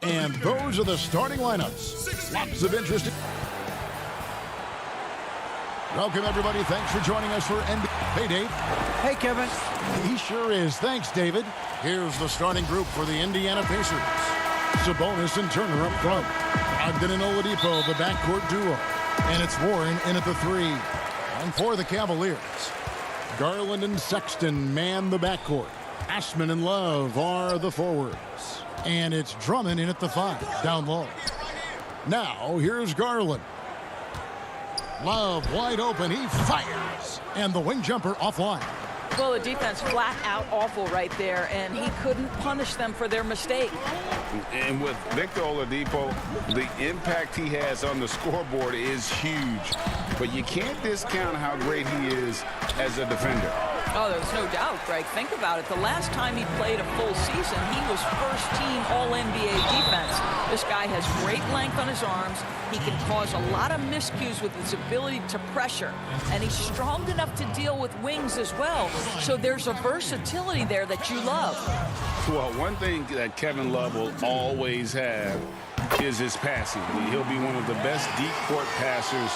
And those are the starting lineups. Lots of interest. Welcome, everybody. Thanks for joining us for NBA. Hey, Dave. Hey, Kevin. He sure is. Thanks, David. Here's the starting group for the Indiana Pacers. Sabonis and Turner up front. Ogden and Oladipo, the backcourt duo. And it's Warren in at the 3. And for the Cavaliers, Garland and Sexton man the backcourt. Ashman and Love are the forwards. And it's Drummond in at the 5, down low. Now, here's Garland. Love wide open. He fires. And the wing jumper offline. Well, the defense flat out awful right there, and he couldn't punish them for their mistake. And with Victor Oladipo, the impact he has on the scoreboard is huge. But you can't discount how great he is as a defender. Oh, there's no doubt, Greg. Think about it. The last time he played a full season, he was first-team All-NBA defense. This guy has great length on his arms. He can cause a lot of miscues with his ability to pressure. And he's strong enough to deal with wings as well. So there's a versatility there that you love. Well, one thing that Kevin Love will always have is his passing. He'll be one of the best deep court passers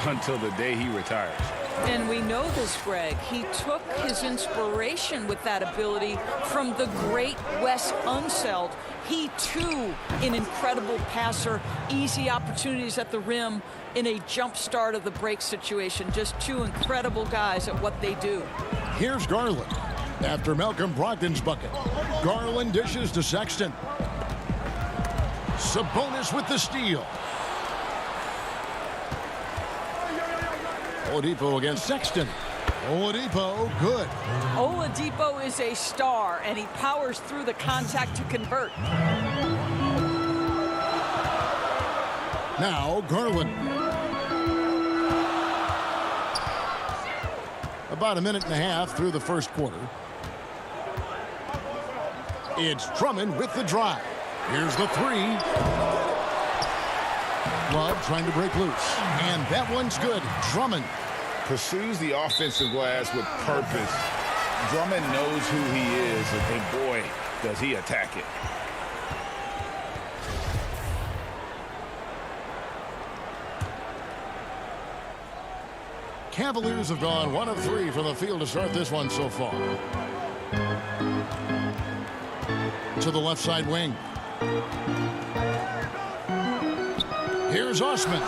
until the day he retires. And we know this, Greg. He took his inspiration with that ability from the great Wes Unseld. He, too, an incredible passer, easy opportunities at the rim in a jump start of the break situation. Just two incredible guys at what they do. Here's Garland. After Malcolm Brogdon's bucket, Garland dishes to Sexton. Sabonis with the steal. Oladipo against Sexton. Oladipo, good. Oladipo is a star, and he powers through the contact to convert. Now, Garland. About a minute and a half through the first quarter. It's Drummond with the drive. Here's the 3. Love trying to break loose. And that one's good. Drummond pursues the offensive glass with purpose. Drummond knows who he is, and boy, does he attack it. Cavaliers have gone 1 of 3 from the field to start this one so far. To the left side wing. Here's Osman.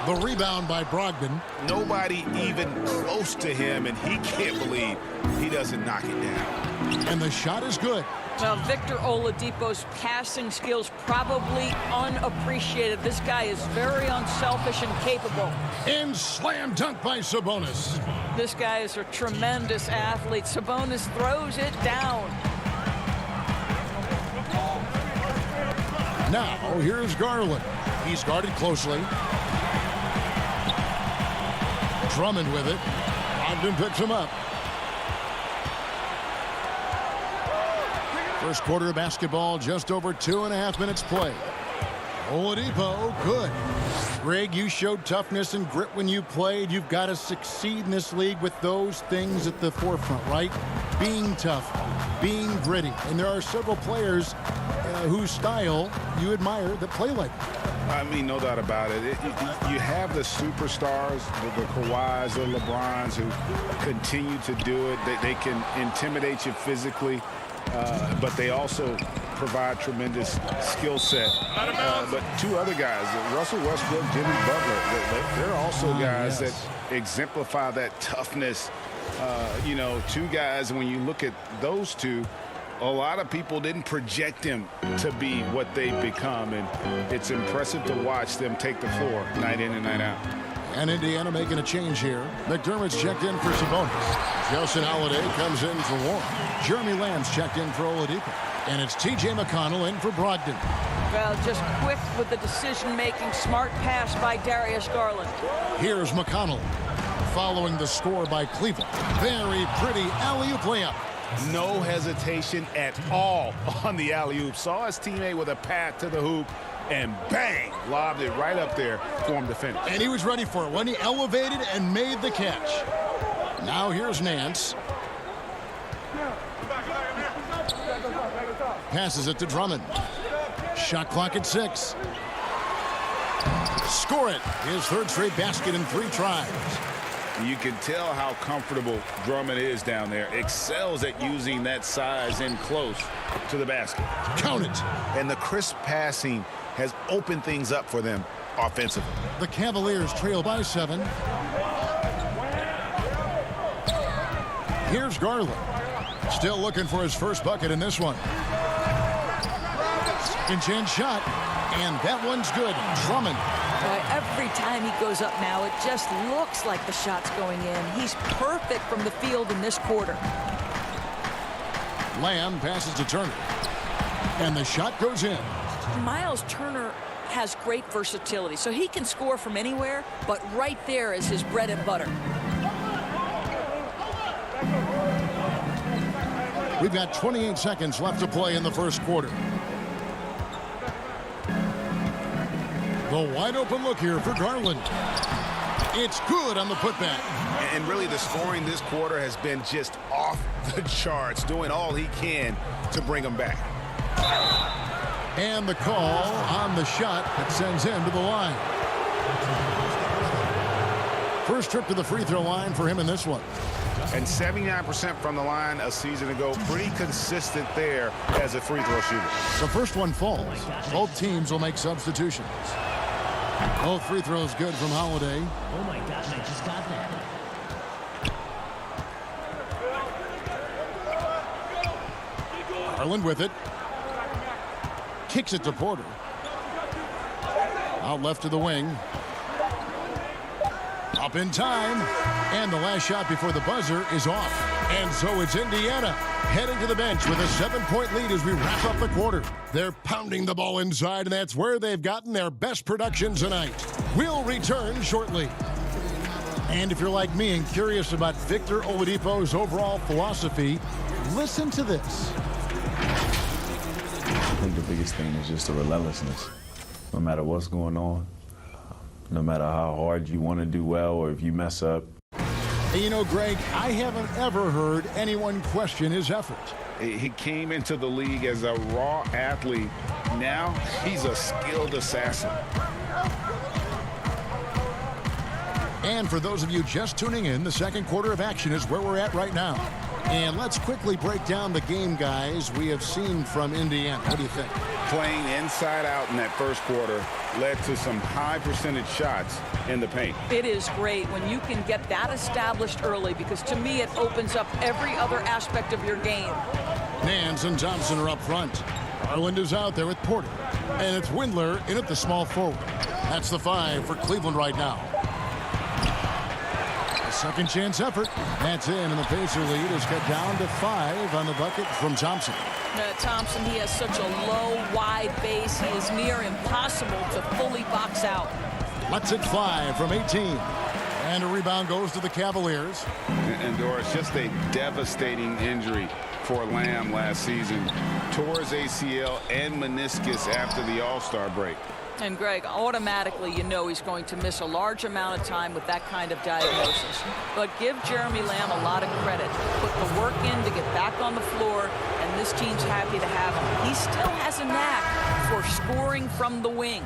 The rebound by Brogdon. Nobody even close to him, and he can't believe he doesn't knock it down. And the shot is good. Well, Victor Oladipo's passing skills probably unappreciated. This guy is very unselfish and capable. And slam dunk by Sabonis. This guy is a tremendous athlete. Sabonis throws it down. Now, here's Garland. He's guarded closely. Drummond with it. Ogden picks him up. First quarter of basketball, just over 2.5 minutes played. Oladipo, good. Greg, you showed toughness and grit when you played. You've got to succeed in this league with those things at the forefront, right? Being tough, being gritty. And there are several players whose style you admire that play like that. I mean, no doubt about it. You have the superstars, the Kawhis, the LeBrons, who continue to do it. They can intimidate you physically, but they also provide tremendous skill set. But two other guys, Russell Westbrook, Jimmy Butler, they're also guys that exemplify that toughness. You know, two guys, when you look at those two, a lot of people didn't project them to be what they've become, and it's impressive to watch them take the floor night in and night out. And Indiana making a change here. McDermott's checked in for Sabonis. Justin Holiday comes in for Warren. Jeremy Lamb's checked in for Oladipo. And it's T.J. McConnell in for Brogdon. Well, just quick with the decision-making, smart pass by Darius Garland. Here's McConnell following the score by Cleveland. Very pretty alley-oop layup. No hesitation at all on the alley-oop. Saw his teammate with a path to the hoop, and bang, lobbed it right up there for him to finish. And he was ready for it when he elevated and made the catch. Now here's Nance. Passes it to Drummond. Shot clock at 6. Score it. His third straight basket in 3 tries. You can tell how comfortable Drummond is down there. Excels at using that size in close to the basket. Count it. And the crisp passing has opened things up for them offensively. The Cavaliers trail by 7. Here's Garland. Still looking for his first bucket in this one. Second chance shot. And that one's good. Drummond. Every time he goes up now, it just looks like the shot's going in. He's perfect from the field in this quarter. Lamb passes to Turner. And the shot goes in. Miles Turner has great versatility, so he can score from anywhere, but right there is his bread and butter. We've got 28 seconds left to play in the first quarter. The wide open look here for Garland. It's good on the putback. And really the scoring this quarter has been just off the charts, doing all he can to bring them back. And the call on the shot that sends him to the line. First trip to the free throw line for him in this one. And 79% from the line a season ago. Pretty consistent there as a free throw shooter. The first one falls. Both teams will make substitutions. Both free throws good from Holiday. Oh my gosh, I just got that. Garland with it. Kicks it to Porter. Out left to the wing. Up in time. And the last shot before the buzzer is off. And so it's Indiana heading to the bench with a 7-point lead as we wrap up the quarter. They're pounding the ball inside, and that's where they've gotten their best production tonight. We'll return shortly. And if you're like me and curious about Victor Oladipo's overall philosophy, listen to this. I think the biggest thing is just the relentlessness. No matter what's going on, no matter how hard you want to do well or if you mess up. And you know, Greg, I haven't ever heard anyone question his effort. He came into the league as a raw athlete. Now he's a skilled assassin. And for those of you just tuning in, the second quarter of action is where we're at right now. And let's quickly break down the game, guys, we have seen from Indiana. What do you think? Playing inside out in that first quarter led to some high percentage shots in the paint. It is great when you can get that established early, because to me it opens up every other aspect of your game. Nance and Thompson are up front. Garland is out there with Porter. And it's Windler in at the small forward. That's the 5 for Cleveland right now. Second chance effort. That's in, and the Pacer lead is cut down to 5 on the bucket from Thompson. Thompson, he has such a low, wide base. He is near impossible to fully box out. Let's hit 5 from 18. And a rebound goes to the Cavaliers. And Doris, just a devastating injury for Lamb last season. Tore his ACL and meniscus after the All-Star break. And Greg, automatically you know he's going to miss a large amount of time with that kind of diagnosis. But give Jeremy Lamb a lot of credit. Put the work in to get back on the floor, and this team's happy to have him. He still has a knack for scoring from the wing.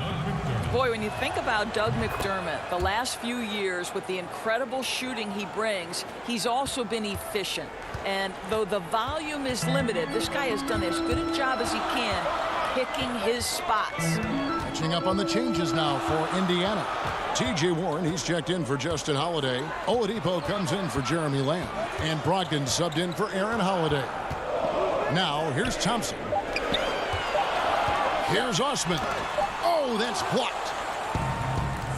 Boy, when you think about Doug McDermott, the last few years with the incredible shooting he brings, he's also been efficient. And though the volume is limited, this guy has done as good a job as he can picking his spots. Catching up on the changes now for Indiana. T.J. Warren, he's checked in for Justin Holiday. Oladipo comes in for Jeremy Lamb. And Brogdon subbed in for Aaron Holiday. Now, here's Thompson. Here's Osman. Oh, that's blocked.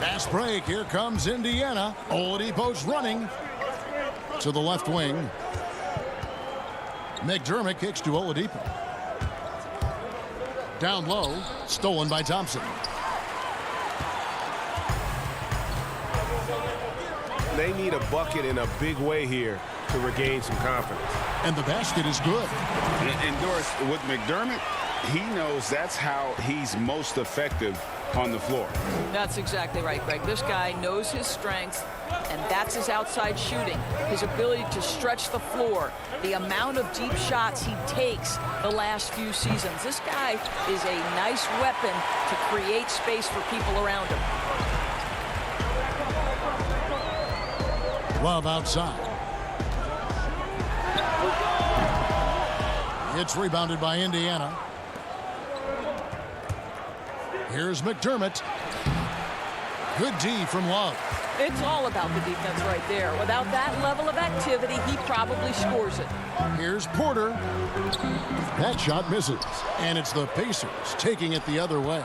Fast break. Here comes Indiana. Oladipo's running to the left wing. McDermott kicks to Oladipo. Down low, stolen by Thompson. They need a bucket in a big way here to regain some confidence. And the basket is good. And Doris, with McDermott, he knows that's how he's most effective on the floor. That's exactly right, Greg. This guy knows his strengths, and that's his outside shooting. His ability to stretch the floor, the amount of deep shots he takes the last few seasons. This guy is a nice weapon to create space for people around him. Love outside. It's rebounded by Indiana. Here's McDermott. Good D from Love. It's all about the defense right there. Without that level of activity, he probably scores it. Here's Porter. That shot misses. And it's the Pacers taking it the other way.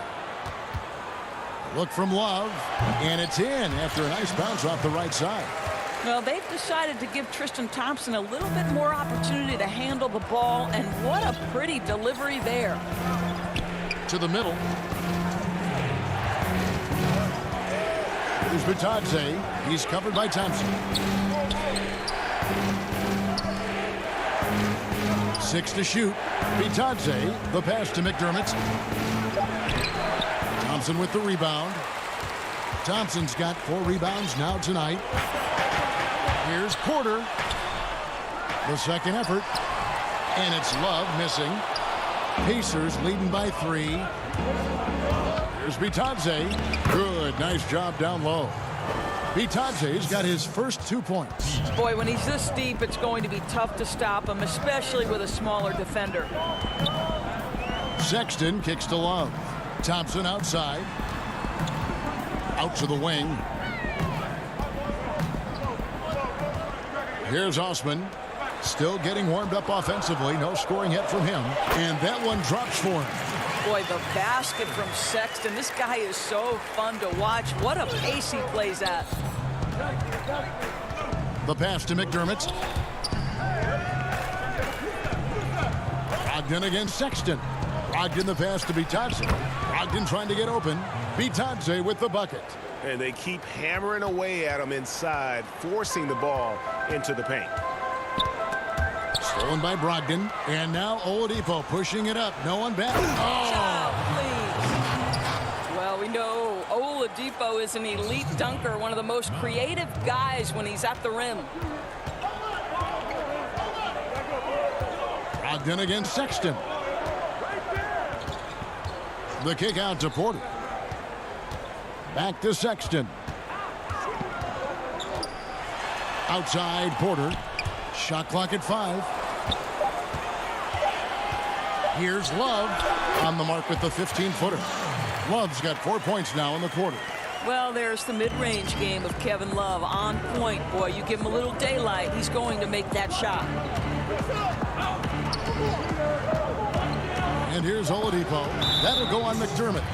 Look from Love. And it's in after a nice bounce off the right side. Well, they've decided to give Tristan Thompson a little bit more opportunity to handle the ball. And what a pretty delivery there. To the middle. Here's Bitadze. He's covered by Thompson. 6 to shoot. Bitadze, the pass to McDermott. Thompson with the rebound. Thompson's got 4 rebounds now tonight. Here's Porter. The second effort. And it's Love missing. Pacers leading by 3. Here's Bitadze. Good, nice job down low. Bitadze's got his first 2 points. Boy, when he's this deep, it's going to be tough to stop him, especially with a smaller defender. Sexton kicks to Love. Thompson outside. Out to the wing. Here's Osman. Still getting warmed up offensively. No scoring yet from him. And that one drops for him. Boy, the basket from Sexton. This guy is so fun to watch. What a pace he plays at. The pass to McDermott. Brogdon against Sexton. Brogdon the pass to Bitadze. Brogdon trying to get open. Bitadze with the bucket. And they keep hammering away at him inside, forcing the ball into the paint. Stolen by Brogdon. And now Oladipo pushing it up. No one back. Oh, please. Well, we know Oladipo is an elite dunker, one of the most creative guys when he's at the rim. Brogdon against Sexton. The kick out to Porter. Back to Sexton. Outside Porter. Shot clock at 5. Here's Love on the mark with the 15-footer. Love's got 4 points now in the quarter. Well, there's the mid-range game of Kevin Love on point. Boy, you give him a little daylight, he's going to make that shot. And here's Oladipo. That'll go on McDermott.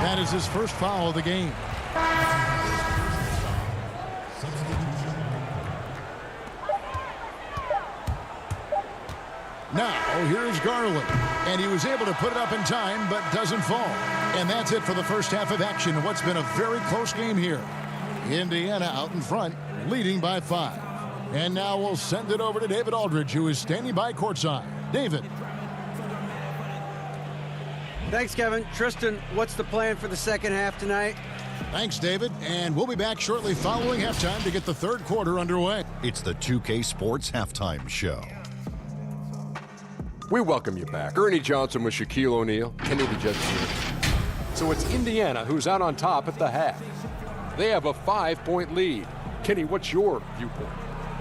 That is his first foul of the game. Now, here's Garland. And he was able to put it up in time, but doesn't fall. And that's it for the first half of action in what's been a very close game here. Indiana out in front, leading by 5. And now we'll send it over to David Aldridge, who is standing by courtside. David. Thanks, Kevin. Tristan, what's the plan for the second half tonight? Thanks, David. And we'll be back shortly following halftime to get the third quarter underway. It's the 2K Sports Halftime Show. We welcome you back. Ernie Johnson with Shaquille O'Neal, Kenny the Jet Stewart. So it's Indiana who's out on top at the half. They have a 5-point lead. Kenny, what's your viewpoint?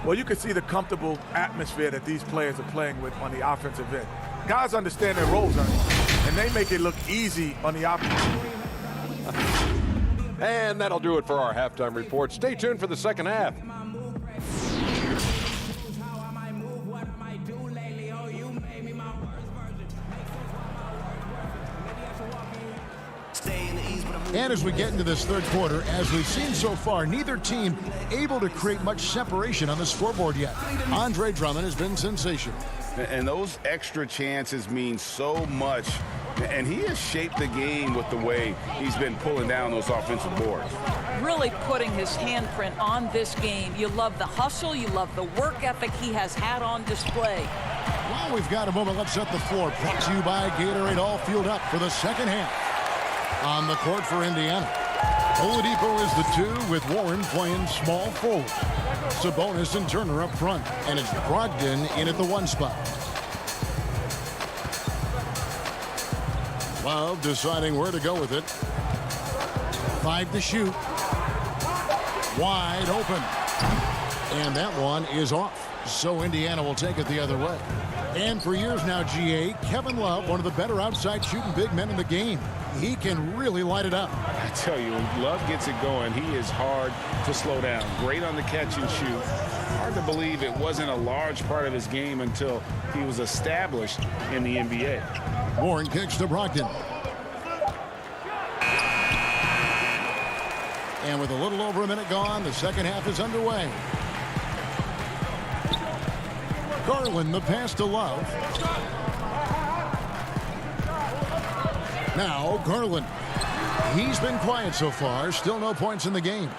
Well, you can see the comfortable atmosphere that these players are playing with on the offensive end. Guys understand their roles, and they make it look easy on the offense. And that'll do it for our halftime report. Stay tuned for the second half. And as we get into this third quarter, as we've seen so far, neither team able to create much separation on the scoreboard yet. Andre Drummond has been sensational. And those extra chances mean so much. And he has shaped the game with the way he's been pulling down those offensive boards. Really putting his handprint on this game. You love the hustle. You love the work ethic he has had on display. Well, we've got a moment. Let's set the floor. Brought to you by Gatorade, all fueled up for the second half. On the court for Indiana, Oladipo is the 2 with Warren playing small forward. Sabonis and Turner up front, and it's Brogdon in at the 1 spot. Love deciding where to go with it. 5 to shoot. Wide open. And that one is off. So Indiana will take it the other way. And for years now, GA, Kevin Love, one of the better outside shooting big men in the game. He can really light it up. I tell you, when Love gets it going, he is hard to slow down. Great on the catch and shoot. Hard to believe it wasn't a large part of his game until he was established in the NBA. Warren kicks to Brogdon. And with a little over a minute gone, the second half is underway. Garland, the pass to Love. Now Garland. He's been quiet so far. Still no points in the game.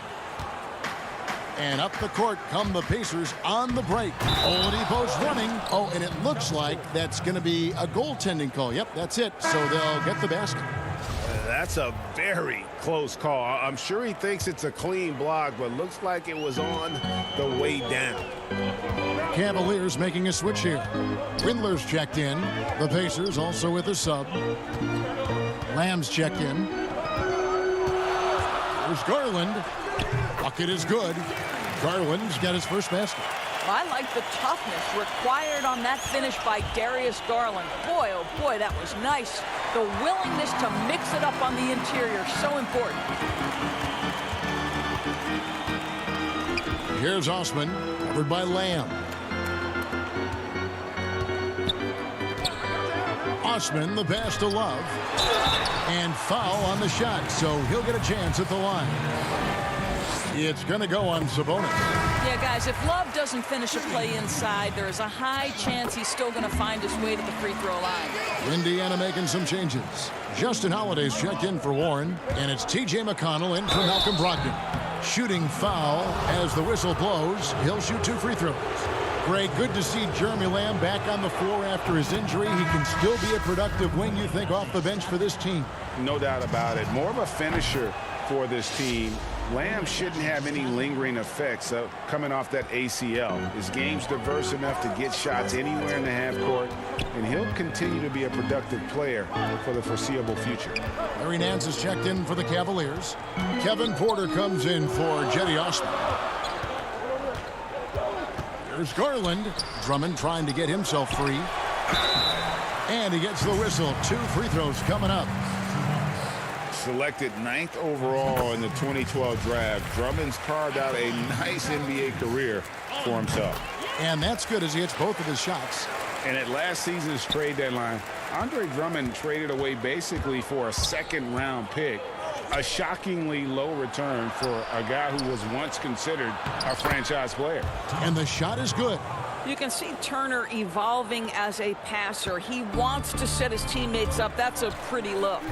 And up the court come the Pacers on the break. Oladipo's running. Oh, and it looks like that's going to be a goaltending call. Yep, that's it. So they'll get the basket. That's a very close call. I'm sure he thinks it's a clean block, but looks like it was on the way down. Cavaliers making a switch here. Windler's checked in. The Pacers also with a sub. Lamb's checked in. There's Garland. Bucket is good. Garland's got his first basket. I like the toughness required on that finish by Darius Garland. Boy, oh boy, that was nice. The willingness to mix it up on the interior, so important. Here's Osman, covered by Lamb. Osman, the pass to Love. And foul on the shot, so he'll get a chance at the line. It's going to go on Sabonis. Yeah, guys, if Love doesn't finish a play inside, there is a high chance he's still going to find his way to the free throw line. Indiana making some changes. Justin Holiday's checked in for Warren, and it's T.J. McConnell in for Malcolm Brogdon. Shooting foul as the whistle blows. He'll shoot 2 free throws. Greg, good to see Jeremy Lamb back on the floor after his injury. He can still be a productive wing, you think, off the bench for this team. No doubt about it. More of a finisher for this team. Lamb shouldn't have any lingering effects coming off that ACL. His game's diverse enough to get shots anywhere in the half court, and he'll continue to be a productive player for the foreseeable future. Larry Nance is checked in for the Cavaliers. Kevin Porter comes in for Jetty Osman. There's Garland. Drummond trying to get himself free. And he gets the whistle. 2 free throws coming up. Selected 9th overall in the 2012 draft, Drummond's carved out a nice NBA career for himself. And that's good as he hits both of his shots. And at last season's trade deadline, Andre Drummond traded away basically for a second-round pick, a shockingly low return for a guy who was once considered a franchise player. And the shot is good. You can see Turner evolving as a passer. He wants to set his teammates up. That's a pretty look.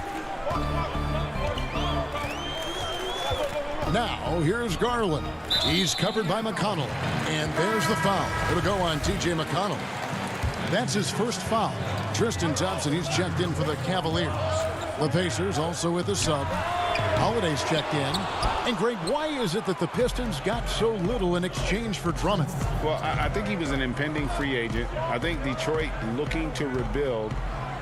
Now, here's Garland. He's covered by McConnell. And there's the foul. It'll go on T.J. McConnell. That's his first foul. Tristan Thompson, he's checked in for the Cavaliers. The Pacers also with a sub. Holiday's checked in. And, Greg, why is it that the Pistons got so little in exchange for Drummond? Well, I think he was an impending free agent. I think Detroit looking to rebuild.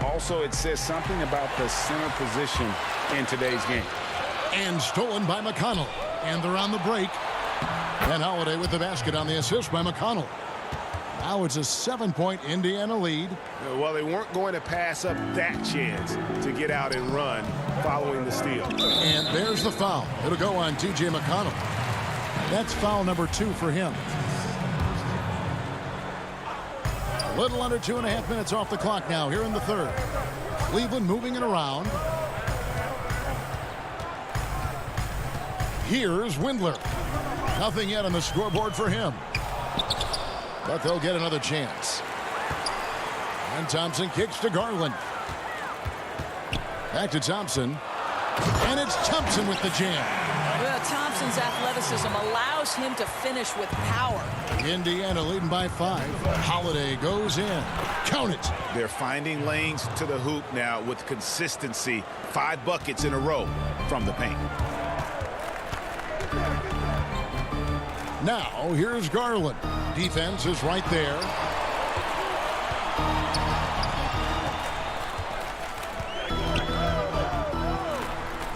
Also, it says something about the center position in today's game. And stolen by McConnell. And they're on the break. And Holiday with the basket on the assist by McConnell. Now it's a 7-point Indiana lead. Well, they weren't going to pass up that chance to get out and run following the steal. And there's the foul. It'll go on T.J. McConnell. That's foul number 2 for him. A little under 2.5 minutes off the clock now here in the third. Cleveland moving it around. Here's Windler. Nothing yet on the scoreboard for him. But they'll get another chance. And Thompson kicks to Garland. Back to Thompson. And it's Thompson with the jam. Well, Thompson's athleticism allows him to finish with power. Indiana leading by 5. Holiday goes in. Count it. They're finding lanes to the hoop now with consistency. 5 buckets in a row from the paint. Now, here's Garland. Defense is right there.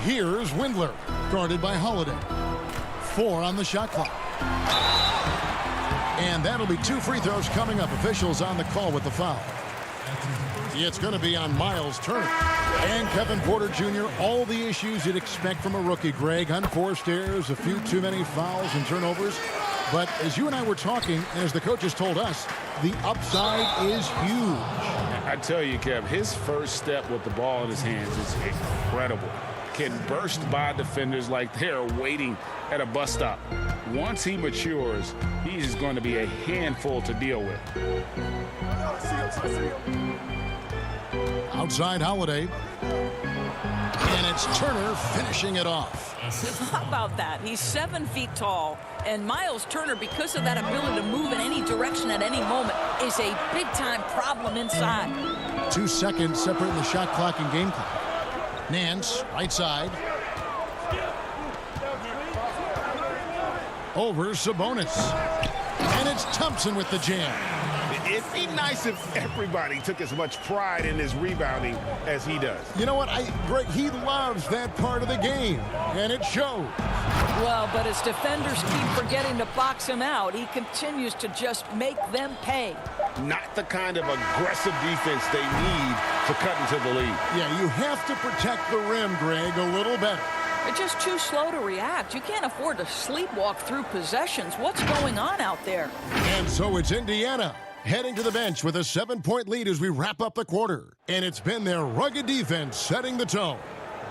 Here's Windler, guarded by Holiday. 4 on the shot clock. And that'll be 2 free throws coming up. Officials on the call with the foul. It's going to be on Miles Turner. And Kevin Porter Jr., all the issues you'd expect from a rookie, Greg. Unforced errors, a few too many fouls and turnovers. But as you and I were talking, and as the coaches told us, the upside is huge. I tell you, Kev, his first step with the ball in his hands is incredible. Can burst by defenders like they're waiting at a bus stop. Once he matures, he's going to be a handful to deal with. Outside Holiday. And it's Turner finishing it off. How about that? He's 7 feet tall. And Miles Turner, because of that ability to move in any direction at any moment, is a big-time problem inside. 2 seconds separating the shot clock and game clock. Nance, right side. Over Sabonis. And it's Thompson with the jam. It'd be nice if everybody took as much pride in his rebounding as he does. You know what? Greg, he loves that part of the game, and it shows. Well, but as defenders keep forgetting to box him out, he continues to just make them pay. Not the kind of aggressive defense they need to cut into the lead. Yeah, you have to protect the rim, Greg, a little better. They're just too slow to react. You can't afford to sleepwalk through possessions. What's going on out there? And so it's Indiana heading to the bench with a 7-point lead as we wrap up the quarter. And it's been their rugged defense setting the tone.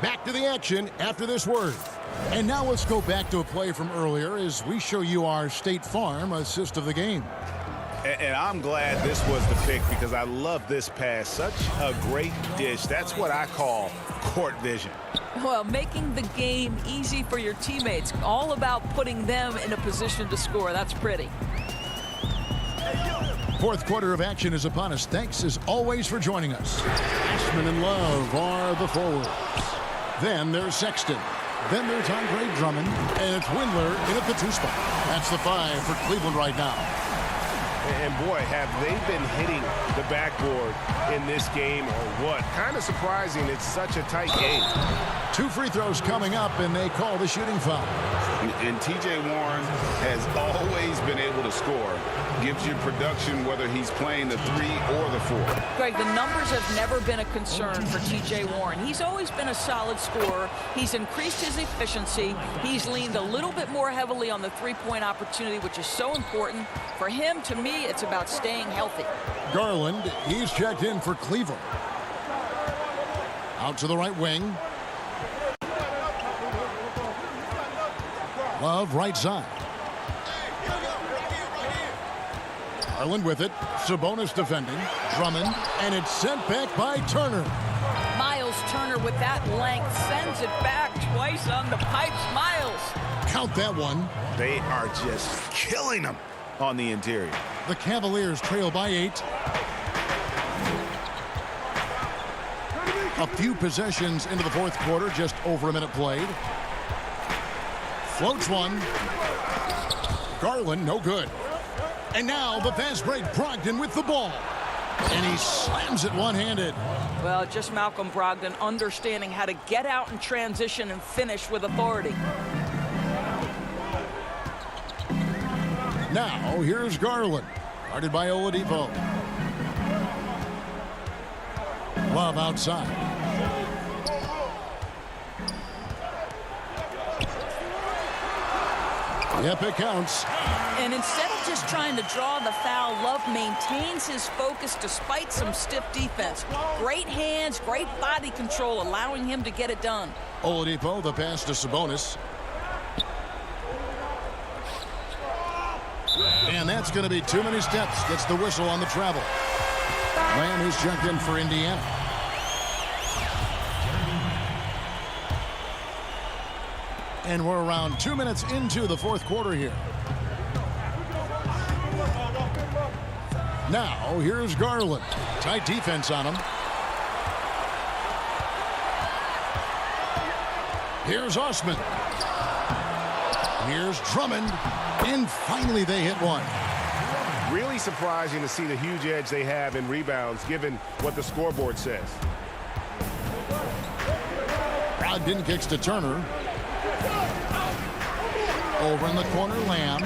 Back to the action after this word. And now let's go back to a play from earlier as we show you our State Farm assist of the game. And I'm glad this was the pick because I love this pass. Such a great dish. That's what I call court vision. Well, making the game easy for your teammates. All about putting them in a position to score. That's pretty. Fourth quarter of action is upon us. Thanks, as always, for joining us. Ashman and Love are the forwards. Then there's Sexton. Then there's Andre Drummond. And it's Windler in at the 2 spot. That's the 5 for Cleveland right now. And boy, have they been hitting the backboard in this game or what? Kind of surprising. It's such a tight game. 2 free throws coming up, and they call the shooting foul. And T.J. Warren has always been able to score. Gives you production whether he's playing the 3 or the 4. Greg, the numbers have never been a concern for T.J. Warren. He's always been a solid scorer. He's increased his efficiency. He's leaned a little bit more heavily on the 3-point opportunity, which is so important. For him, to me, it's about staying healthy. Garland, he's checked in for Cleveland. Out to the right wing. Love right side. Garland with it. Sabonis defending. Drummond. And it's sent back by Turner. Miles Turner with that length sends it back twice on the pipes. Miles. Count that one. They are just killing them on the interior. The Cavaliers trail by 8. A few possessions into the fourth quarter, just over a minute played. Floats one. Garland, no good. And now the fast break, Brogdon with the ball. And he slams it one-handed. Well, just Malcolm Brogdon understanding how to get out in transition and finish with authority. Now, here's Garland, guarded by Oladipo. Love outside. Yep, it counts. And instead of just trying to draw the foul, Love maintains his focus despite some stiff defense. Great hands, great body control, allowing him to get it done. Oladipo, the pass to Sabonis. And that's going to be too many steps. Gets the whistle on the travel. Lamb is checked in for Indiana. And we're around 2 minutes into the fourth quarter here. Now, here's Garland. Tight defense on him. Here's Osman. Here's Drummond. And finally they hit one. Really surprising to see the huge edge they have in rebounds, given what the scoreboard says. Brogdon kicks to Turner. Over in the corner, Lamb.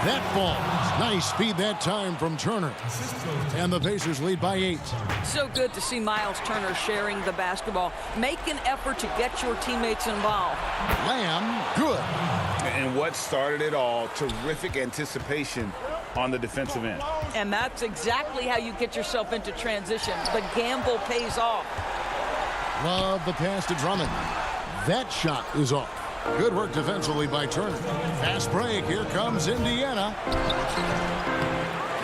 That falls. Nice speed that time from Turner. And the Pacers lead by 8. So good to see Miles Turner sharing the basketball. Make an effort to get your teammates involved. Lamb, good. And what started it all, terrific anticipation on the defensive end. And that's exactly how you get yourself into transition. The gamble pays off. Love the pass to Drummond. That shot is off. Good work defensively by Turner. Fast break. Here comes Indiana.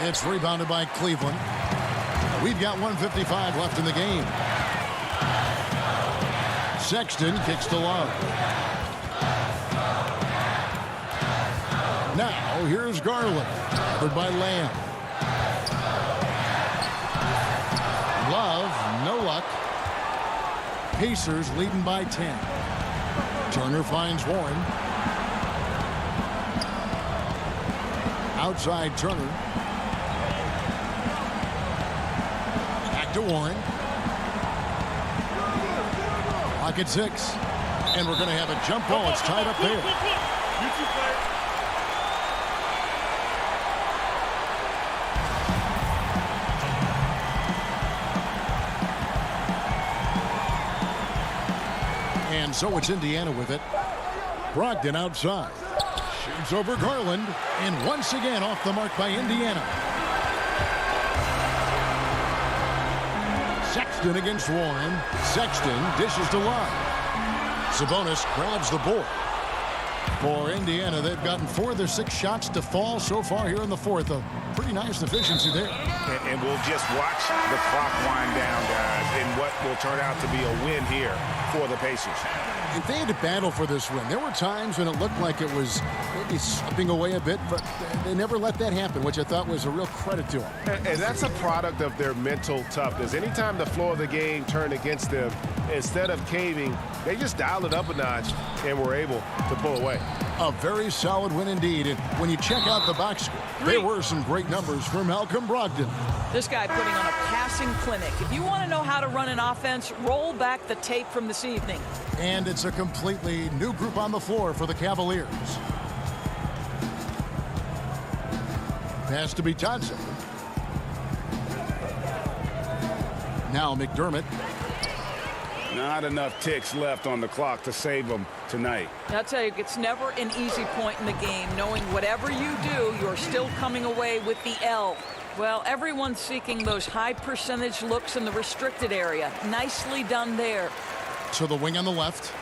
It's rebounded by Cleveland. We've got 1:55 left in the game. Sexton kicks to Love. Now here's Garland. Covered by Lamb. Love, no luck. Pacers leading by 10. Turner finds Warren. Outside Turner. Back to Warren. Pocket 6. And we're going to have a jump ball. It's tied up there. And so it's Indiana with it. Brogdon outside. Shoots over Garland. And once again off the mark by Indiana. Sexton against Warren. Sexton dishes to Love. Sabonis grabs the board. For Indiana, they've gotten 4 of their 6 shots to fall so far here in the fourth. A pretty nice efficiency there. And we'll just watch the clock wind down, guys, in what will turn out to be a win here for the Pacers. If they had to battle for this win, there were times when it looked like it was maybe slipping away a bit, but they never let that happen, which I thought was a real credit to them. And that's a product of their mental toughness. Anytime the flow of the game turned against them, instead of caving, they just dialed it up a notch and were able to pull away. A very solid win indeed. And when you check out the box score, there were some great numbers from Malcolm Brogdon. This guy putting on a passing clinic. If you want to know how to run an offense, roll back the tape from this evening. And it's a completely new group on the floor for the Cavaliers. Pass to Bitadze. Now McDermott. Not enough ticks left on the clock to save them tonight. I'll tell you, it's never an easy point in the game, knowing whatever you do, you're still coming away with the L. Well, everyone's seeking those high percentage looks in the restricted area. Nicely done there. To the wing on the left.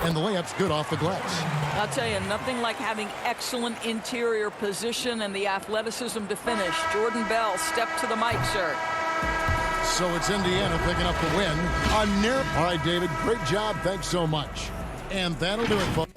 And the layup's good off the glass. I'll tell you, nothing like having excellent interior position and the athleticism to finish. Jordan Bell, step to the mic, sir. So it's Indiana picking up the win. All right, David, great job. Thanks so much. And that'll do it, folks.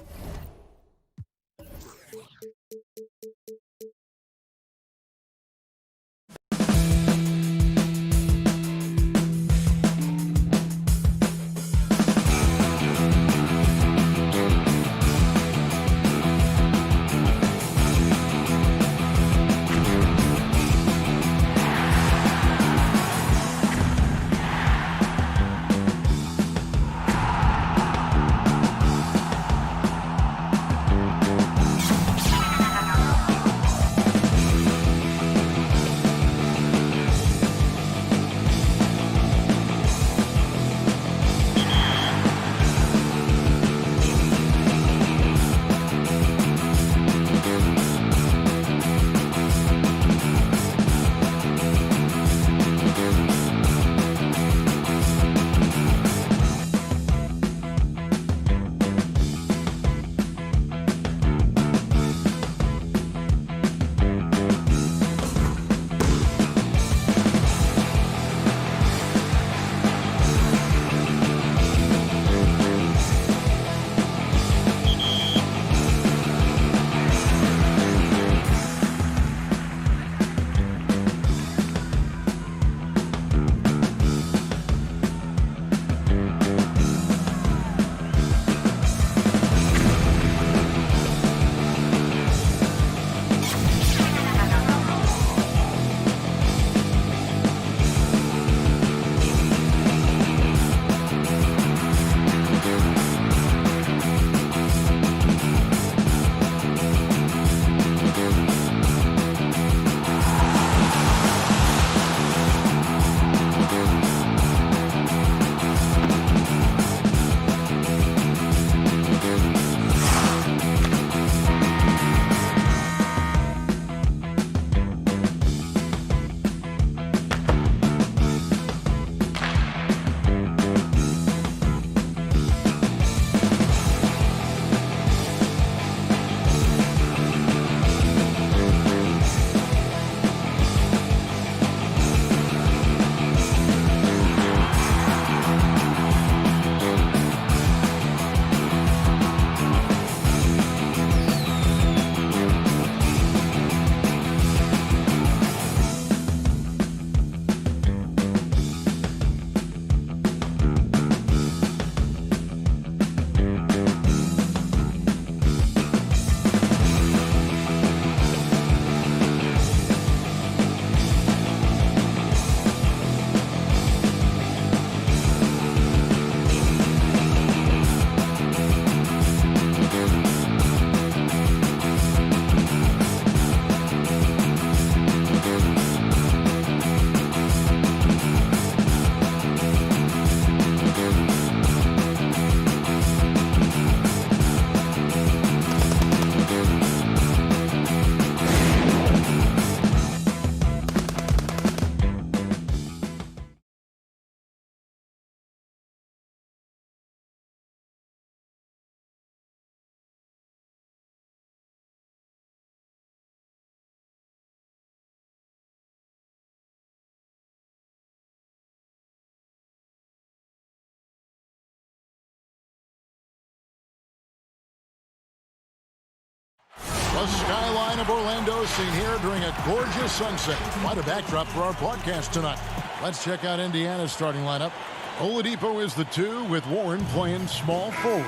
The skyline of Orlando seen here during a gorgeous sunset. Quite a backdrop for our broadcast tonight. Let's check out Indiana's starting lineup. Oladipo is the 2 with Warren playing small forward.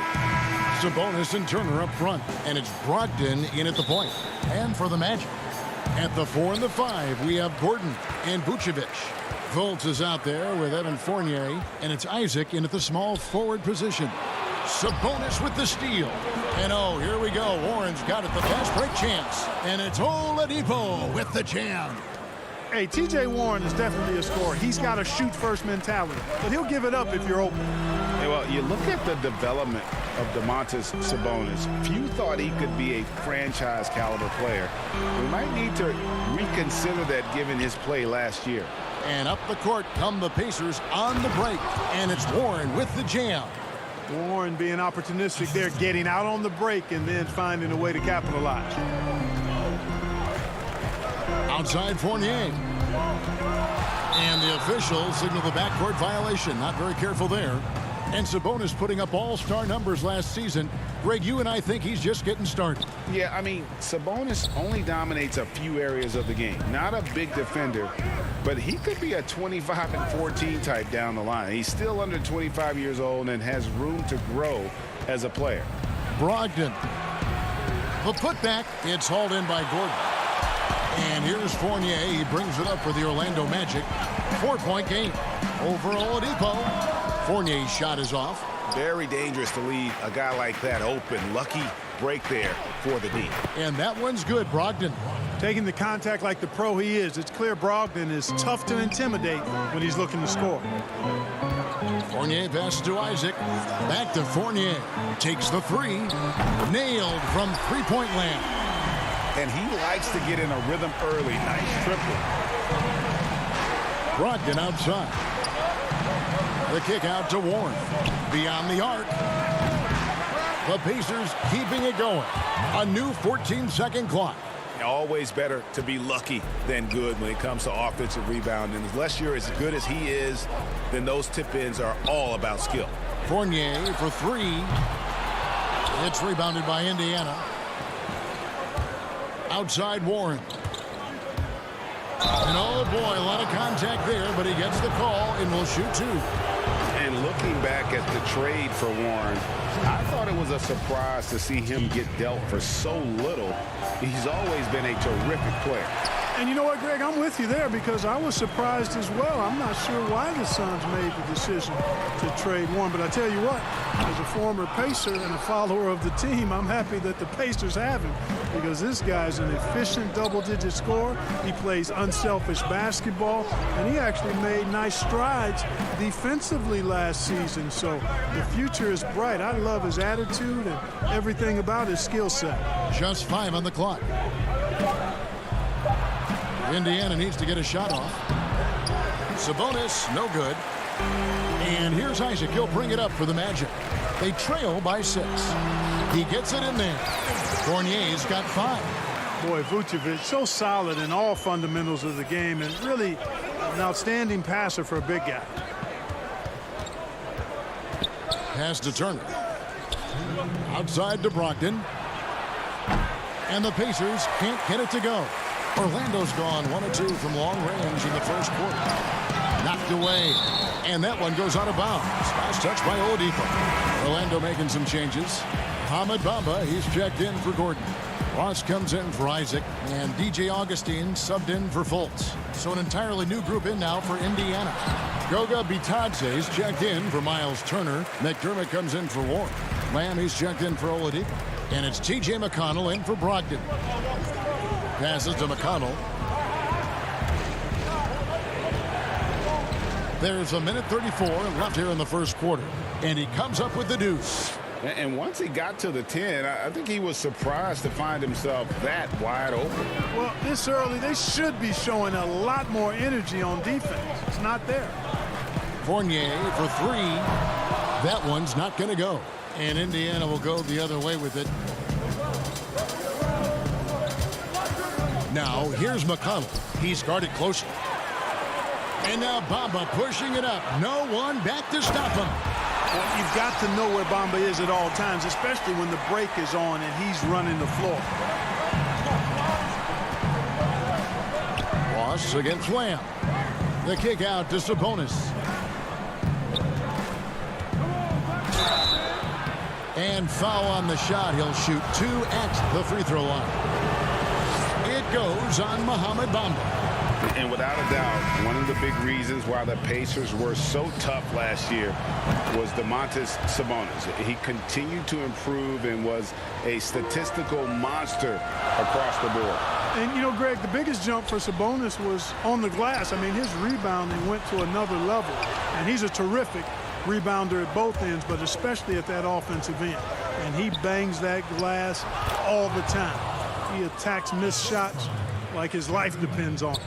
Sabonis and Turner up front. And it's Brogdon in at the point. And for the Magic, at the 4 and the 5, we have Gordon and Vucevic. Fultz is out there with Evan Fournier. And it's Isaac in at the small forward position. Sabonis with the steal. And oh, here we go. Warren's got it, the fast break chance. And it's Oladipo with the jam. Hey, T.J. Warren is definitely a scorer. He's got a shoot-first mentality, but he'll give it up if you're open. Hey, well, you look at the development of Domantas Sabonis. Few thought he could be a franchise-caliber player. We might need to reconsider that given his play last year. And up the court come the Pacers on the break. And it's Warren with the jam. Warren being opportunistic there, getting out on the break and then finding a way to capitalize. Outside Fournier. And the officials signal the backcourt violation. Not very careful there. And Sabonis putting up all-star numbers last season. Greg, you and I think he's just getting started. Yeah, I mean, Sabonis only dominates a few areas of the game. Not a big defender, but he could be a 25 and 14 type down the line. He's still under 25 years old and has room to grow as a player. Brogdon. The putback. It's hauled in by Gordon. And here's Fournier. He brings it up for the Orlando Magic. 4-point game over Oladipo. Fournier's shot is off. Very dangerous to leave a guy like that open. Lucky break there for the D. And that one's good, Brogdon. Taking the contact like the pro he is, it's clear Brogdon is tough to intimidate when he's looking to score. Fournier passes to Isaac. Back to Fournier. Takes the 3. Nailed from three-point land. And he likes to get in a rhythm early. Nice triple. Brogdon outside. The kick out to Warren. Beyond the arc. The Pacers keeping it going. A new 14-second clock. Always better to be lucky than good when it comes to offensive rebounding. Unless you're as good as he is, then those tip-ins are all about skill. Fournier for 3. It's rebounded by Indiana. Outside Warren. And oh boy, a lot of contact there, but he gets the call and will shoot 2. And looking back at the trade for Warren, I thought it was a surprise to see him get dealt for so little. He's always been a terrific player. And you know what, Greg? I'm with you there because I was surprised as well. I'm not sure why the Suns made the decision to trade Warren. But I tell you what, as a former Pacer and a follower of the team, I'm happy that the Pacers have him because this guy's an efficient double-digit scorer. He plays unselfish basketball, and he actually made nice strides defensively last season. So the future is bright. I love his attitude and everything about his skill set. Just 5 on the clock. Indiana needs to get a shot off. Sabonis, no good. And here's Isaac. He'll bring it up for the Magic. They trail by 6. He gets it in there. Fournier's got 5. Boy, Vucevic, so solid in all fundamentals of the game and really an outstanding passer for a big guy. Pass to Turner. Outside to Brogdon. And the Pacers can't get it to go. Orlando's gone 1 of 2 from long range in the first quarter. Knocked away. And that one goes out of bounds. Last touch by Oladipo. Orlando making some changes. Hamid Bamba, he's checked in for Gordon. Ross comes in for Isaac. And DJ Augustine subbed in for Fultz. So an entirely new group in now for Indiana. Goga Bitadze's checked in for Miles Turner. McDermott comes in for Warren. Lamb, he's checked in for Oladipo. And it's T.J. McConnell in for Brogdon. Passes to McConnell. There's a minute 34 left here in the first quarter. And he comes up with the deuce. And once he got to the 10, I think he was surprised to find himself that wide open. Well, this early, they should be showing a lot more energy on defense. It's not there. Fournier for 3. That one's not going to go. And Indiana will go the other way with it. Now, here's McConnell. He's guarded closely. And now Bamba pushing it up. No one back to stop him. Well, you've got to know where Bamba is at all times, especially when the break is on and he's running the floor. Ross against Lamb. The kick out to Sabonis. And foul on the shot. He'll shoot 2 at the free throw line. It goes on Mohamed Bamba. And without a doubt, one of the big reasons why the Pacers were so tough last year was Domantas Sabonis. He continued to improve and was a statistical monster across the board. And, you know, Greg, the biggest jump for Sabonis was on the glass. I mean, his rebounding went to another level. And he's a terrific rebounder at both ends, but especially at that offensive end. And he bangs that glass all the time. He attacks missed shots like his life depends on it.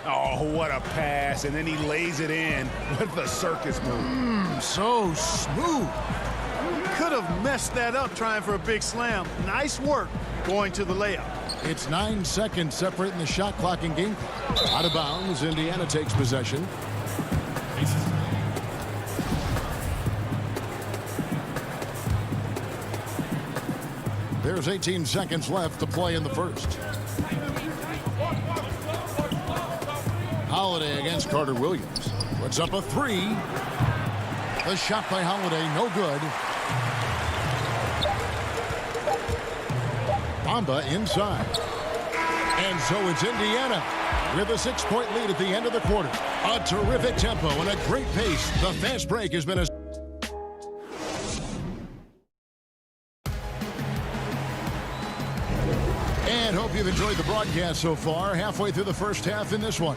Oh, what a pass. And then he lays it in with the circus move. So smooth. Could have messed that up trying for a big slam. Nice work going to the layup. It's 9 seconds separating the shot clock and game clock. Out of bounds, Indiana takes possession. There's 18 seconds left to play in the first. Holiday against Carter Williams. Puts up a 3. The shot by Holiday, no good. Bamba inside. And so it's Indiana with a 6-point lead at the end of the quarter. A terrific tempo and a great pace. The fast break has been a... And hope you've enjoyed the broadcast so far. Halfway through the first half in this one.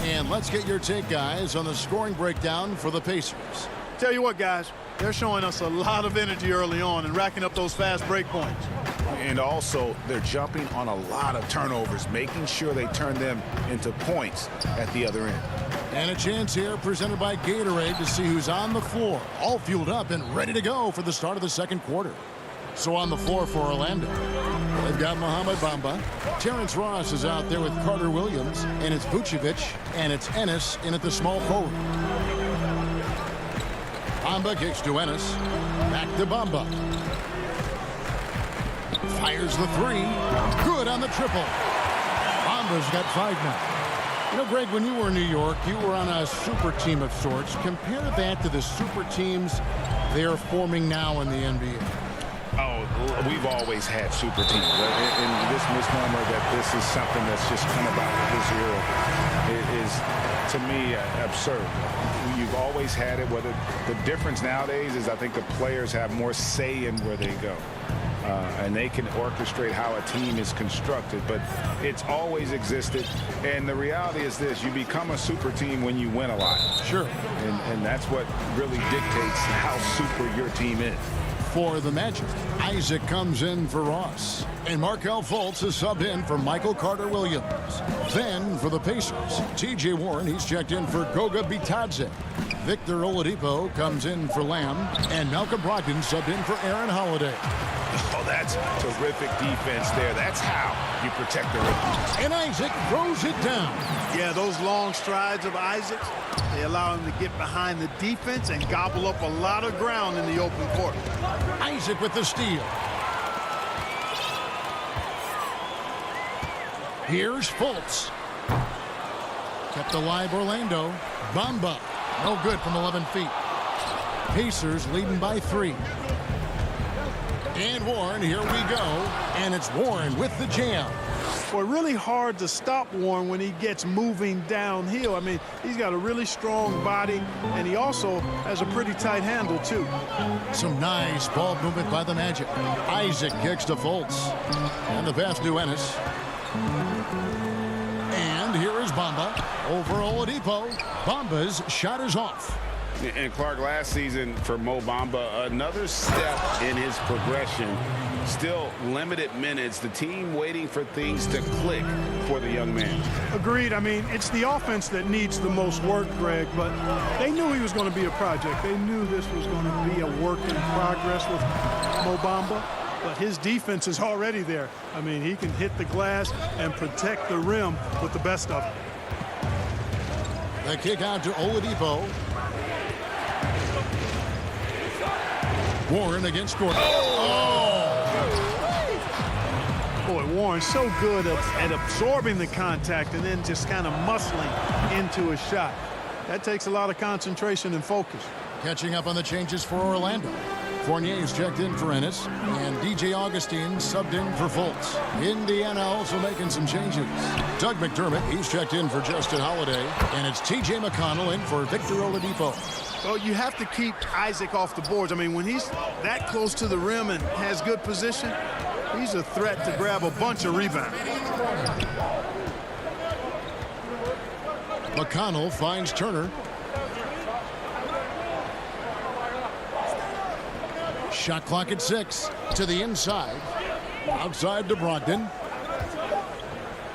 And let's get your take, guys, on the scoring breakdown for the Pacers. Tell you what, guys, they're showing us a lot of energy early on and racking up those fast break points. And also, they're jumping on a lot of turnovers, making sure they turn them into points at the other end. And a chance here presented by Gatorade to see who's on the floor, all fueled up and ready to go for the start of the second quarter. So on the floor for Orlando, they've got Mohamed Bamba. Terrence Ross is out there with Carter Williams, and it's Vucevic, and it's Ennis in at the small forward. Bamba kicks to Ennis. Back to Bamba. Fires the 3. Good on the triple. Bamba's got 5 now. You know, Greg, when you were in New York, you were on a super team of sorts. Compare that to the super teams they're forming now in the NBA. Oh, we've always had super teams. And this misnomer that this is something that's just come about this era is, to me, absurd. You've always had it. Whether the difference nowadays is I think the players have more say in where they go. And they can orchestrate how a team is constructed. But it's always existed. And the reality is this. You become a super team when you win a lot. Sure. And that's what really dictates how super your team is. For the Magic, Isaac comes in for Ross. And Markelle Fultz is subbed in for Michael Carter-Williams. Then for the Pacers, T.J. Warren, he's checked in for Goga Bitadze. Victor Oladipo comes in for Lamb. And Malcolm Brogdon subbed in for Aaron Holiday. Oh, that's terrific defense there. That's how you protect the rim. And Isaac throws it down. Yeah, those long strides of Isaac, they allow him to get behind the defense and gobble up a lot of ground in the open court. Isaac with the steal. Here's Fultz. Kept alive Orlando. Bamba. No good from 11 feet. Pacers leading by 3. And Warren, here we go. And it's Warren with the jam. Boy, really hard to stop Warren when he gets moving downhill. I mean, he's got a really strong body, and he also has a pretty tight handle, too. Some nice ball movement by the Magic. Isaac kicks to Fultz. And the pass to Ennis. And here is Bamba over Oladipo. Bamba's shot is off. And Clark, last season for Mo Bamba, another step in his progression. Still limited minutes. The team waiting for things to click for the young man. Agreed. I mean, it's the offense that needs the most work, Greg, but they knew he was going to be a project. They knew this was going to be a work in progress with Mo Bamba, but his defense is already there. I mean, he can hit the glass and protect the rim with the best of it. The kick out to Oladipo. Warren against Gordon. Oh! Boy, Warren's so good at absorbing the contact and then just kind of muscling into a shot. That takes a lot of concentration and focus. Catching up on the changes for Orlando. Fournier's checked in for Ennis, and DJ Augustine subbed in for Fultz. Indiana also making some changes. Doug McDermott, he's checked in for Justin Holiday, and it's TJ McConnell in for Victor Oladipo. Well, you have to keep Isaac off the boards. I mean, when he's that close to the rim and has good position, he's a threat to grab a bunch of rebounds. McConnell finds Turner. Shot clock at 6. To the inside. Outside to Brogdon.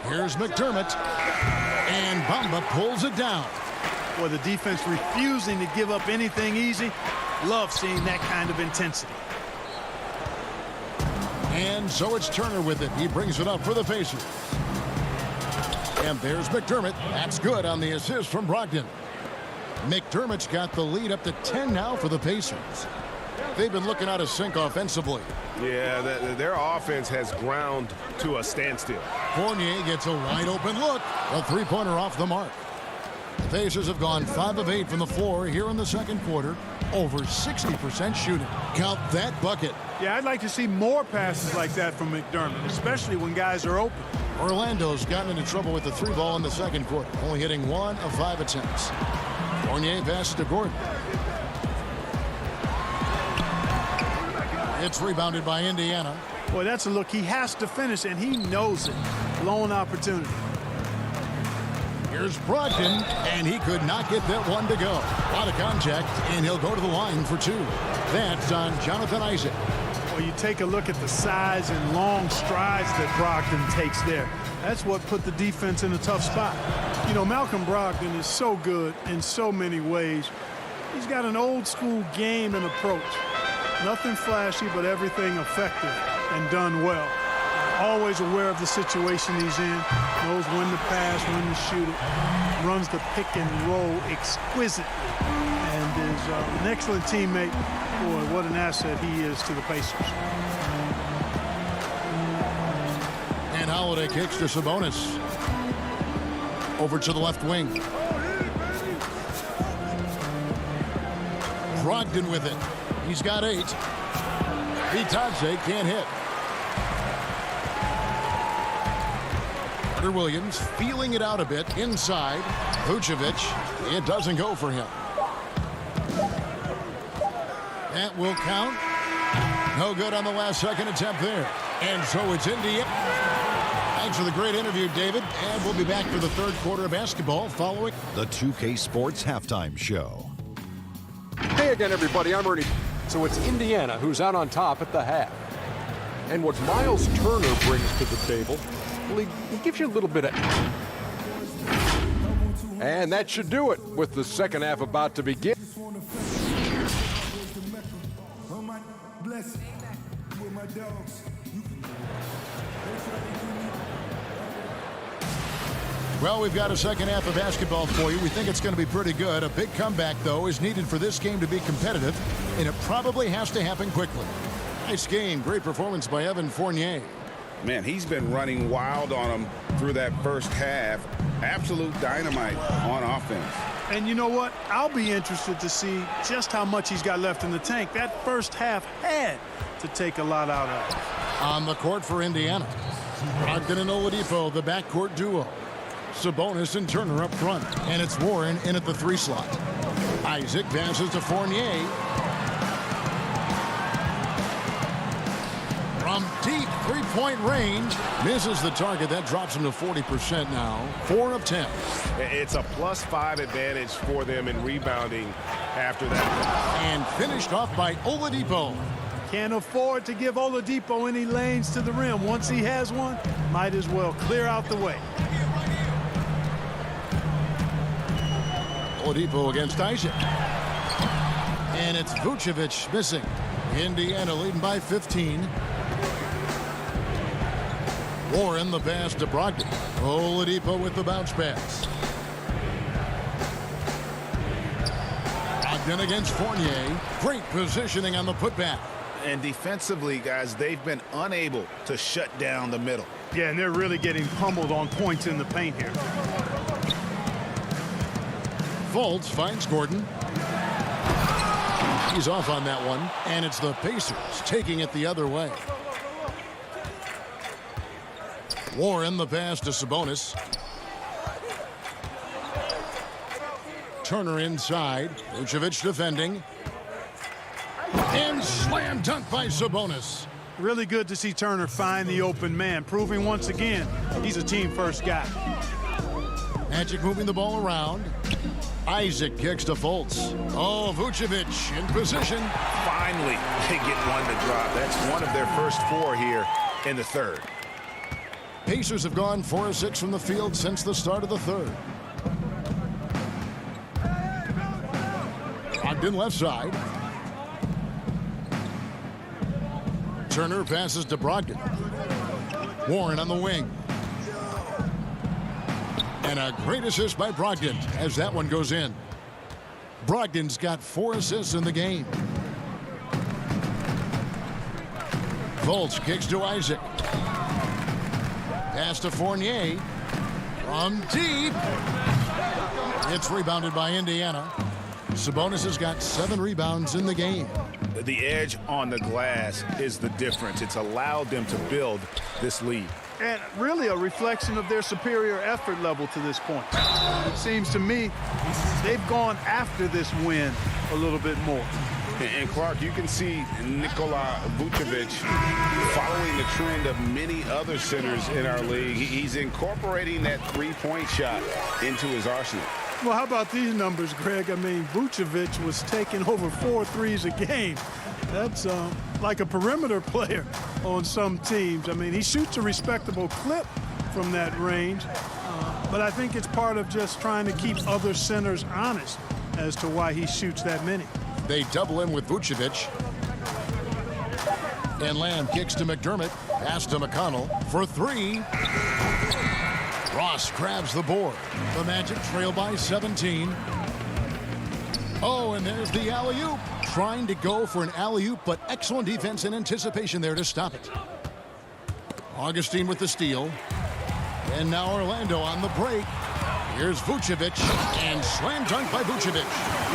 Here's McDermott. And Bamba pulls it down. Boy, the defense refusing to give up anything easy. Love seeing that kind of intensity. And so it's Turner with it. He brings it up for the Pacers. And there's McDermott. That's good on the assist from Brogdon. McDermott's got the lead up to 10 now for the Pacers. They've been looking out of sync offensively. Yeah, their offense has ground to a standstill. Fournier gets a wide open look. A three-pointer off the mark. The Pacers have gone 5 of 8 from the floor here in the second quarter. Over 60% shooting. Count that bucket. Yeah, I'd like to see more passes like that from McDermott, especially when guys are open. Orlando's gotten into trouble with the 3-ball in the second quarter, only hitting 1 of 5 attempts. Fournier passes to Gordon. It's rebounded by Indiana. Boy, that's a look he has to finish, and he knows it. Lone opportunity. Here's Brogdon, and he could not get that one to go. A lot of contact, and he'll go to the line for 2. That's on Jonathan Isaac. Well, you take a look at the size and long strides that Brogdon takes there. That's what put the defense in a tough spot. You know, Malcolm Brogdon is so good in so many ways. He's got an old-school game and approach. Nothing flashy, but everything effective and done well. Always aware of the situation he's in. Knows when to pass, when to shoot it. Runs the pick and roll exquisitely. And is an excellent teammate. Boy, what an asset he is to the Pacers. And Holiday kicks to Sabonis. Over to the left wing. Brogdon with it. He's got 8. Vitadze can't hit. Carter Williams feeling it out a bit inside. Vucevic, it doesn't go for him. That will count. No good on the last second attempt there. And so it's Indiana. Thanks for the great interview, David. And we'll be back for the third quarter of basketball following the 2K Sports Halftime Show. Hey again, everybody. I'm Ernie. So it's Indiana who's out on top at the half. And what Miles Turner brings to the table, well, he gives you a little bit of... And that should do it with the second half about to begin. Well, we've got a second half of basketball for you. We think it's going to be pretty good. A big comeback, though, is needed for this game to be competitive, and it probably has to happen quickly. Nice game. Great performance by Evan Fournier. Man, he's been running wild on him through that first half. Absolute dynamite on offense. And you know what? I'll be interested to see just how much he's got left in the tank. That first half had to take a lot out of it. On the court for Indiana, Brogdon and Oladipo, the backcourt duo. Sabonis and Turner up front, and it's Warren in at the 3 slot. Isaac passes to Fournier. From deep three-point range, misses the target. That drops him to 40% now. 4 of 10. It's a +5 advantage for them in rebounding after that. And finished off by Oladipo. Can't afford to give Oladipo any lanes to the rim. Once he has one, might as well clear out the way. Oladipo against Isaac. And it's Vucevic missing. Indiana leading by 15. Warren the pass to Brogdon. Oladipo with the bounce pass. Brogdon against Fournier. Great positioning on the putback. And defensively, guys, they've been unable to shut down the middle. Yeah, and they're really getting pummeled on points in the paint here. Fultz finds Gordon. He's off on that one, and it's the Pacers taking it the other way. Warren the pass to Sabonis. Turner inside. Vucevic defending. And slam dunk by Sabonis. Really good to see Turner find the open man, proving once again he's a team-first guy. Magic moving the ball around. Isaac kicks to Fultz. Oh, Vucevic in position. Finally, they get one to drop. That's one of their first 4 here in the third. Pacers have gone 4 of 6 from the field since the start of the third. Ogden left side. Turner passes to Brogdon. Warren on the wing. And a great assist by Brogdon as that one goes in. Brogdon's got 4 assists in the game. Fultz kicks to Isaac. Pass to Fournier. From deep. It's rebounded by Indiana. Sabonis has got 7 rebounds in the game. The edge on the glass is the difference. It's allowed them to build this lead. And really a reflection of their superior effort level to this point. It seems to me they've gone after this win a little bit more. And Clark, you can see Nikola Vucevic following the trend of many other centers in our league. He's incorporating that three-point shot into his arsenal. Well, how about these numbers, Greg? I mean, Vucevic was taking over 4 threes a game. That's like a perimeter player on some teams. I mean, he shoots a respectable clip from that range, but I think it's part of just trying to keep other centers honest as to why he shoots that many. They double him with Vucevic. And Lamb kicks to McDermott. Pass to McConnell for 3. Ross grabs the board. The Magic trail by 17. Oh, and there's the alley-oop. Trying to go for an alley-oop, but excellent defense and anticipation there to stop it. Augustine with the steal. And now Orlando on the break. Here's Vucevic, and slam dunk by Vucevic.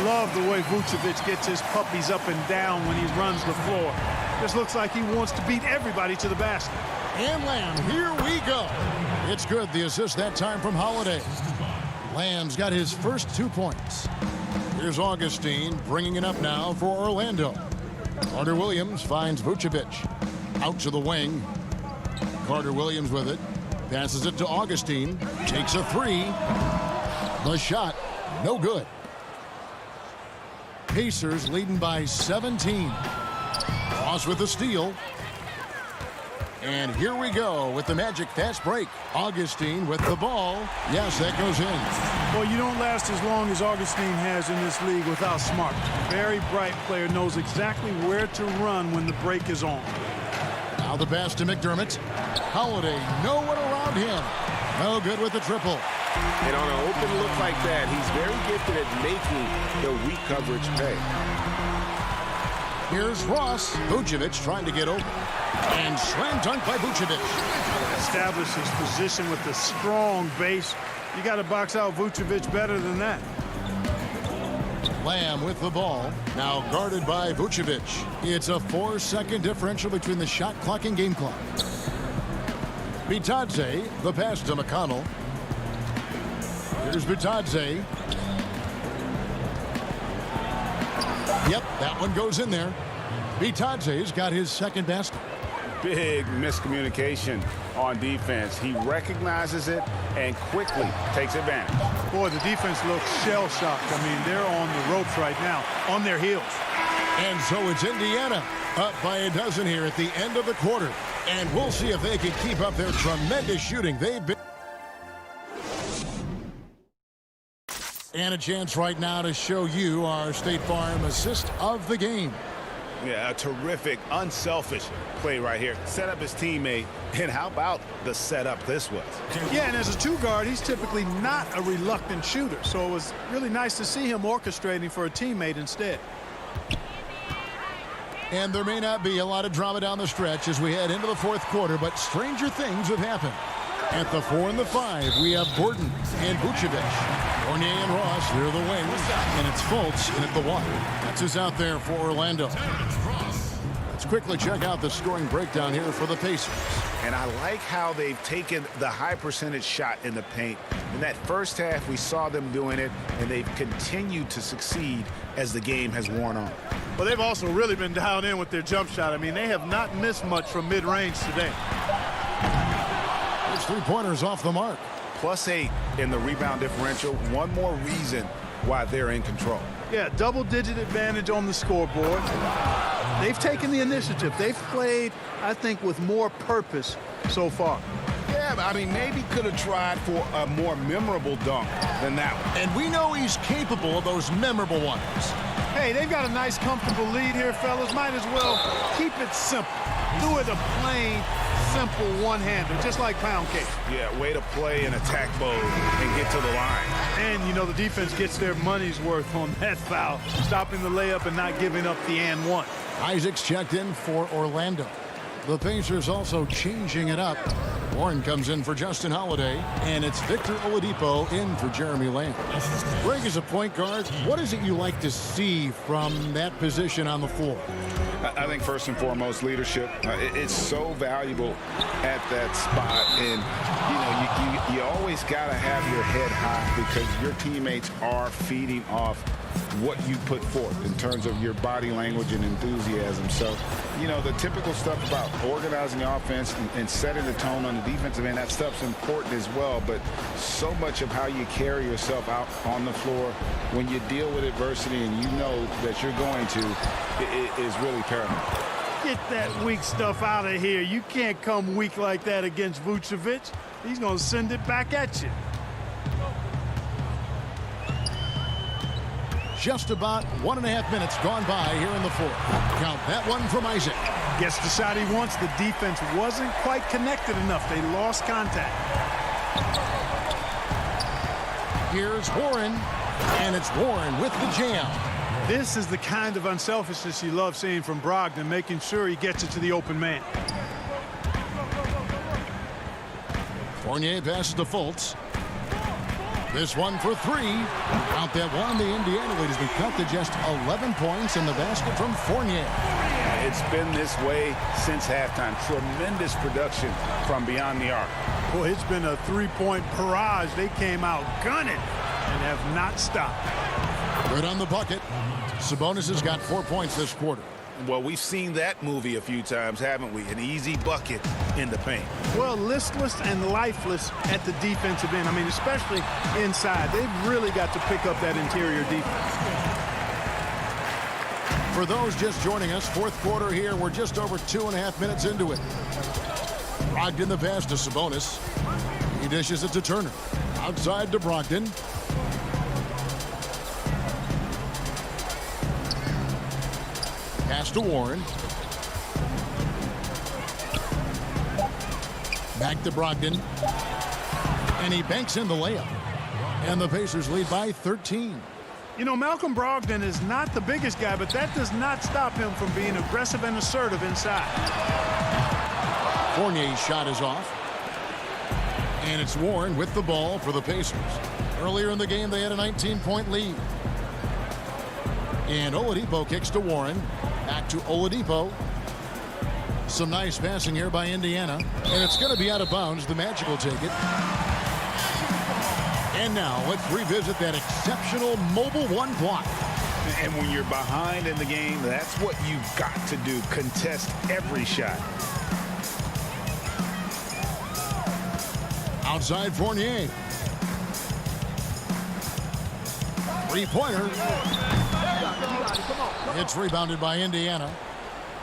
Love the way Vucevic gets his puppies up and down when he runs the floor. Just looks like he wants to beat everybody to the basket. And Lamb, here we go. It's good, the assist that time from Holiday. Lamb's got his first 2 points. Here's Augustine bringing it up now for Orlando. Carter Williams finds Vucevic. Out to the wing. Carter Williams with it. Passes it to Augustine. Takes a 3. The shot, no good. Pacers leading by 17. Ross with the steal. And here we go with the Magic fast break. Augustine with the ball. Yes, that goes in. Well, you don't last as long as Augustine has in this league without smart. Very bright player, knows exactly where to run when the break is on. Now the pass to McDermott. Holiday, no one around him. No good with the triple. And on an open look like that, he's very gifted at making the weak coverage pay. Here's Ross. Vucevic trying to get open. And slam dunk by Vucevic. Establishes position with a strong base. You got to box out Vucevic better than that. Lamb with the ball. Now guarded by Vucevic. It's a 4-second differential between the shot clock and game clock. Bitadze, the pass to McConnell. Here's Bitadze. Yep, that one goes in there. Bitadze's got his second basket. Big miscommunication on defense. He recognizes it and quickly takes advantage. Boy, the defense looks shell-shocked. I mean, they're on the ropes right now, on their heels. And so it's Indiana up by a dozen here at the end of the quarter. And we'll see if they can keep up their tremendous shooting. They've been... And a chance right now to show you our State Farm assist of the game. Yeah, a terrific, unselfish play right here. Set up his teammate, and how about the setup this was? Yeah, and as a 2-guard, he's typically not a reluctant shooter, so it was really nice to see him orchestrating for a teammate instead. And there may not be a lot of drama down the stretch as we head into the fourth quarter, but stranger things have happened. At the 4 and the 5, we have Gordon and Vucevic. Fournier and Ross near the wings, and it's Fultz in at the 1. That's who's out there for Orlando. Let's quickly check out the scoring breakdown here for the Pacers. And I like how they've taken the high percentage shot in the paint. In that first half, we saw them doing it, and they've continued to succeed as the game has worn on. Well, they've also really been dialed in with their jump shot. I mean, they have not missed much from mid-range today. There's 3-pointers off the mark. +8 in the rebound differential. One more reason why they're in control. Yeah, double-digit advantage on the scoreboard. They've taken the initiative. They've played, I think, with more purpose so far. Yeah, but I mean, maybe could have tried for a more memorable dunk than that one. And we know he's capable of those memorable ones. Hey, they've got a nice, comfortable lead here, fellas. Might as well keep it simple. Do it a plain, simple one-hander, just like pound cake. Yeah, way to play in attack mode and get to the line. And, you know, the defense gets their money's worth on that foul, stopping the layup and not giving up the and one. Isaac's checked in for Orlando. The Pacers also changing it up. Warren comes in for Justin Holiday, and it's Victor Oladipo in for Jeremy Lamb. Greg, as a point guard, what is it you like to see from that position on the floor? I think first and foremost, leadership. It's so valuable at that spot, and you always got to have your head high because your teammates are feeding off what you put forth in terms of your body language and enthusiasm. So, the typical stuff about organizing the offense and setting the tone on the defensive end, that stuff's important as well. But so much of how you carry yourself out on the floor when you deal with adversity and you know that you're going to, it is really paramount. Get that weak stuff out of here. You can't come weak like that against Vucevic. He's going to send it back at you. Just about 1.5 minutes gone by here in the fourth. Count that one from Isaac. Gets the shot he wants. The defense wasn't quite connected enough. They lost contact. Here's Warren, and it's Warren with the jam. This is the kind of unselfishness you love seeing from Brogdon, making sure he gets it to the open man. Fournier passes to Fultz. This one for 3. Count that one. The Indiana lead has been cut to just 11 points in the basket from Fournier. It's been this way since halftime. Tremendous production from beyond the arc. Boy, it's been a three-point barrage. They came out gunning and have not stopped. Good on the bucket. Sabonis has got 4 points this quarter. Well, we've seen that movie a few times, haven't we? An easy bucket in the paint. Well, listless and lifeless at the defensive end. I mean, especially inside. They've really got to pick up that interior defense. For those just joining us, fourth quarter here. We're just over 2.5 minutes into it. Brogdon the pass to Sabonis. He dishes it to Turner. Outside to Brogdon. Pass to Warren. Back to Brogdon. And he banks in the layup. And the Pacers lead by 13. You know, Malcolm Brogdon is not the biggest guy, but that does not stop him from being aggressive and assertive inside. Fournier's shot is off. And it's Warren with the ball for the Pacers. Earlier in the game, they had a 19-point lead. And Oladipo kicks to Warren. Back to Oladipo. Some nice passing here by Indiana. And it's going to be out of bounds. The Magic will take it. And now let's revisit that exceptional mobile one block. And when you're behind in the game, that's what you've got to do. Contest every shot. Outside Fournier. Three-pointer. It's rebounded by Indiana.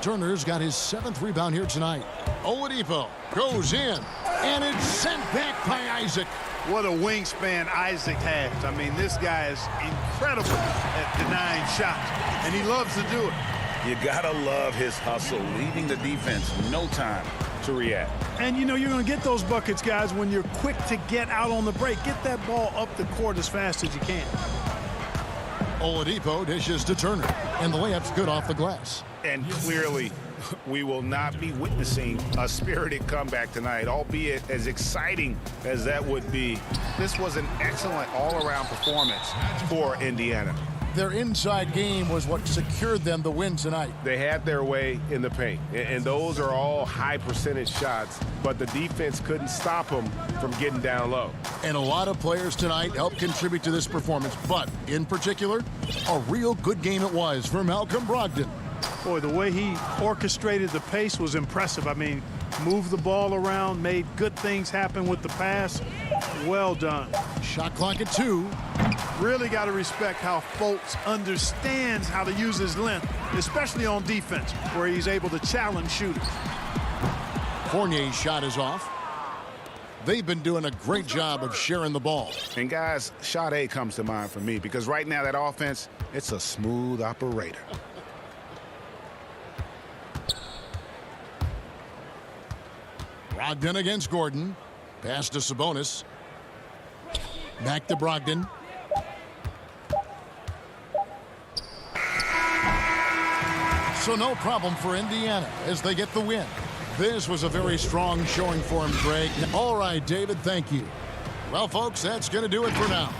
Turner's got his 7th rebound here tonight. Oladipo goes in, and it's sent back by Isaac. What a wingspan Isaac has. I mean, this guy is incredible at denying shots, and he loves to do it. You gotta love his hustle, leaving the defense no time to react. And you know you're going to get those buckets, guys, when you're quick to get out on the break. Get that ball up the court as fast as you can. Oladipo dishes to Turner, and the layup's good off the glass. And clearly, we will not be witnessing a spirited comeback tonight, albeit as exciting as that would be. This was an excellent all-around performance for Indiana. Their inside game was what secured them the win tonight. They had their way in the paint, and those are all high percentage shots, but the defense couldn't stop them from getting down low. And a lot of players tonight helped contribute to this performance, but in particular, a real good game it was for Malcolm Brogdon. Boy, the way he orchestrated the pace was impressive. I mean, moved the ball around, made good things happen with the pass. Well done. Shot clock at 2. Really got to respect how Fultz understands how to use his length, especially on defense, where he's able to challenge shooters. Fournier's shot is off. They've been doing a great job of sharing the ball. And guys, shot A comes to mind for me because right now that offense, it's a smooth operator. Brogdon against Gordon. Pass to Sabonis. Back to Brogdon. So no problem for Indiana as they get the win. This was a very strong showing for him, Greg. All right, David, thank you. Well, folks, that's going to do it for now.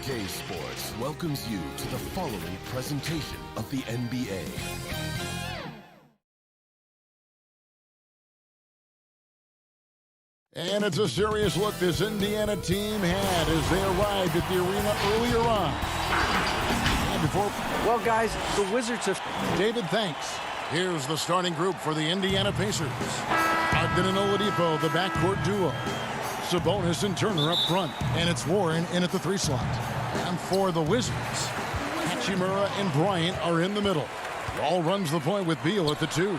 2K Sports welcomes you to the following presentation of the NBA. And it's a serious look this Indiana team had as they arrived at the arena earlier on. And before... Well, guys, the Wizards have... David, thanks. Here's the starting group for the Indiana Pacers. Ogden and Oladipo, the backcourt duo. Sabonis and Turner up front. And it's Warren in at the 3 slot. And for the Wizards, Hachimura and Bryant are in the middle. Wall runs the point with Beal at the 2.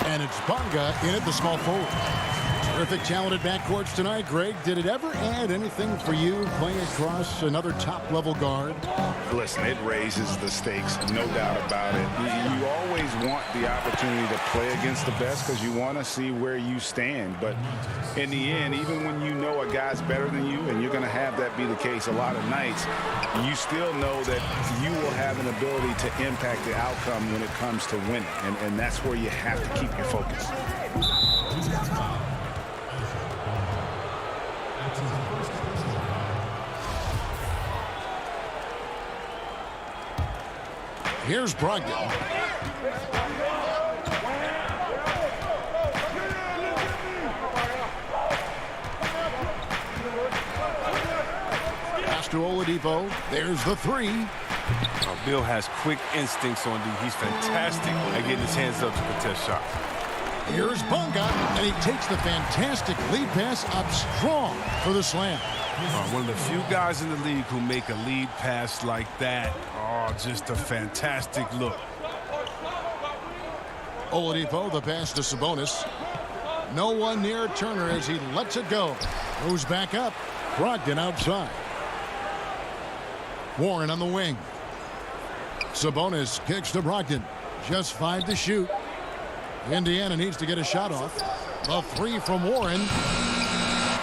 And it's Bonga in at the small forward. Terrific, talented backcourts tonight, Greg. Did it ever add anything for you playing across another top-level guard? Listen, it raises the stakes, no doubt about it. You always want the opportunity to play against the best because you want to see where you stand. But in the end, even when you know a guy's better than you, and you're going to have that be the case a lot of nights, you still know that you will have an ability to impact the outcome when it comes to winning. And that's where you have to keep your focus. Here's Brogdon. Pass to Oladipo. There's the 3. Bill has quick instincts on D. He's fantastic at getting his hands up to contest shots. Here's Bonga, and he takes the fantastic lead pass up strong for the slam. One of the few guys in the league who make a lead pass like that. Oh, just a fantastic look. Oladipo, the pass to Sabonis. No one near Turner as he lets it go. Goes back up. Brogdon outside. Warren on the wing. Sabonis kicks to Brogdon. Just 5 to shoot. Indiana needs to get a shot off. The 3 from Warren.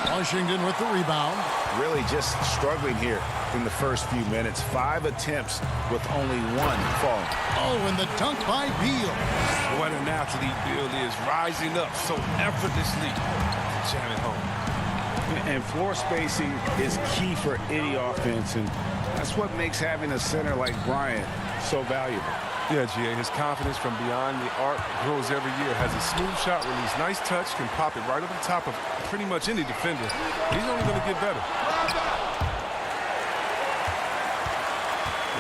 Washington with the rebound. Really just struggling here in the first few minutes. 5 attempts with only 1 falling. Oh, and the dunk by Beal. What an athlete Beal is, rising up so effortlessly. Jam it home. And floor spacing is key for any offense, and that's what makes having a center like Bryant so valuable. Yeah, G.A., his confidence from beyond the arc grows every year. Has a smooth shot release, nice touch, can pop it right over the top of pretty much any defender. He's only going to get better.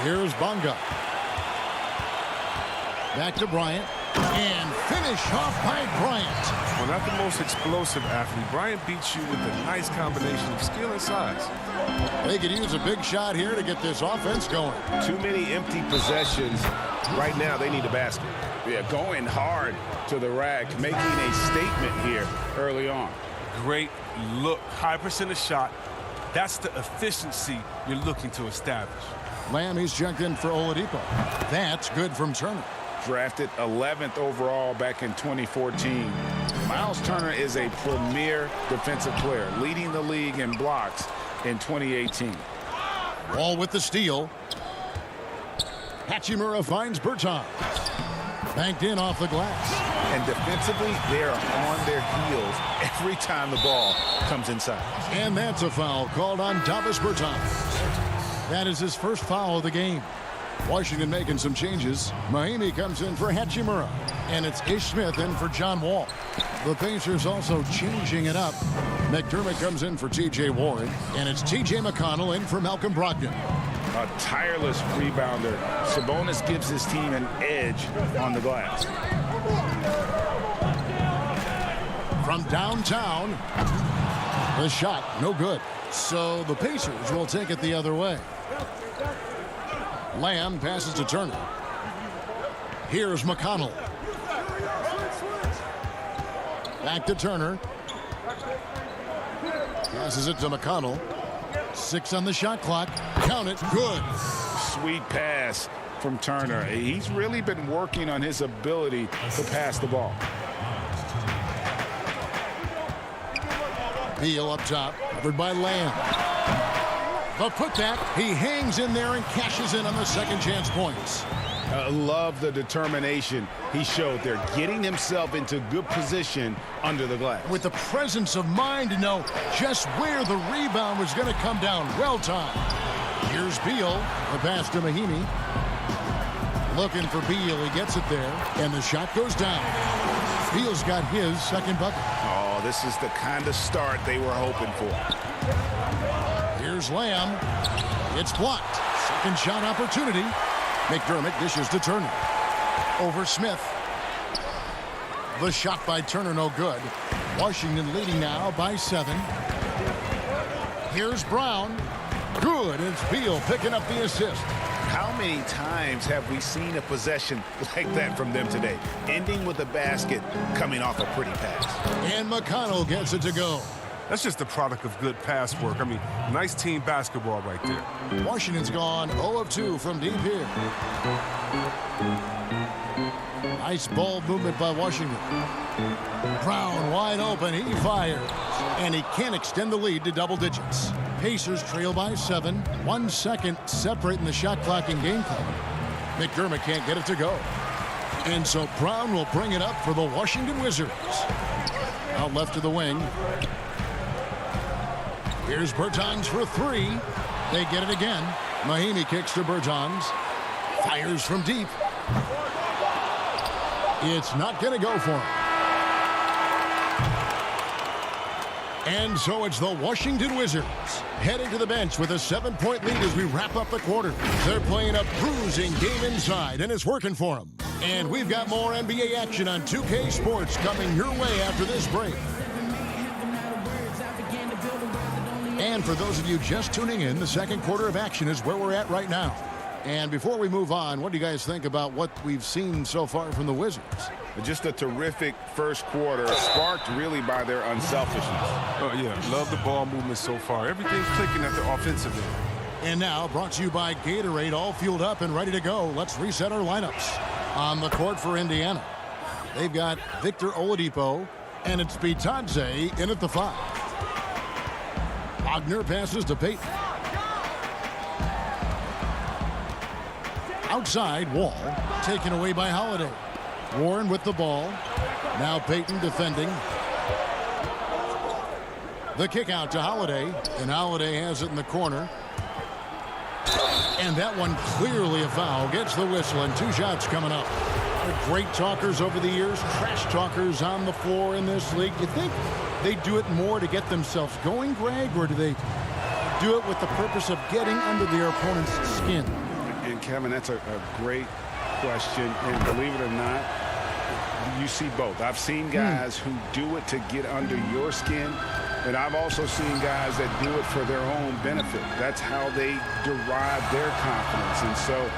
Here's Bonga. Back to Bryant. And finish off by Bryant. Well, not the most explosive athlete. Bryant beats you with a nice combination of skill and size. They could use a big shot here to get this offense going. Too many empty possessions. Right now, they need a basket. Yeah, going hard to the rack, making a statement here early on. Great look. High percentage shot. That's the efficiency you're looking to establish. Lamb, he's checked in for Oladipo. That's good from Turner. Drafted 11th overall back in 2014. Miles Turner is a premier defensive player, leading the league in blocks in 2018. Wall with the steal. Hachimura finds Bertans. Banked in off the glass. And defensively, they are on their heels every time the ball comes inside. And that's a foul called on Davis Bertans. That is his first foul of the game. Washington making some changes. Mahimi comes in for Hachimura. And it's Ish Smith in for John Wall. The Pacers also changing it up. McDermott comes in for T.J. Warren. And it's T.J. McConnell in for Malcolm Brogdon. A tireless rebounder. Sabonis gives his team an edge on the glass. From downtown. The shot, no good. So the Pacers will take it the other way. Lamb passes to Turner. Here's McConnell. Back to Turner. Passes it to McConnell. 6 on the shot clock. Count it. Good. Sweet pass from Turner. He's really been working on his ability to pass the ball. Beal up top. Covered by Lamb. The putback, he hangs in there and cashes in on the second chance points. Love the determination he showed there, getting himself into good position under the glass. With the presence of mind to know just where the rebound was going to come down. Well timed. Here's Beal. The pass to Mahimi. Looking for Beal. He gets it there. And the shot goes down. Beal's got his second bucket. Oh, this is the kind of start they were hoping for. Here's Lamb. It's blocked. Second shot opportunity. McDermott dishes to Turner. Over Smith. The shot by Turner, no good. Washington leading now by 7. Here's Brown. Good. It's Beal picking up the assist. How many times have we seen a possession like that from them today? Ending with a basket, coming off a pretty pass. And McConnell gets it to go. That's just the product of good pass work. I mean, nice team basketball right there. Washington's gone 0 of 2 from deep here. Nice ball movement by Washington. Brown wide open. He fires. And he can't extend the lead to double digits. Pacers trail by 7. 1 second separating the shot clock and game clock. McDermott can't get it to go. And so Brown will bring it up for the Washington Wizards. Out left to the wing. Here's Bertans for 3. They get it again. Mahimi kicks to Bertans. Fires from deep. It's not going to go for him. And so it's the Washington Wizards heading to the bench with a 7-point lead as we wrap up the quarter. They're playing a bruising game inside, and it's working for them. And we've got more NBA action on 2K Sports coming your way after this break. And for those of you just tuning in, the second quarter of action is where we're at right now. And before we move on, what do you guys think about what we've seen so far from the Wizards? Just a terrific first quarter, sparked really by their unselfishness. Oh, yeah. Love the ball movement so far. Everything's clicking at the offensive end. And now, brought to you by Gatorade, all fueled up and ready to go. Let's reset our lineups. On the court for Indiana, they've got Victor Oladipo, and it's Bitadze in at the 5. Wagner passes to Payton. Outside, Wall, taken away by Holiday. Warren with the ball. Now Payton defending. The kick out to Holiday, and Holiday has it in the corner. And that one clearly a foul. Gets the whistle, and 2 shots coming up. They're great talkers over the years, trash talkers on the floor in this league. You think they do it more to get themselves going, Greg, or do they do it with the purpose of getting under their opponent's skin? And Kevin, that's a great question, and believe it or not, you see both. I've seen guys who do it to get under your skin, and I've also seen guys that do it for their own benefit. That's how they derive their confidence. And so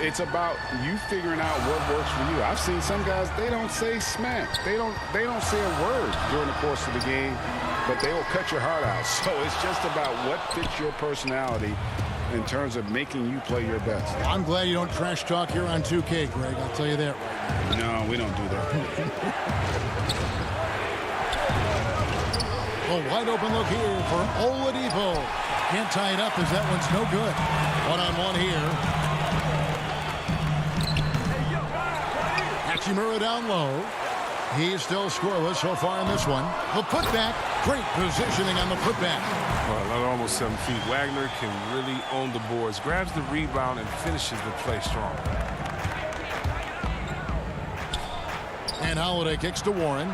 it's about you figuring out what works for you. I've seen some guys, they don't say smack. They don't say a word during the course of the game, but they will cut your heart out. So it's just about what fits your personality in terms of making you play your best. I'm glad you don't trash talk here on 2K, Greg. I'll tell you that right now. No, we don't do that. A wide open look here for Oladipo. Can't tie it up as that one's no good. One-on-one here. Hachimura down low. He's still scoreless so far in this one. The putback, great positioning on the putback. Well, almost 7 feet. Wagner can really own the boards, grabs the rebound, and finishes the play strong. And Holiday kicks to Warren.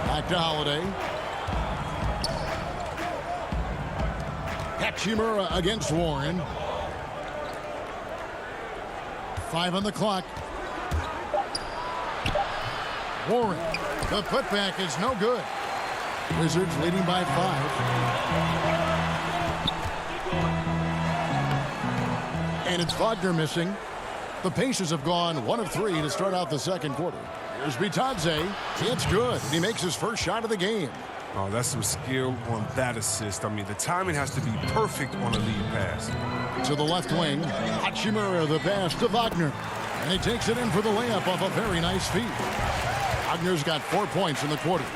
Back to Holiday. Hachimura against Warren. 5 on the clock. Warren, the putback is no good. Wizards leading by 5. And it's Wagner missing. The Pacers have gone 1 of 3 to start out the second quarter. Here's Bitadze. It's good. He makes his first shot of the game. Oh, that's some skill on that assist. I mean, the timing has to be perfect on a lead pass. To the left wing, Hachimura, the pass to Wagner. And he takes it in for the layup off a very nice feed. Wagner's got 4 points in the quarter.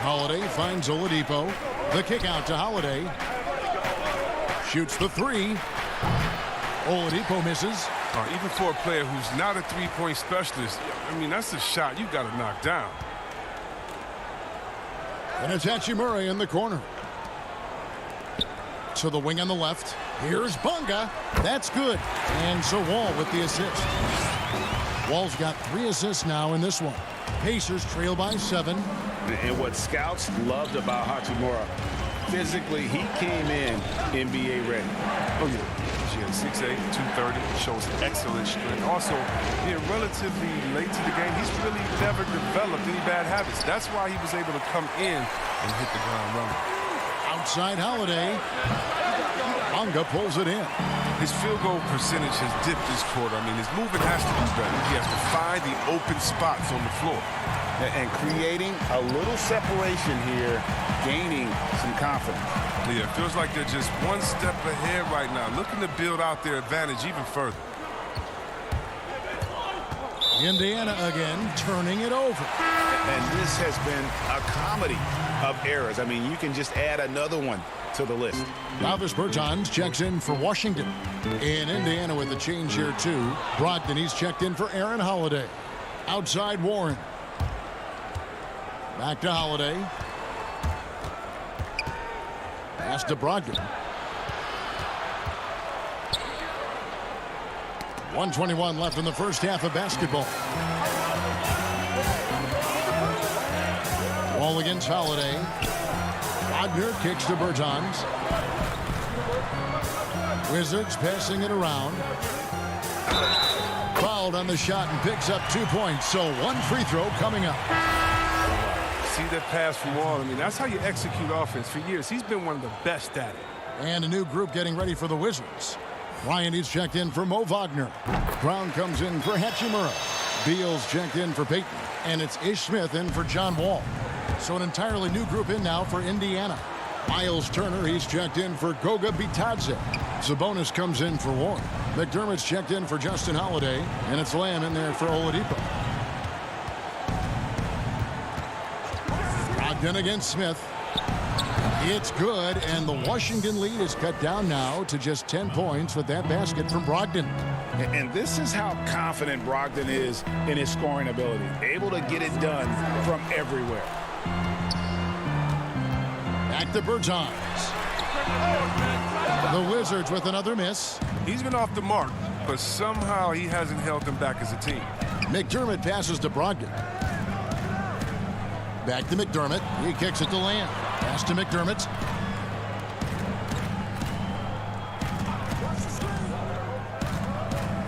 Holiday finds Oladipo. The kick out to Holiday. Shoots the 3. Oladipo misses. Even for a player who's not a three-point specialist, I mean, that's a shot you got to knock down. And it's Hachimura in the corner. to the wing on the left. Here's Bunga. That's good. And so Wall with the assist. Wall's got 3 assists now in this one. Pacers trail by 7. And what scouts loved about Hachimura, physically, he came in NBA ready. Oh, yeah. She had 6'8", 230, shows excellent strength. Also, being relatively late to the game, he's really never developed any bad habits. That's why he was able to come in and hit the ground running. Outside Holiday. Bunga pulls it in. His field goal percentage has dipped this quarter. I mean, his movement has to be better. He has to find the open spots on the floor. And creating a little separation here, gaining some confidence. Yeah, it feels like they're just one step ahead right now, looking to build out their advantage even further. Indiana again turning it over. And this has been a comedy of errors. I mean, you can just add another one to the list. Davis Bertans checks in for Washington. In Indiana with a change here too. Brogdon, he's checked in for Aaron Holiday. Outside Warren. Back to Holiday. Pass to Brogdon. 1:21 left in the first half of basketball. Wall against Holiday. Wagner kicks to Bertans. Wizards passing it around. Fouled on the shot and picks up 2 points. So 1 free throw coming up. See that pass from Wall? I mean, that's how you execute offense. For years, he's been one of the best at it. And a new group getting ready for the Wizards. Ryan, he's checked in for Mo Wagner. Brown comes in for Hachimura. Beal's checked in for Payton. And it's Ish Smith in for John Wall. So an entirely new group in now for Indiana. Miles Turner, he's checked in for Goga Bitadze. Sabonis comes in for Warren. McDermott's checked in for Justin Holiday. And it's Lamb in there for Oladipo. Brogdon against Smith. It's good, and the Washington lead is cut down now to just 10 points with that basket from Brogdon. And this is how confident Brogdon is in his scoring ability. Able to get it done from everywhere. Back to Bertans. The Wizards with another miss. He's been off the mark, but somehow he hasn't held them back as a team. McDermott passes to Brogdon. Back to McDermott. He kicks it to Lamb. Pass to McDermott.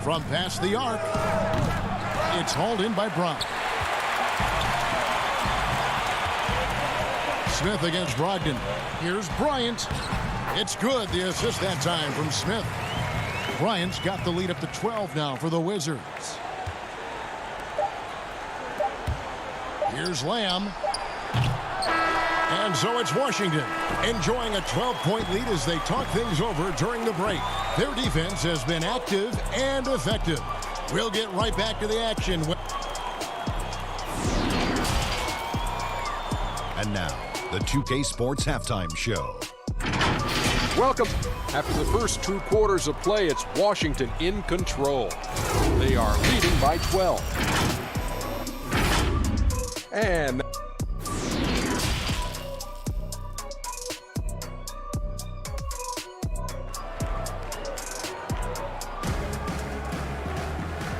From past the arc. It's hauled in by Brown. Smith against Brogdon. Here's Bryant. It's good. The assist that time from Smith. Bryant's got the lead up to 12 now for the Wizards. Here's Lamb. And so it's Washington enjoying a 12-point lead as they talk things over during the break. Their defense has been active and effective. We'll get right back to the action. And now, the 2K Sports Halftime Show. Welcome. After the first 2 quarters of play, it's Washington in control. They are leading by 12.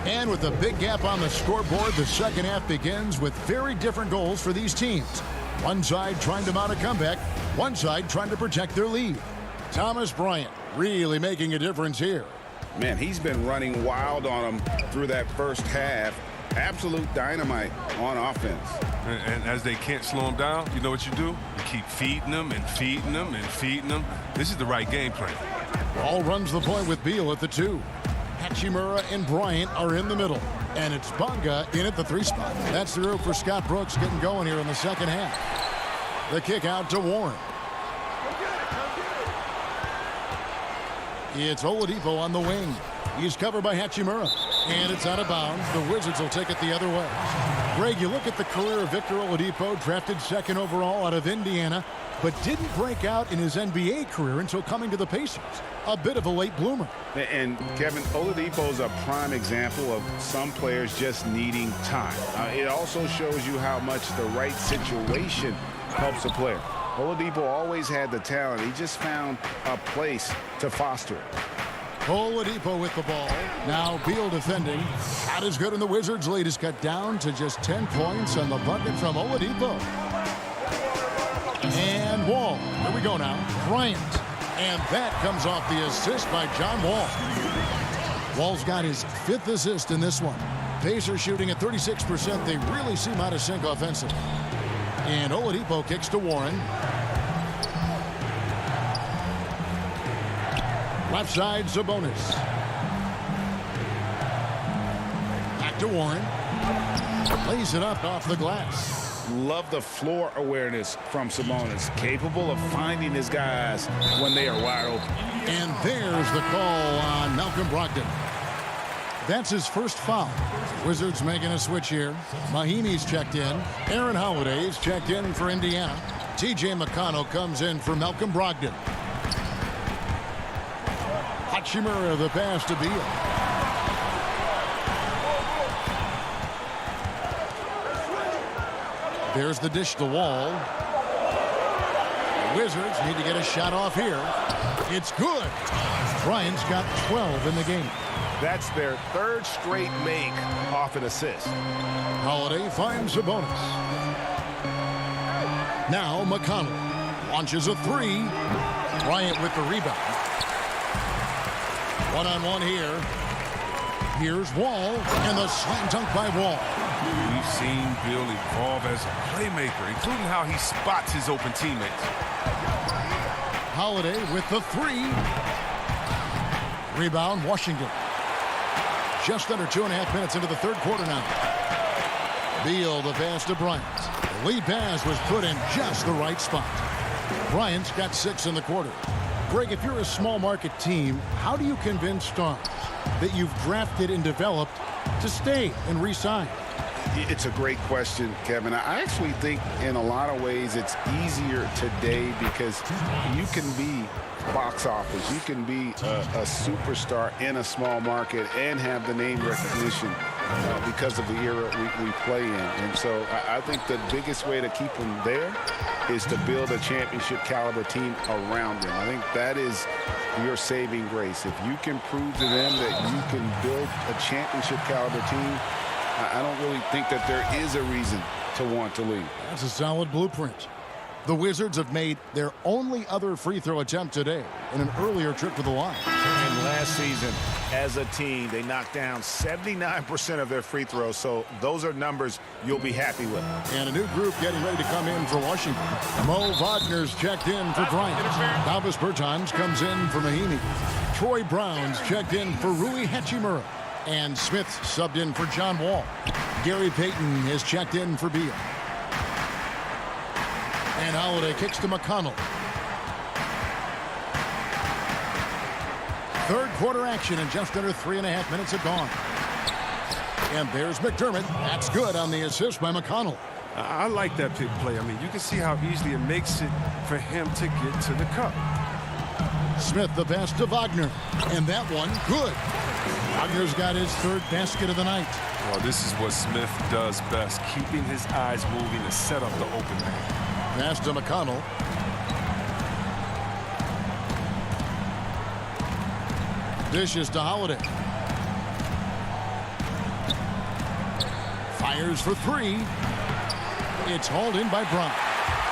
And with a big gap on the scoreboard, the second half begins with very different goals for these teams. One side trying to mount a comeback, one side trying to protect their lead. Thomas Bryant really making a difference here. Man, he's been running wild on them through that first half. Absolute dynamite on offense. And as they can't slow him down, you know what you do? You keep feeding them and feeding them and feeding them. This is the right game plan. Ball runs the point with Beal at the 2. Hachimura and Bryant are in the middle. And it's Bunga in at the 3 spot. That's the group for Scott Brooks getting going here in the second half. The kick out to Warren. It's Oladipo on the wing. He's covered by Hachimura. And it's out of bounds. The Wizards will take it the other way. Greg, you look at the career of Victor Oladipo, drafted 2nd overall out of Indiana, but didn't break out in his NBA career until coming to the Pacers. A bit of a late bloomer. And Kevin, Oladipo is a prime example of some players just needing time. It also shows you how much the right situation helps a player. Oladipo always had the talent. He just found a place to foster it. Oladipo with the ball. Now Beal defending. Not as good, and the Wizards' lead is cut down to just 10 points on the bucket from Oladipo. And Wall. Here we go now. Bryant. And that comes off the assist by John Wall. Wall's got his 5th assist in this one. Pacers shooting at 36%. They really seem out of sync offensively. And Oladipo kicks to Warren. Left side, Sabonis. Back to Warren. Lays it up off the glass. Love the floor awareness from Sabonis. Capable of finding his guys when they are wide open. And there's the call on Malcolm Brogdon. That's his first foul. Wizards making a switch here. Mahimi's checked in. Aaron Holiday's checked in for Indiana. T.J. McConnell comes in for Malcolm Brogdon. Hachimura the pass to Beal. There's the dish to Wall. The Wizards need to get a shot off here. It's good. Bryant's got 12 in the game. That's their 3rd straight make off an assist. Holiday finds Sabonis. Now McConnell launches a 3. Bryant with the rebound. One-on-one here. Here's Wall, and the slam dunk by Wall. We've seen Bill evolve as a playmaker, including how he spots his open teammates. Holiday with the 3. Rebound, Washington. Just under 2.5 minutes into the 3rd quarter now. Beal the pass to Bryant. The lead pass was put in just the right spot. Bryant's got 6 in the quarter. Greg, if you're a small market team, how do you convince stars that you've drafted and developed to stay and re-sign? It's a great question, Kevin. I actually think in a lot of ways it's easier today because you can be box office. You can be a superstar in a small market and have the name recognition because of the era we play in. And so I think the biggest way to keep them there is to build a championship caliber team around them. I think that is your saving grace. If you can prove to them that you can build a championship caliber team, I don't really think that there is a reason to want to leave. That's a solid blueprint. The Wizards have made their only other free throw attempt today in an earlier trip to the line. And last season, as a team, they knocked down 79% of their free throws, so those are numbers you'll be happy with. And a new group getting ready to come in for Washington. Mo Wagner's checked in for Bryant. Davis Bertans comes in for Mahimi. Troy Brown's checked in for Rui Hachimura. And Smith subbed in for John Wall. Gary Payton is checked in for Beal. And Holiday kicks to McConnell. 3rd quarter action in just under 3.5 minutes have gone. And there's McDermott. That's good on the assist by McConnell. I like that pick play. I mean, you can see how easily it makes it for him to get to the cup. Smith the pass to Wagner. And that one, good. Wagner's got his 3rd basket of the night. Well, this is what Smith does best, keeping his eyes moving to set up the open man. Pass to McConnell. Dishes to Holiday. Fires for 3. It's hauled in by Bryant.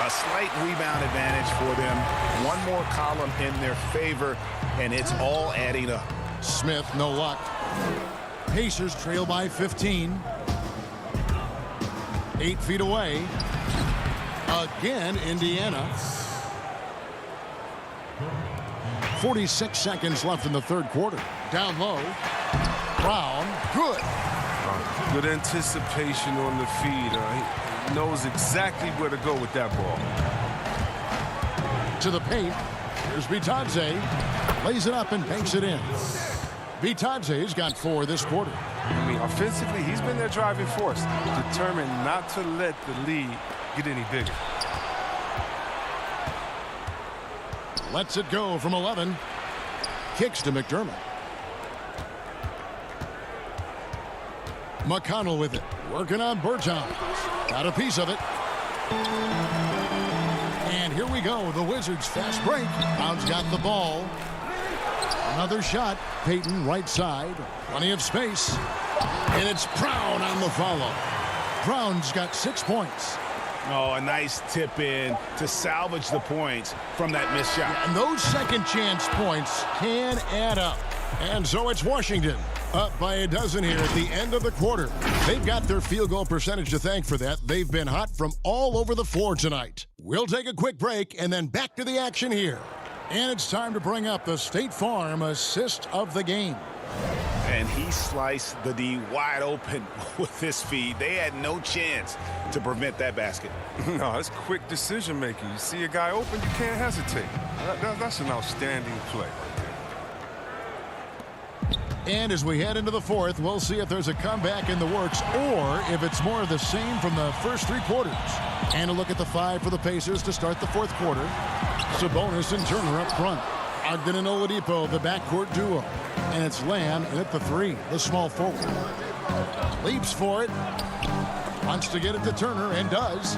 A slight rebound advantage for them. One more column in their favor, and it's all adding up. Smith, no luck. Pacers trail by 15. 8 feet away. Again, Indiana. 46 seconds left in the 3rd quarter. Down low. Brown, good. Good anticipation on the feed. He knows exactly where to go with that ball. To the paint. Here's Bitadze. Lays it up and banks it in. Bitadze's got 4 this quarter. I mean, offensively, he's been their driving force, determined not to let the lead get any bigger. Lets it go from 11. Kicks to McDermott. McConnell with it. Working on Bertans. Got a piece of it. And And here we go. The Wizards fast break. Brown's got the ball. Another shot. Payton right side. Plenty of space. And it's Brown on the follow. Brown's got 6 points. Oh, a nice tip in to salvage the points from that missed shot. Yeah, and those second chance points can add up. And so it's Washington up by a dozen here at the end of the quarter. They've got their field goal percentage to thank for that. They've been hot from all over the floor tonight. We'll take a quick break and then back to the action here. And it's time to bring up the State Farm assist of the game. And he sliced the D wide open with this feed. They had no chance to prevent that basket. No, it's quick decision making. You see a guy open, you can't hesitate. That's an outstanding play. And as we head into the fourth, we'll see if there's a comeback in the works or if it's more of the same from the first 3 quarters. And a look at the 5 for the Pacers to start the fourth quarter. Sabonis and Turner up front. Ogden and Oladipo, the backcourt duo. And it's Lamb in at the 3, the small forward. Leaps for it. Wants to get it to Turner and does.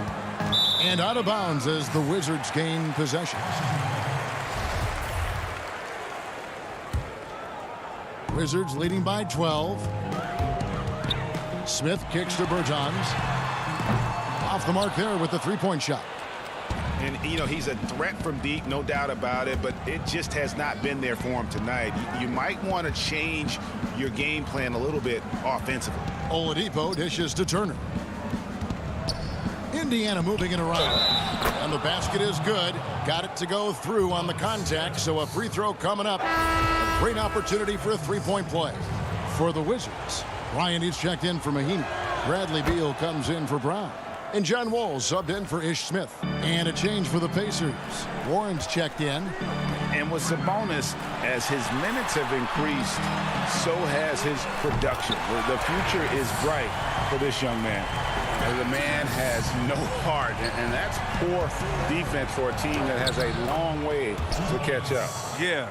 And out of bounds as the Wizards gain possession. Wizards leading by 12. Smith kicks to Bertans. Off the mark there with the 3-point shot. And, you know, he's a threat from deep, no doubt about it, but it just has not been there for him tonight. You might want to change your game plan a little bit offensively. Oladipo dishes to Turner. Indiana moving it around. And the basket is good. Got it to go through on the contact, so a free throw coming up. A great opportunity for a 3-point play. For the Wizards, Ryan is checked in for Mahinmi. Bradley Beal comes in for Brown. And John Wall subbed in for Ish Smith. And a change for the Pacers. Warren's checked in. And with Sabonis, as his minutes have increased, so has his production. The future is bright for this young man. The man has no heart, and that's poor defense for a team that has a long way to catch up. Yeah,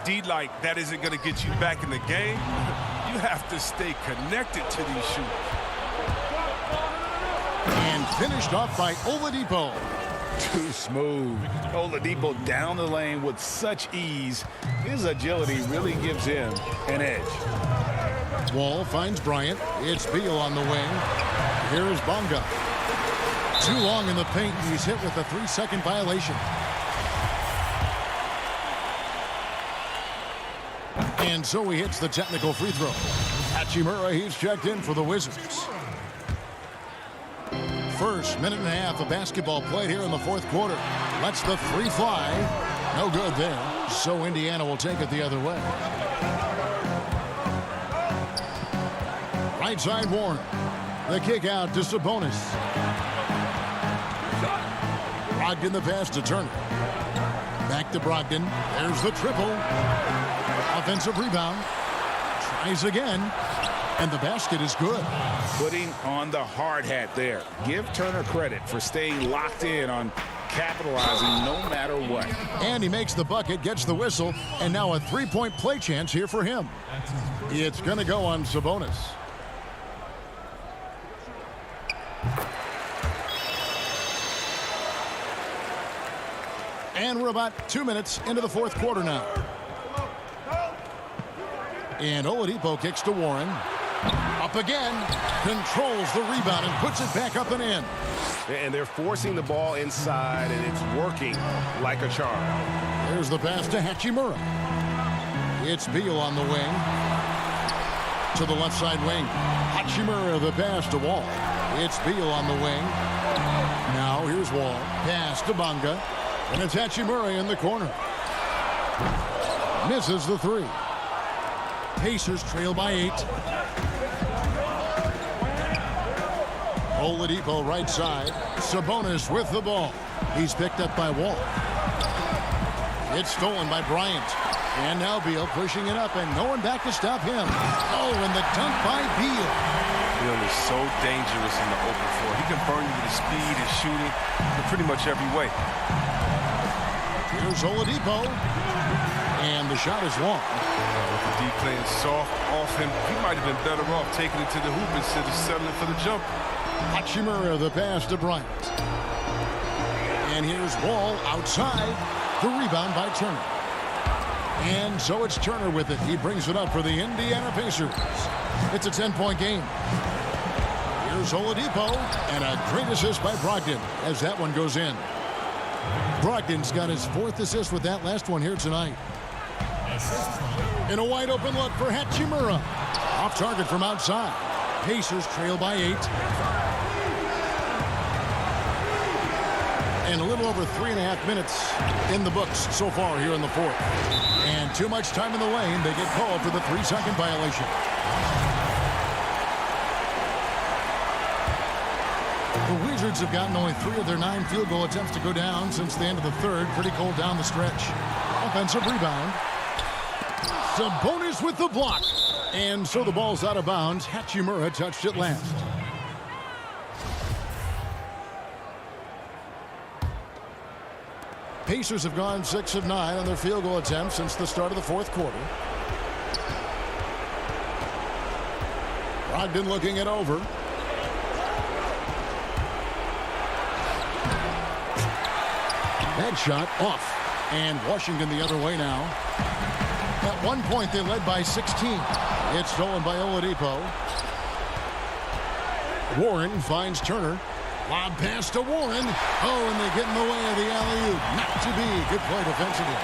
D-like, that isn't going to get you back in the game. You have to stay connected to these shooters. And finished off by Oladipo. Too smooth. Oladipo down the lane with such ease. His agility really gives him an edge. Wall finds Bryant. It's Beal on the wing. Here's Bonga. Too long in the paint. He's hit with a 3-second violation. And so he hits the technical free throw. Hachimura, he's checked in for the Wizards. First minute and a half of basketball played here in the fourth quarter. Lets the 3 fly. No good there. So Indiana will take it the other way. Right side Warren. The kick out to Sabonis. Brogdon the pass to Turner. Back to Brogdon. There's the triple. Offensive rebound. Tries again. And the basket is good. Putting on the hard hat there. Give Turner credit for staying locked in on capitalizing no matter what. And he makes the bucket, gets the whistle, and now a 3-point play chance here for him. It's going to go on Sabonis. And we're about 2 minutes into the fourth quarter now. And Oladipo kicks to Warren. Up again, controls the rebound and puts it back up and in. And they're forcing the ball inside, and it's working like a charm. There's the pass to Hachimura. It's Beal on the wing. To the left side wing. Hachimura, the pass to Wall. It's Beal on the wing. Now here's Wall. Pass to Bonga. And it's Hachimura in the corner. Misses the 3. Pacers trail by 8. Oladipo right side. Sabonis with the ball. He's picked up by Wall. It's stolen by Bryant. And now Beal pushing it up and no one back to stop him. Oh, and the dunk by Beal. Beal is so dangerous in the open floor. He can burn you with his speed and shooting in pretty much every way. Here's Oladipo. And the shot is long. With the D playing soft off him, he might have been better off taking it to the hoop instead of settling for the jump. Hachimura, the pass to Bryant. And here's ball outside. The rebound by Turner. And so it's Turner with it. He brings it up for the Indiana Pacers. It's a 10-point game. Here's Oladipo, and a great assist by Brogdon as that one goes in. Brogdon's got his 4th assist with that last one here tonight. In a wide open look for Hachimura. Off target from outside. Pacers trail by 8. And a little over 3.5 minutes in the books so far here in the 4th. And too much time in the lane. They get called for the 3-second violation. The Wizards have gotten only 3 of their 9 field goal attempts to go down since the end of the 3rd. Pretty cold down the stretch. Offensive rebound. Sabonis with the block. And so the ball's out of bounds. Hachimura touched it last. Pacers have gone 6 of 9 on their field goal attempts since the start of the 4th quarter. Brogdon looking it over. That shot off. And Washington the other way now. At one point they led by 16. It's stolen by Oladipo. Warren finds Turner. Lob pass to Warren. Oh, and they get in the way of the alley-oop. Not to be. Good play defensively.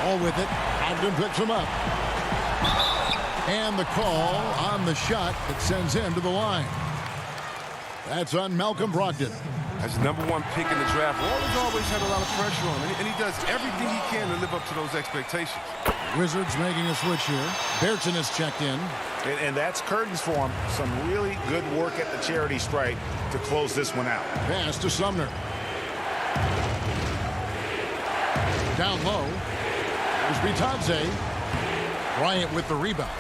All with it. Ogden picks him up. And the call on the shot that sends him to the line. That's on Malcolm Brogdon. As the #1 pick in the draft, Warren's always had a lot of pressure on him, and he does everything he can to live up to those expectations. Wizards making a switch here. Berton has checked in. And that's curtains for him. Some really good work at the charity stripe to close this one out. Pass to Sumner. Down low. There's Bitadze. Bryant with the rebound.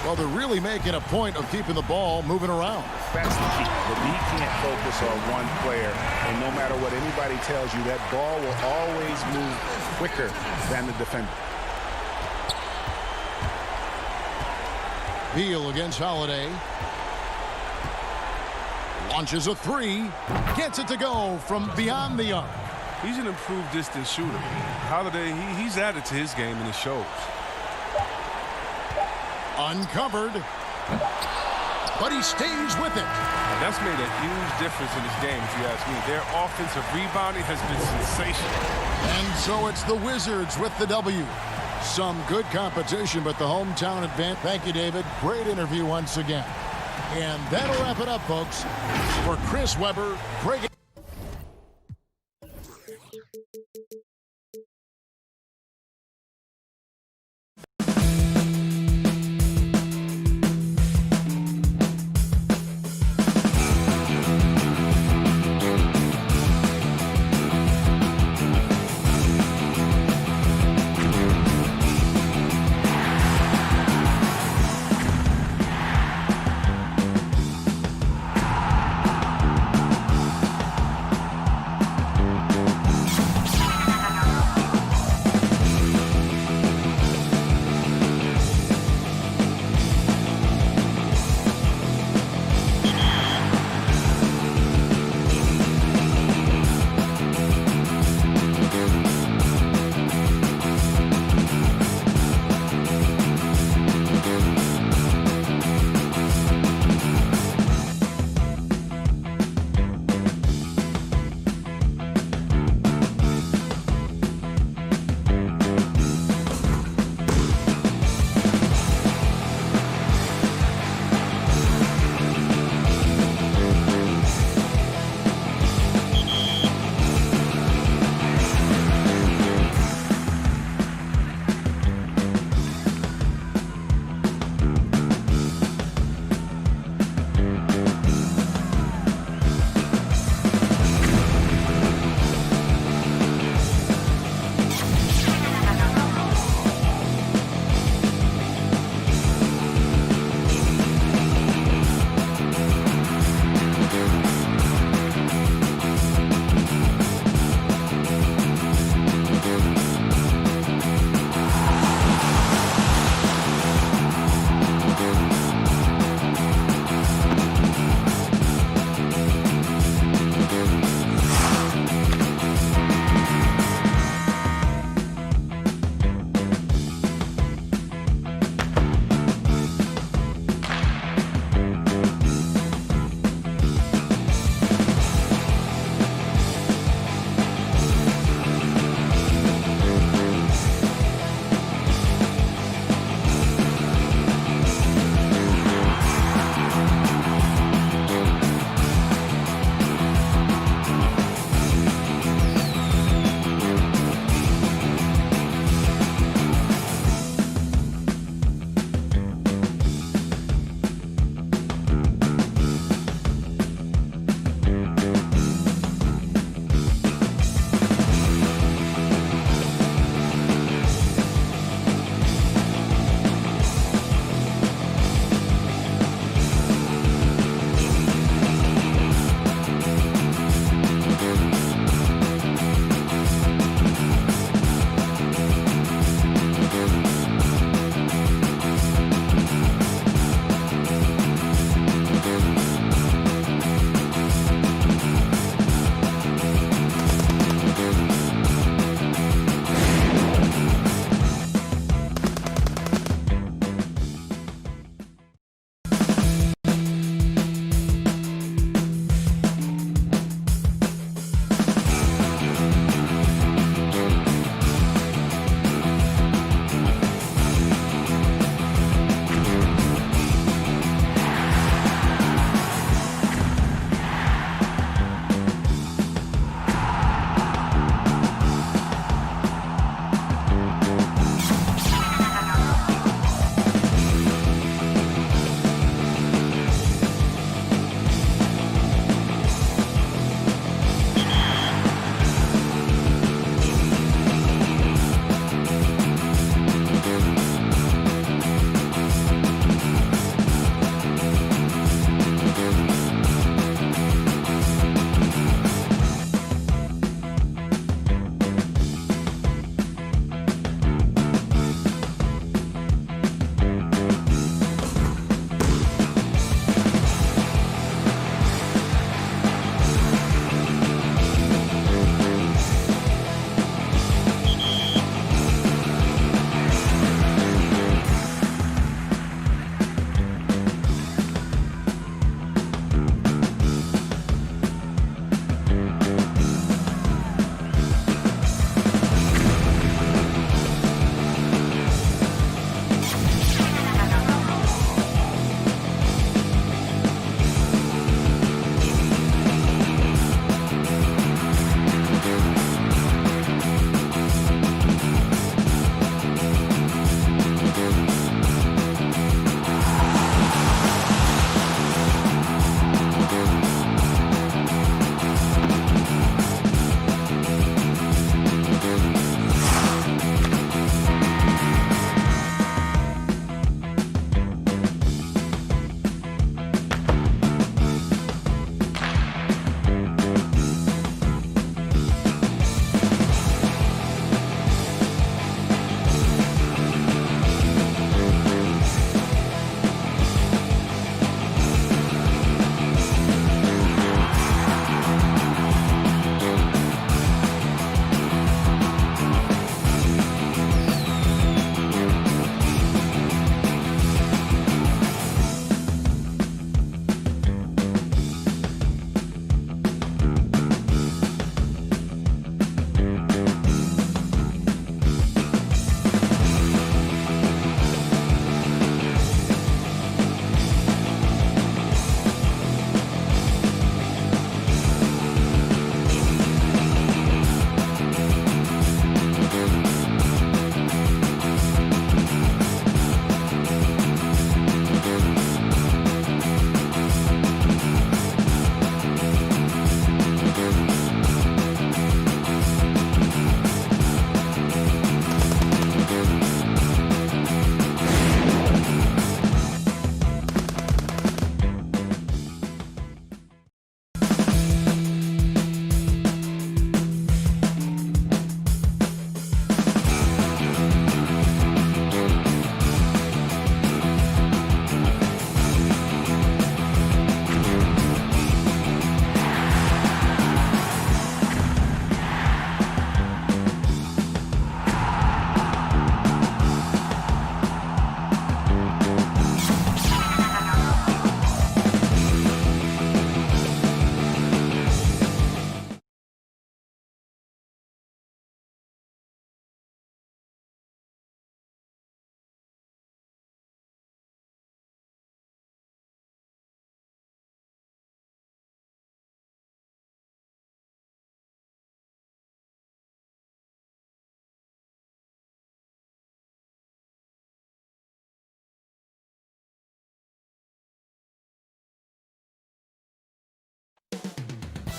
Well, they're really making a point of keeping the ball moving around. That's the key. The D can't focus on one player, and no matter what anybody tells you, that ball will always move quicker than the defender. Beal against Holiday. Launches a 3. Gets it to go from beyond the arc. He's an improved distance shooter. Holiday, he's added to his game, and it shows. Uncovered. But he stays with it. That's made a huge difference in this game, if you ask me. Their offensive rebounding has been sensational. And so it's the Wizards with the W. Some good competition, but the hometown advantage. Thank you, David. Great interview once again. And that'll wrap it up, folks. For Chris Webber, Craig.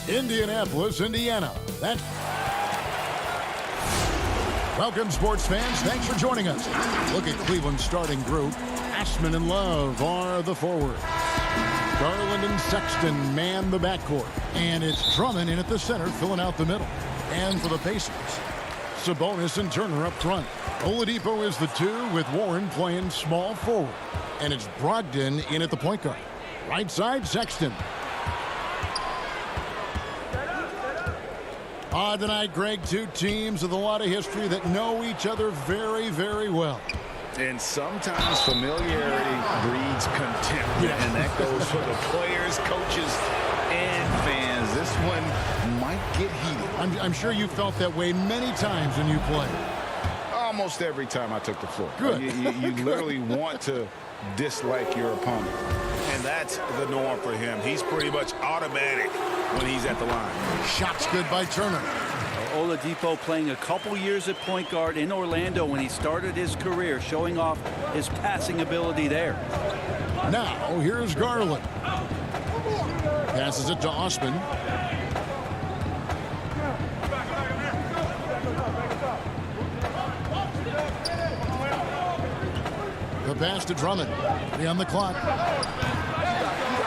Indianapolis, Indiana. Welcome, sports fans. Thanks for joining us. Look at Cleveland's starting group. Ashman and Love are the forwards. Garland and Sexton man the backcourt. And it's Drummond in at the center, filling out the middle. And for the Pacers, Sabonis and Turner up front. Oladipo is the 2 with Warren playing small forward. And it's Brogdon in at the point guard. Right side, Sexton. Tonight, Greg, two teams with a lot of history that know each other very, very well. And sometimes familiarity breeds contempt. Yeah. And that goes for the players, coaches, and fans. This one might get heated. I'm sure you felt that way many times when you played. Almost every time I took the floor. Good. You literally want to dislike your opponent. And that's the norm for him. He's pretty much automatic when he's at the line. Shots good by Turner. Oladipo playing a couple years at point guard in Orlando when he started his career, showing off his passing ability there. Now, here's Garland. Passes it to Osman. The pass to Drummond. On the clock.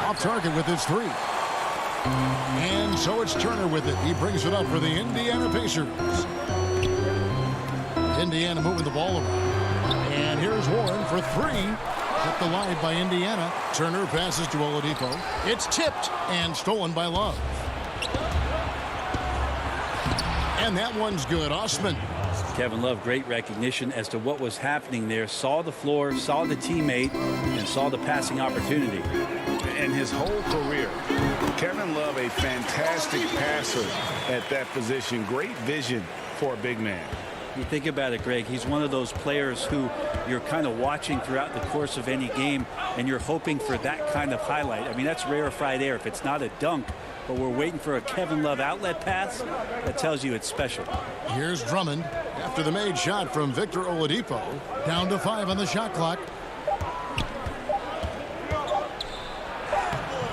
Off target with his 3. And so it's Turner with it. He brings it up for the Indiana Pacers. Indiana moving the ball around. And here's Warren for 3. Kept the line by Indiana. Turner passes to Oladipo. It's tipped and stolen by Love. And that one's good. Osman. Kevin Love, great recognition as to what was happening there. Saw the floor, saw the teammate, and saw the passing opportunity. And his whole career, Kevin Love, a fantastic passer at that position. Great vision for a big man. You think about it, Greg, he's one of those players who you're kind of watching throughout the course of any game, and you're hoping for that kind of highlight. I mean, that's rarefied air. If it's not a dunk, but we're waiting for a Kevin Love outlet pass, that tells you it's special. Here's Drummond after the made shot from Victor Oladipo. Down to 5 on the shot clock.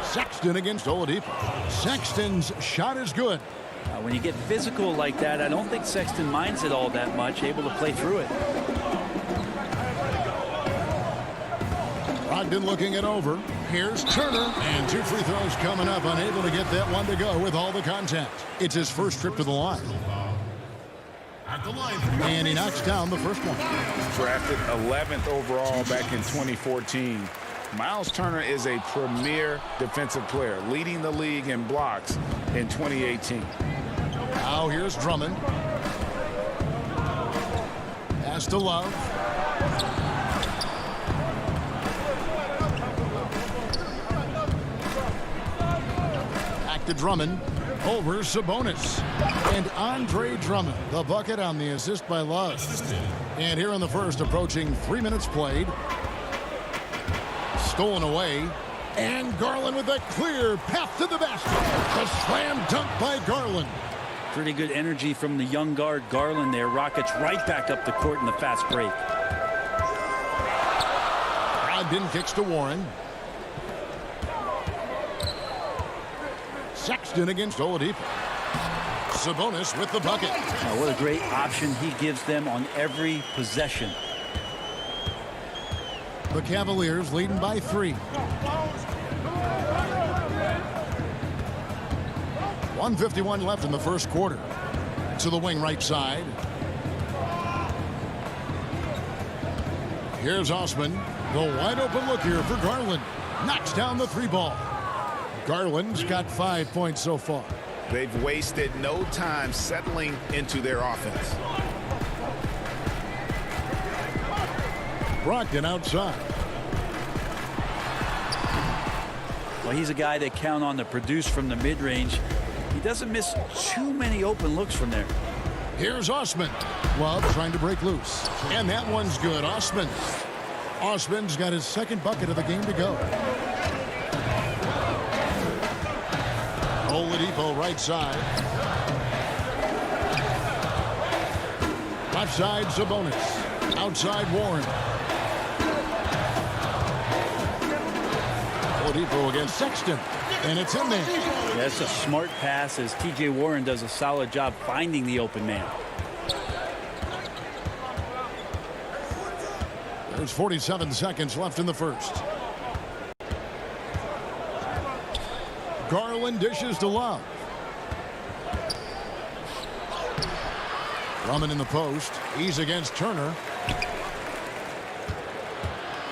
Sexton against Oladipo. Sexton's shot is good. When you get physical like that, I don't think Sexton minds it all that much, able to play through it. Brogdon looking it over. Here's Turner. And 2 free throws coming up. Unable to get that one to go with all the contact. It's his first trip to the line. And he knocks down the first one. Drafted 11th overall back in 2014. Miles Turner is a premier defensive player, leading the league in blocks in 2018. Now here's Drummond. Pass to Love. Back to Drummond. Over Sabonis. And Andre Drummond, the bucket on the assist by Love. And here in the first, approaching 3 minutes played. Stolen away. And Garland with a clear path to the basket. A slam dunk by Garland. Pretty good energy from the young guard Garland there. Rockets right back up the court in the fast break. Brogdon kicks to Warren. Sexton against Oladipo. Sabonis with the bucket. Now, what a great option he gives them on every possession. The Cavaliers leading by 3. 1:51 left in the first quarter. To the wing right side. Here's Osman. The wide open look here for Garland. Knocks down the 3 ball. Garland's got 5 points so far. They've wasted no time settling into their offense. Brogdon outside. Well, he's a guy they count on to produce from the mid-range. He doesn't miss too many open looks from there. Here's Osman. Love trying to break loose. And that one's good. Osman's got his second bucket of the game to go. Oladipo right side. Left side Sabonis. Outside Warren. Oladipo against Sexton, and it's in there. That's a smart pass as T.J. Warren does a solid job finding the open man. There's 47 seconds left in the first. Garland dishes to Love. Drummond in the post. He's against Turner.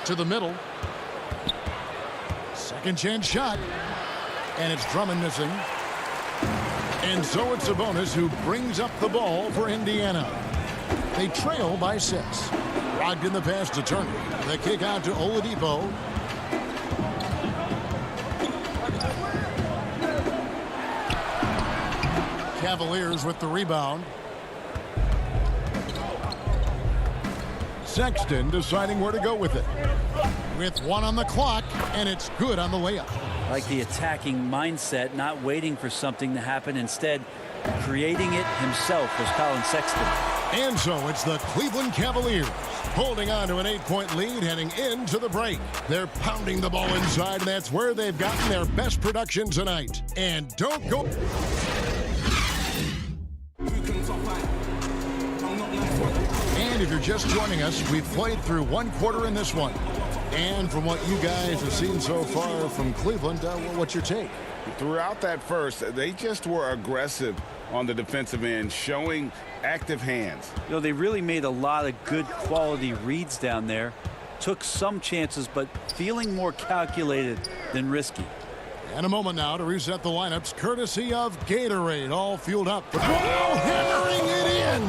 To the middle. Second chance shot. And it's Drummond missing. And so it's Sabonis who brings up the ball for Indiana. They trail by 6. Brogdon the pass to Turner. The kick out to Oladipo. Cavaliers with the rebound. Sexton deciding where to go with it. With 1 on the clock, and it's good on the layup. Like the attacking mindset, not waiting for something to happen, instead creating it himself was Colin Sexton. And so it's the Cleveland Cavaliers holding on to an 8-point lead heading into the break. They're pounding the ball inside, and that's where they've gotten their best production tonight. And don't go... And if you're just joining us, we've played through 1 quarter in this one. And from what you guys have seen so far from Cleveland, what's your take? Throughout that first, they just were aggressive on the defensive end, showing active hands. You know, they really made a lot of good quality reads down there. Took some chances, but feeling more calculated than risky. And a moment now to reset the lineups, courtesy of Gatorade, all fueled up. Oh, hammering it in!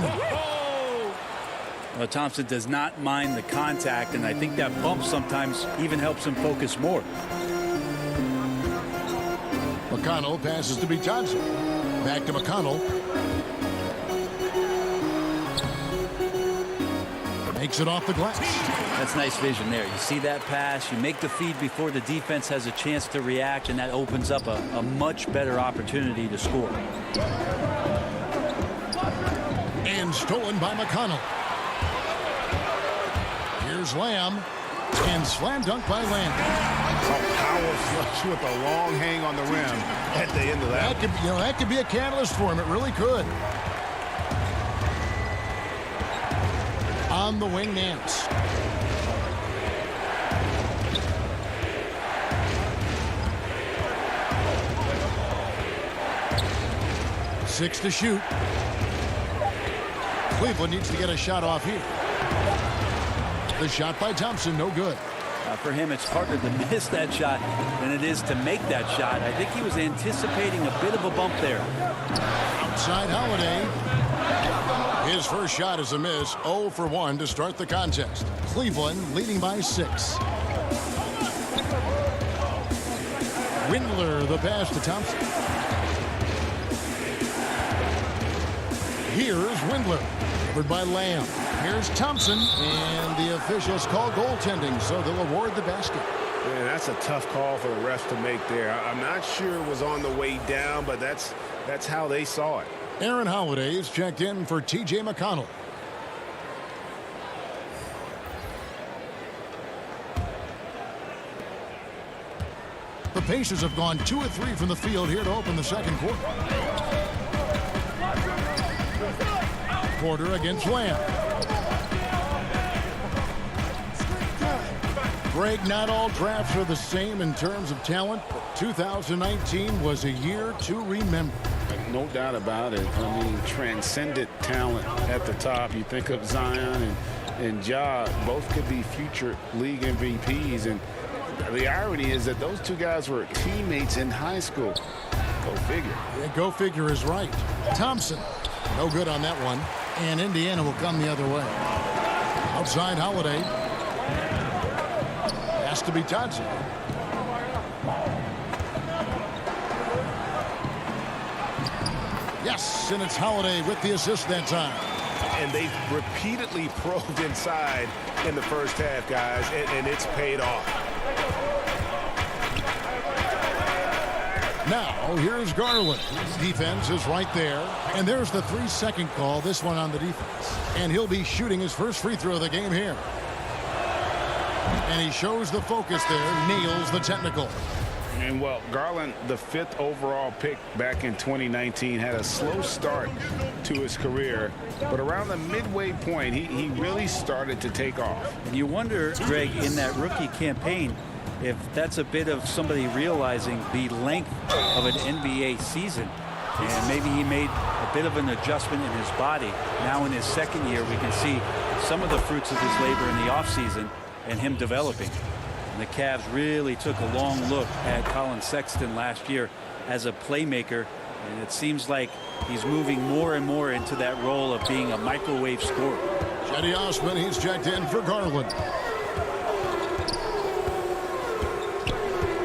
Well, Thompson does not mind the contact, and I think that bump sometimes even helps him focus more. McConnell passes to B. Johnson. Back to McConnell. Makes it off the glass. That's nice vision there. You see that pass, you make the feed before the defense has a chance to react, and that opens up a much better opportunity to score. And stolen by McConnell. Here's Lamb, and slam dunk by Lamb. A power flush with a long hang on the rim at the end of that. That could be a catalyst for him. It really could. On the wing, Nance. Six to shoot. Cleveland needs to get a shot off here. The shot by Thompson, no good. For him, it's harder to miss that shot than it is to make that shot. I think he was anticipating a bit of a bump there. Outside Holiday. His first shot is a miss. 0 for 1 to start the contest. Cleveland leading by 6. Windler, the pass to Thompson. Here's Windler. Covered by Lamb. Here's Thompson, and the officials call goaltending, so they'll award the basket. Man, that's a tough call for the refs to make there. I'm not sure it was on the way down, but that's how they saw it. Aaron Holiday is checked in for T.J. McConnell. The Pacers have gone 2 of 3 from the field here to open the second quarter. Porter against Lamb. Greg, not all drafts are the same in terms of talent, but 2019 was a year to remember. No doubt about it. I mean, transcendent talent at the top. You think of Zion and Ja, both could be future league MVPs. And the irony is that those two guys were teammates in high school. Go figure. Yeah, go figure is right. Thompson, no good on that one. And Indiana will come the other way. Outside Holiday. Has to be Johnson. Yes, and it's Holiday with the assist that time. And they've repeatedly probed inside in the first half, guys, and it's paid off. Now, here's Garland. Defense is right there. And there's the 3-second call, this one on the defense. And he'll be shooting his first free throw of the game here. And he shows the focus there, nails the technical. And, well, Garland, the 5th overall pick back in 2019, had a slow start to his career. But around the midway point, he really started to take off. And you wonder, Greg, in that rookie campaign, if that's a bit of somebody realizing the length of an NBA season. And maybe he made a bit of an adjustment in his body. Now in his second year, we can see some of the fruits of his labor in the offseason and him developing. And the Cavs really took a long look at Colin Sexton last year as a playmaker. And it seems like he's moving more and more into that role of being a microwave scorer. Cedi Osman, he's checked in for Garland.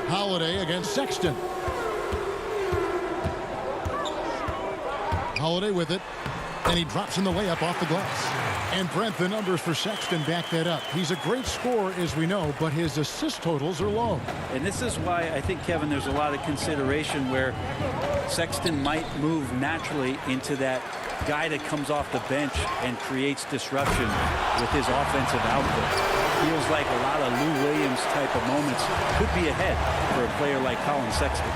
Holiday against Sexton. Holiday with it, and he drops in the layup off the glass. And Brent, the numbers for Sexton back that up. He's a great scorer, as we know, but his assist totals are low. And this is why I think, Kevin, there's a lot of consideration where Sexton might move naturally into that guy that comes off the bench and creates disruption with his offensive output. Feels like a lot of Lou Williams type of moments could be ahead for a player like Colin Sexton.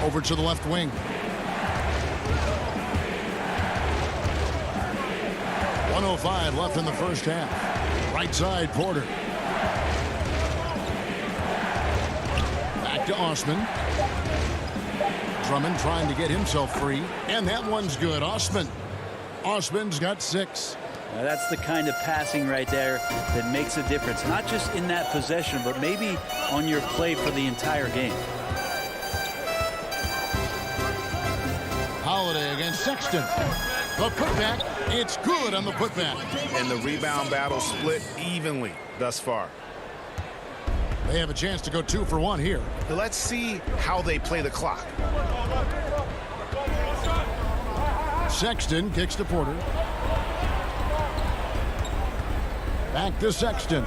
Over to the left wing. 1:05 left in the first half. Right side, Porter. Back to Osman. Drummond trying to get himself free. And that one's good. Osman's got 6. Now that's the kind of passing right there that makes a difference. Not just in that possession, but maybe on your play for the entire game. Holiday against Sexton. The putback, it's good on the putback. And the rebound battle split evenly thus far. They have a chance to go 2 for 1 here. Let's see how they play the clock. Sexton kicks to Porter. Back to Sexton.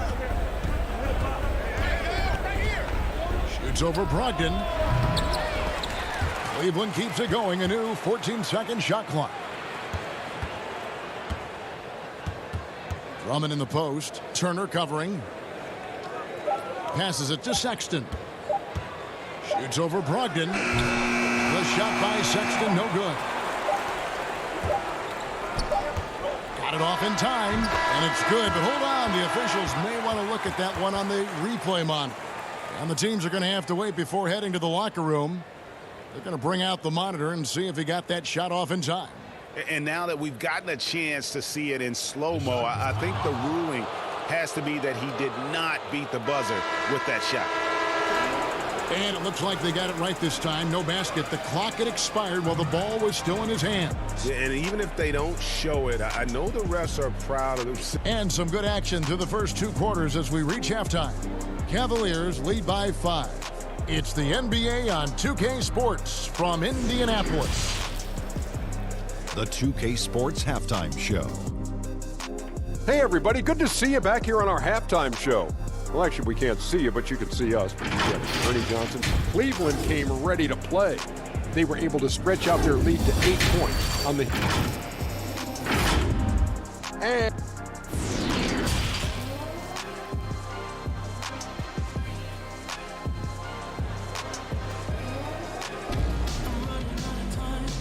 Shoots over Brogdon. Cleveland keeps it going. A new 14-second shot clock. Drummond in the post. Turner covering. Passes it to Sexton. Shoots over Brogdon. The shot by Sexton, no good. Got it off in time, and it's good. But hold on, the officials may want to look at that one on the replay monitor. And the teams are going to have to wait before heading to the locker room. They're going to bring out the monitor and see if he got that shot off in time. And now that we've gotten a chance to see it in slow-mo, I think the ruling has to be that he did not beat the buzzer with that shot. And it looks like they got it right this time. No basket. The clock had expired while the ball was still in his hands. And even if they don't show it, I know the refs are proud of them. And some good action through the first 2 quarters as we reach halftime. Cavaliers lead by 5. It's the NBA on 2K Sports from Indianapolis. The 2K Sports Halftime Show. Hey, everybody. Good to see you back here on our halftime show. Well, actually, we can't see you, but you can see us. Ernie Johnson. Cleveland came ready to play. They were able to stretch out their lead to 8 points on the...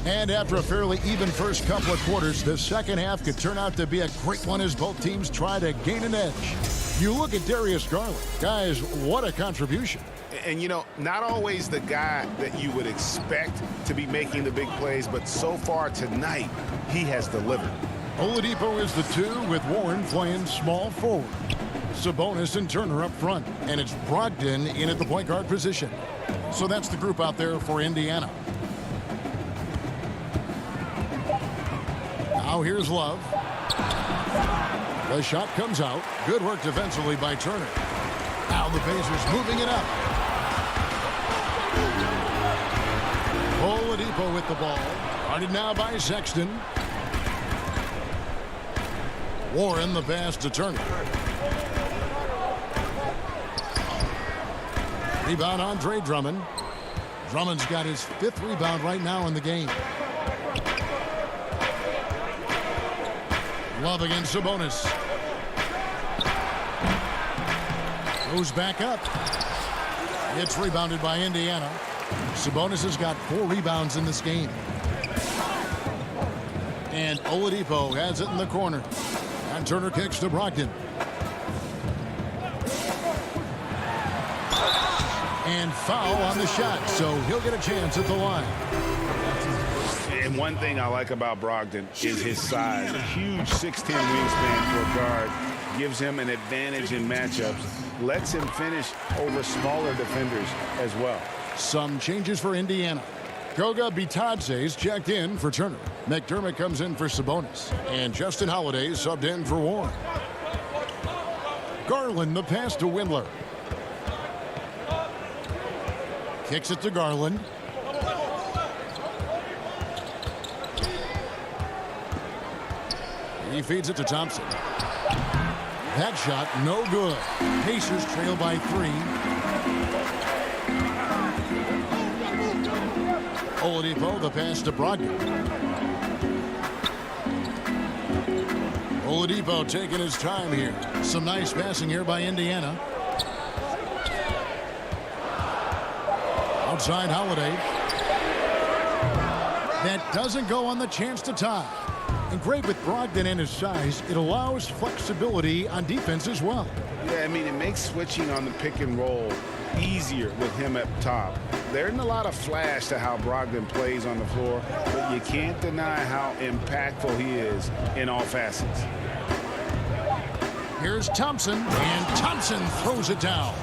And after a fairly even first couple of quarters, the second half could turn out to be a great one as both teams try to gain an edge. You look at Darius Garland. Guys, what a contribution. And, you know, not always the guy that you would expect to be making the big plays, but so far tonight, he has delivered. Oladipo is the 2 with Warren playing small forward. Sabonis and Turner up front. And it's Brogdon in at the point guard position. So that's the group out there for Indiana. Now here's Love. The shot comes out. Good work defensively by Turner. Now the Pacers moving it up. Oladipo with the ball. Guarded now by Sexton. Warren the pass to Turner. Rebound Andre Drummond. Drummond's got his 5th rebound right now in the game. Love against Sabonis. Goes back up. It's rebounded by Indiana. Sabonis has got 4 rebounds in this game. And Oladipo has it in the corner. And Turner kicks to Brogdon. And foul on the shot, so he'll get a chance at the line. And one thing I like about Brogdon is his size. A huge 6'10" wingspan for a guard gives him an advantage in matchups, lets him finish over smaller defenders as well. Some changes for Indiana. Goga Bitadze's checked in for Turner. McDermott comes in for Sabonis. And Justin Holiday subbed in for Warren. Garland the pass to Windler. Kicks it to Garland. He feeds it to Thompson. That shot, no good. Pacers trail by 3. Oladipo, the pass to Brogdon. Oladipo taking his time here. Some nice passing here by Indiana. Outside Holiday. That doesn't go on the chance to tie. And great with Brogdon and his size, it allows flexibility on defense as well. Yeah, I mean, it makes switching on the pick and roll easier with him up top. There isn't a lot of flash to how Brogdon plays on the floor, but you can't deny how impactful he is in all facets. Here's Thompson, and Thompson throws it down.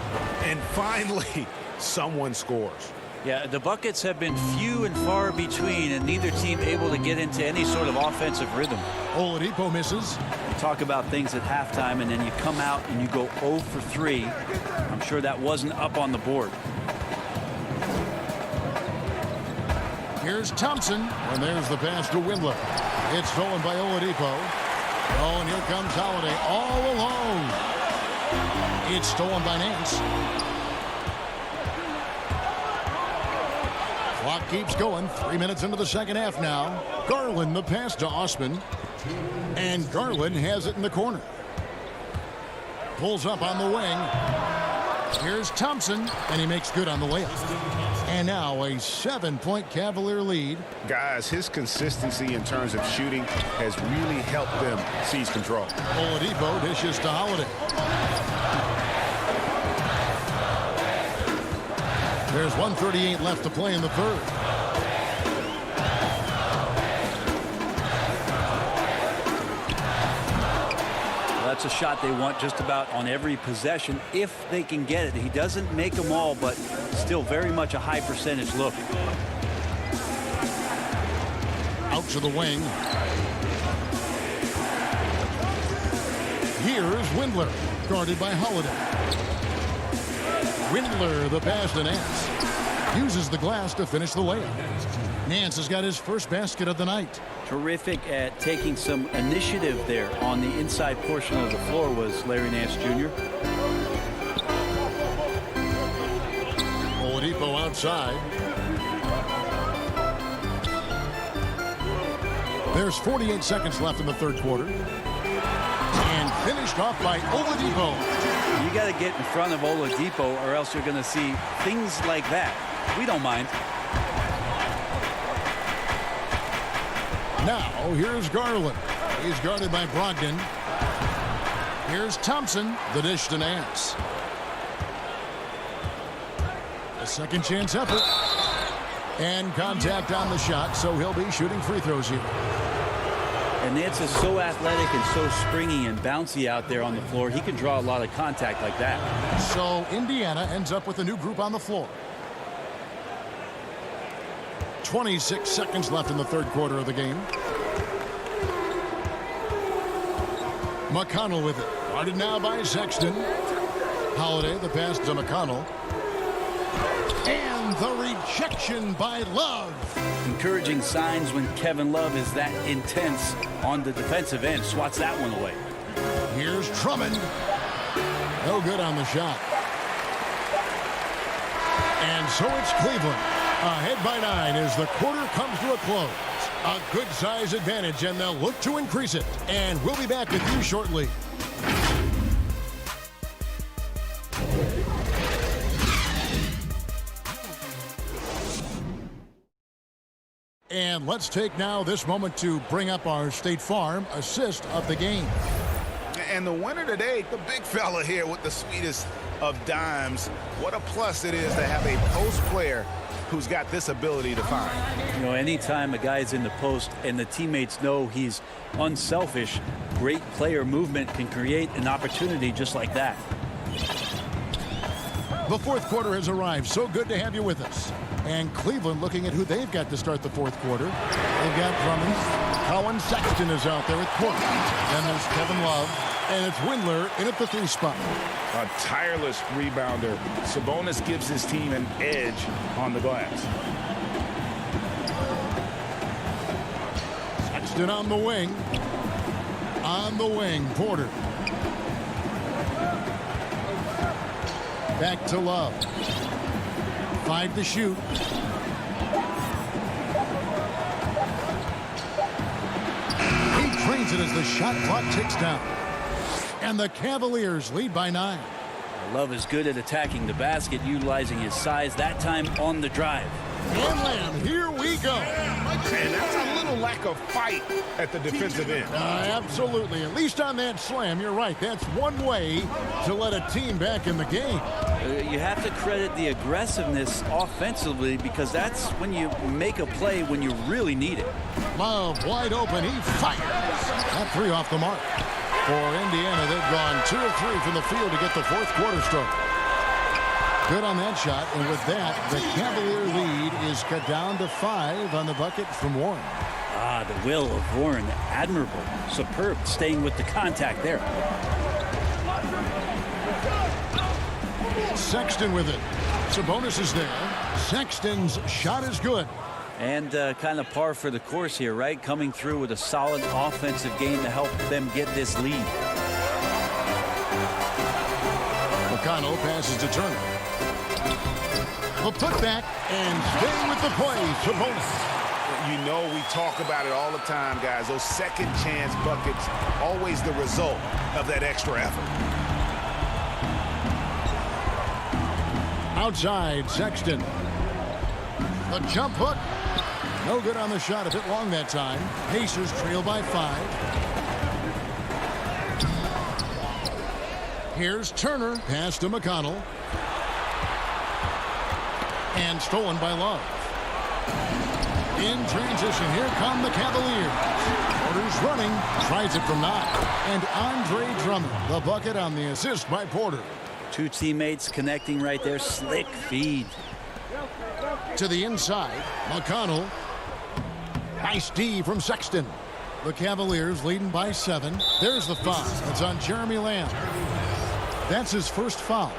And finally, someone scores. Yeah, the buckets have been few and far between, and neither team able to get into any sort of offensive rhythm. Oladipo misses. Talk about things at halftime, and then you come out and you go 0 for 3. I'm sure that wasn't up on the board. Here's Thompson, and there's the pass to Windler. It's stolen by Oladipo. Oh, and here comes Holiday all alone. It's stolen by Nance. Clock keeps going. 3 minutes into the second half now. Garland the pass to Osman. And Garland has it in the corner. Pulls up on the wing. Here's Thompson, and he makes good on the layup. And now a 7-point Cavalier lead. Guys, his consistency in terms of shooting has really helped them seize control. Oladipo dishes to Holiday. There's 1:38 left to play in the third. That's a shot they want just about on every possession if they can get it. He doesn't make them all, but still very much a high percentage look. Out to the wing. Here's Windler, guarded by Holiday. Windler, the pass to Nance. Uses the glass to finish the layup. Nance has got his first basket of the night. Terrific at taking some initiative there on the inside portion of the floor was Larry Nance Jr. Oladipo outside. There's 48 seconds left in the third quarter. And finished off by Oladipo. You got to get in front of Oladipo or else you're going to see things like that. We don't mind. Now, here's Garland. He's guarded by Brogdon. Here's Thompson, the dish to Nance. A second chance effort. And contact on the shot, so he'll be shooting free throws here. And Nance is so athletic and so springy and bouncy out there on the floor. He can draw a lot of contact like that. So Indiana ends up with a new group on the floor. 26 seconds left in the third quarter of the game. McConnell with it. Guarded now by Sexton. Holiday, the pass to McConnell. And the rejection by Love. Encouraging signs when Kevin Love is that intense on the defensive end. Swats that one away. Here's Drummond. No good on the shot. And so it's Cleveland. Ahead by 9 as the quarter comes to a close. A good size advantage, and they'll look to increase it. And we'll be back with you shortly. And let's take now this moment to bring up our State Farm assist of the game. And the winner today, the big fella here with the sweetest of dimes. What a plus it is to have a post player who's got this ability to find. You know, anytime a guy's in the post and the teammates know he's unselfish, great player movement can create an opportunity just like that. The fourth quarter has arrived. So good to have you with us. And Cleveland looking at who they've got to start the fourth quarter. They've got Drummond. Colin Sexton is out there at point. Then there's Kevin Love. And it's Windler in at the 3 spot. A tireless rebounder. Sabonis gives his team an edge on the glass. Sexton on the wing. On the wing, Porter. Back to Love. 5 to shoot. He trains it as the shot clock ticks down. And the Cavaliers lead by 9. Love is good at attacking the basket, utilizing his size, that time on the drive. And Lamb, here we go. And that's a little lack of fight at the defensive end. Absolutely. At least on that slam, you're right. That's one way to let a team back in the game. You have to credit the aggressiveness offensively because that's when you make a play when you really need it. Love wide open. He fires. That 3 off the mark. For Indiana, they've gone 2 of 3 from the field to get the fourth quarter started. Good on that shot, and with that, the Cavalier lead is cut down to 5 on the bucket from Warren. The will of Warren, admirable, superb, staying with the contact there. Sexton with it. Sabonis is there. Sexton's shot is good. And kind of par for the course here, right? Coming through with a solid offensive game to help them get this lead. McConnell passes to Turner. The putback and staying with the play. Sabonis. You know we talk about it all the time, guys. Those second chance buckets, always the result of that extra effort. Outside, Sexton. The jump hook. No good on the shot, a bit long that time. Pacers trail by 5. Here's Turner. Pass to McConnell. And stolen by Love. In transition, here come the Cavaliers. Porter's running. Tries it from 9. And Andre Drummond, the bucket on the assist by Porter. 2 teammates connecting right there. Slick feed. To the inside, McConnell. Nice D from Sexton. The Cavaliers leading by 7. There's the foul. It's on Jeremy Lamb. That's his first foul.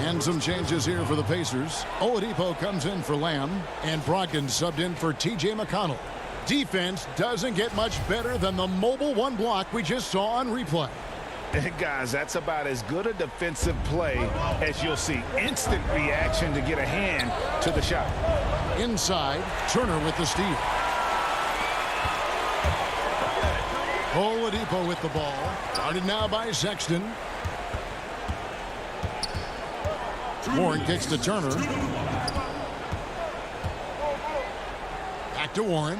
And some changes here for the Pacers. Oladipo comes in for Lamb. And Brogdon subbed in for T.J. McConnell. Defense doesn't get much better than the mobile 1 block we just saw on replay. Guys, that's about as good a defensive play as you'll see. Instant reaction to get a hand to the shot. Inside, Turner with the steal. Oladipo with the ball. Guarded now by Sexton. Warren kicks to Turner. Back to Warren.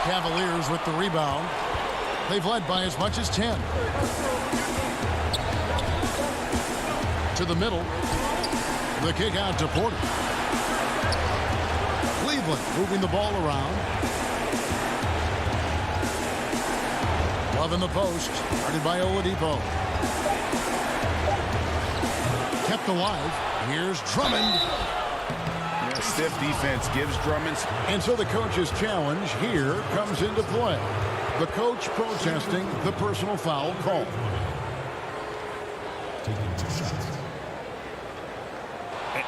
Cavaliers with the rebound. They've led by as much as 10. To the middle. The kick out to Porter. Cleveland moving the ball around. Love in the post. Guarded by Oladipo. Kept alive. Here's Drummond. Stiff defense gives Drummond. And so the coach's challenge here comes into play. The coach protesting the personal foul call.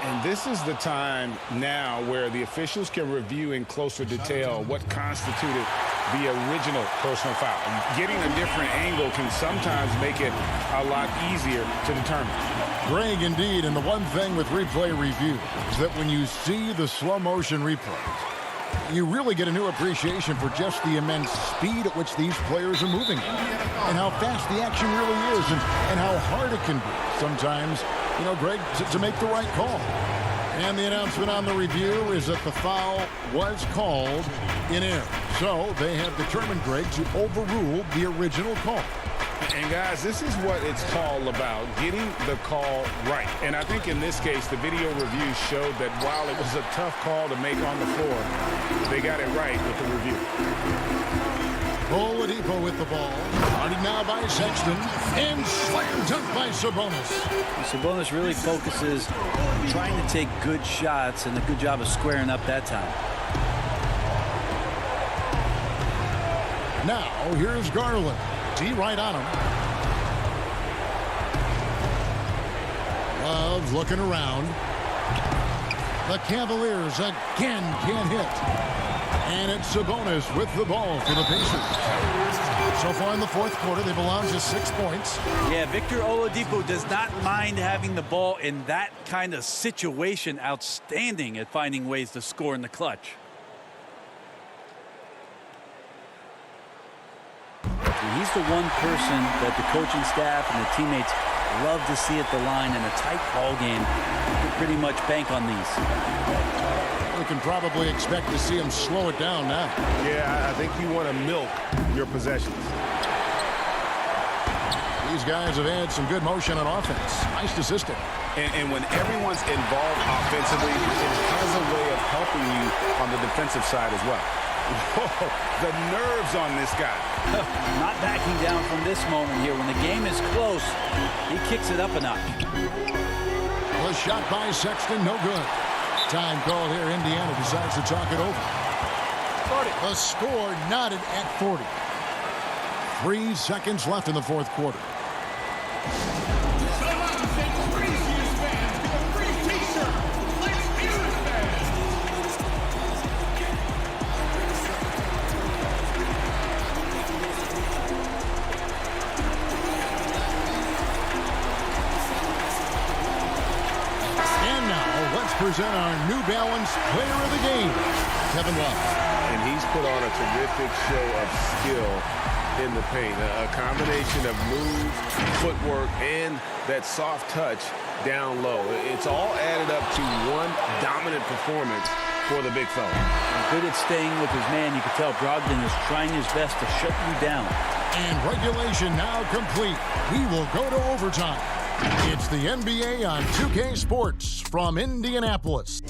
And this is the time now where the officials can review in closer detail what constituted the original personal foul. Getting a different angle can sometimes make it a lot easier to determine. Greg, indeed, and the one thing with replay review is that when you see the slow motion replays, you really get a new appreciation for just the immense speed at which these players are moving and how fast the action really is and how hard it can be. Sometimes you know, Greg, to make the right call. And the announcement on the review is that the foul was called in air. So they have determined, Greg, to overrule the original call. And guys, this is what it's all about, getting the call right. And I think in this case, the video review showed that while it was a tough call to make on the floor, they got it right with the review. Oladipo with the ball. Guarded now by Sexton. And slam dunk by Sabonis. Sabonis really focuses on trying to take good shots, and a good job of squaring up that time. Now, here's Garland. D right on him. Love looking around. The Cavaliers again can't hit. And it's Sabonis with the ball for the Pacers. So far in the fourth quarter, they've allowed just 6 points. Yeah, Victor Oladipo does not mind having the ball in that kind of situation. Outstanding at finding ways to score in the clutch. He's the one person that the coaching staff and the teammates love to see at the line in a tight ball game. You can pretty much bank on these. We can probably expect to see him slow it down now. Yeah, I think you want to milk your possessions. These guys have had some good motion on offense. Nice assistant. And when everyone's involved offensively, it has a way of helping you on the defensive side as well. Whoa, the nerves on this guy. Not backing down from this moment here. When the game is close, he kicks it up a notch. Was shot by Sexton, no good. Time called here. Indiana decides to talk it over. The score knotted at 40. 3 seconds left in the fourth quarter. Present our New Balance Player of the Game, Kevin Love. And he's put on a terrific show of skill in the paint. A combination of move, footwork, and that soft touch down low. It's all added up to one dominant performance for the big fella. Good at staying with his man. You can tell Brogdon is trying his best to shut you down. And regulation now complete. We will go to overtime. It's the NBA on 2K Sports from Indianapolis.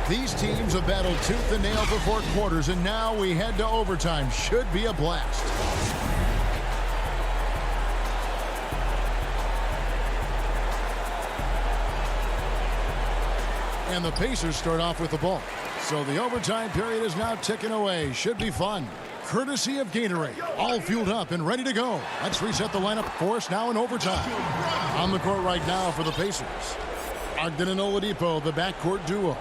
These teams have battled tooth and nail for 4 quarters, and now we head to overtime. Should be a blast. And the Pacers start off with the ball. So the overtime period is now ticking away. Should be fun. Courtesy of Gatorade. All fueled up and ready to go. Let's reset the lineup for us now in overtime. On the court right now for the Pacers. Ogden and Oladipo, the backcourt duo.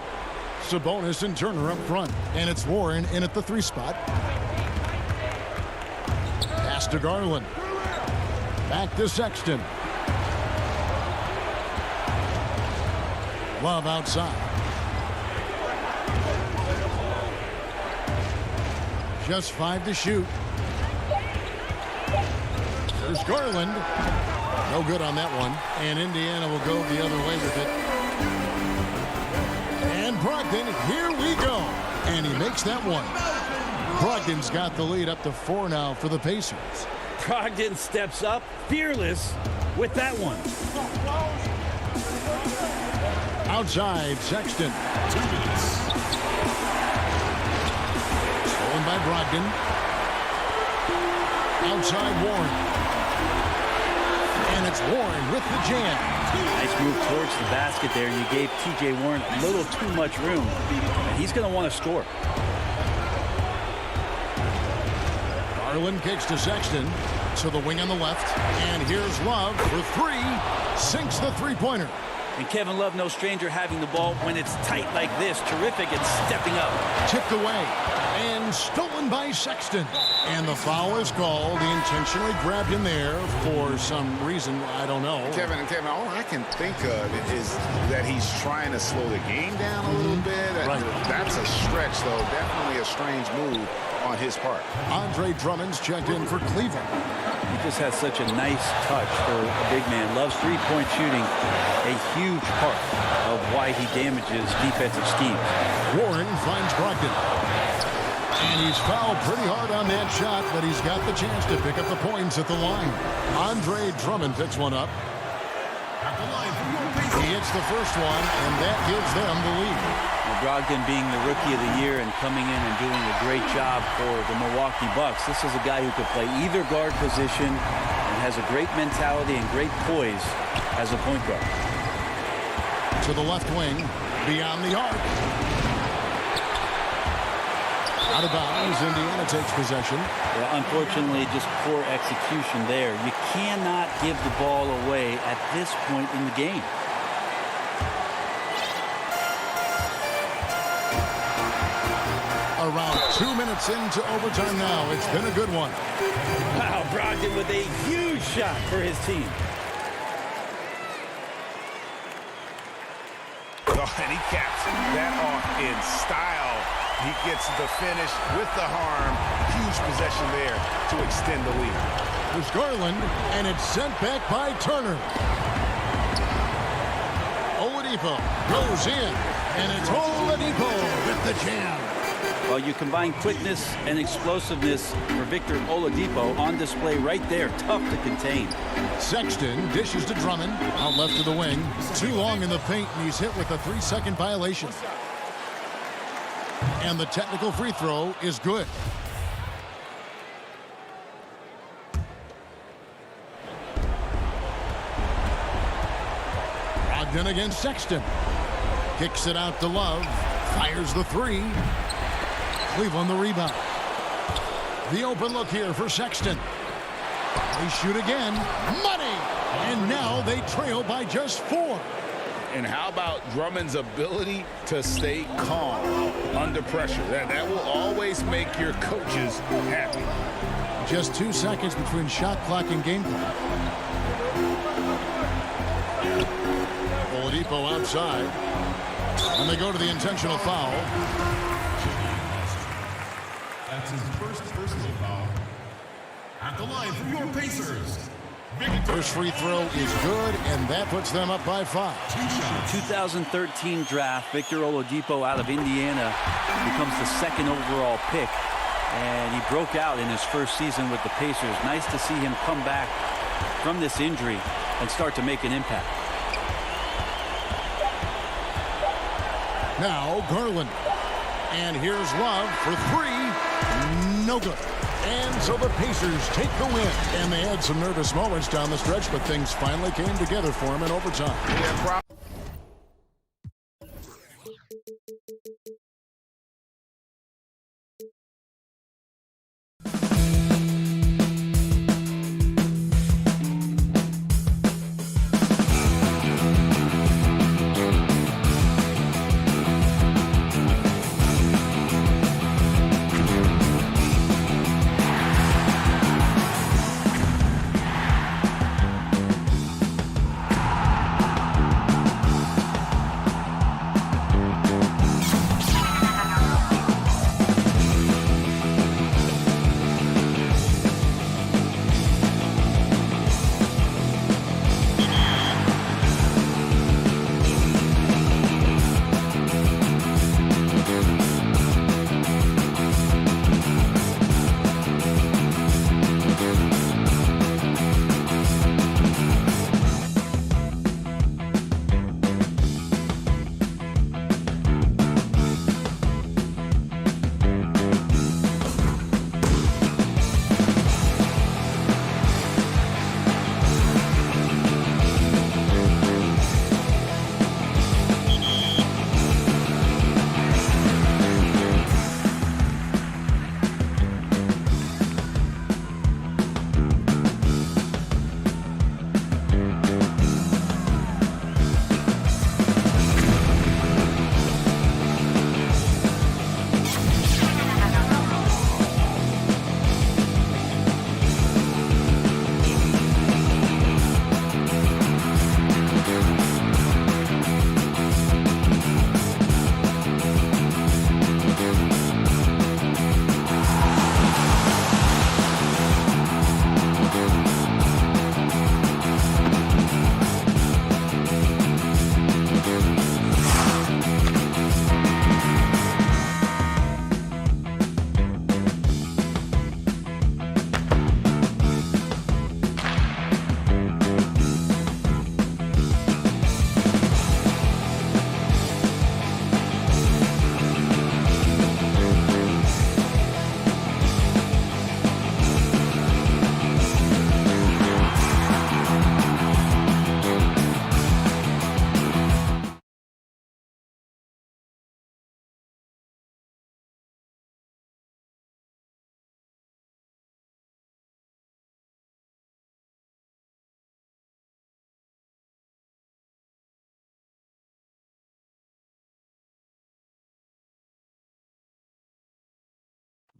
Sabonis and Turner up front. And it's Warren in at the 3 spot. Pass to Garland. Back to Sexton. Love outside. Just 5 to shoot. There's Garland. No good on that one. And Indiana will go the other way with it. And Brogdon, here we go. And he makes that one. Brogdon's got the lead up to 4 now for the Pacers. Brogdon steps up, fearless, with that one. Outside, Sexton. 2 minutes. Stolen by Brogdon. Outside Warren. And it's Warren with the jam. Nice move towards the basket there. You gave T.J. Warren a little too much room. And he's going to want to score. Garland kicks to Sexton. To the wing on the left. And here's Love for 3. Sinks the three-pointer. And Kevin Love, no stranger having the ball when it's tight like this. Terrific at stepping up. Tipped away. And stolen by Sexton. And the foul is called. He intentionally grabbed him there for some reason. I don't know. Kevin, all I can think of is that he's trying to slow the game down a little bit. Right. That's a stretch, though. Definitely a strange move on his part. Andre Drummond's checked in for Cleveland. He just has such a nice touch for a big man. Loves three-point shooting, a huge part of why he damages defensive schemes. Warren finds Brogdon. And he's fouled pretty hard on that shot, but he's got the chance to pick up the points at the line. Andre Drummond picks one up. He hits the first one, and that gives them the lead. Well, Brogdon being the rookie of the year and coming in and doing a great job for the Milwaukee Bucks. This is a guy who could play either guard position and has a great mentality and great poise as a point guard. To the left wing, beyond the arc. Out of bounds, Indiana takes possession. Yeah, unfortunately, just poor execution there. You cannot give the ball away at this point in the game. Around 2 minutes into overtime now. It's been a good one. Wow, Brogdon with a huge shot for his team. Oh, and he caps that off in style. He gets the finish with the harm. Huge possession there to extend the lead. There's Garland, and it's sent back by Turner. Oladipo goes in, and it's Oladipo with the jam. Well, you combine quickness and explosiveness for Victor Oladipo on display right there. Tough to contain. Sexton dishes to Drummond, out left to the wing. Too long in the paint, and he's hit with a 3-second violation. And the technical free throw is good. Brogdon against Sexton. Kicks it out to Love. Fires the three. Cleveland the rebound. The open look here for Sexton. They shoot again. Money! And now they trail by just 4. And how about Drummond's ability to stay calm under pressure? That will always make your coaches happy. Just 2 seconds between shot clock and game clock. Oladipo outside. And they go to the intentional foul. That's his first personal foul. At the line for your Pacers. First free throw is good, and that puts them up by 5. 2013 draft, Victor Oladipo out of Indiana becomes the second overall pick, and he broke out in his first season with the Pacers. Nice to see him come back from this injury and start to make an impact. Now Garland, and here's Love for 3. No good. And so the Pacers take the win. And they had some nervous moments down the stretch, but things finally came together for them in overtime.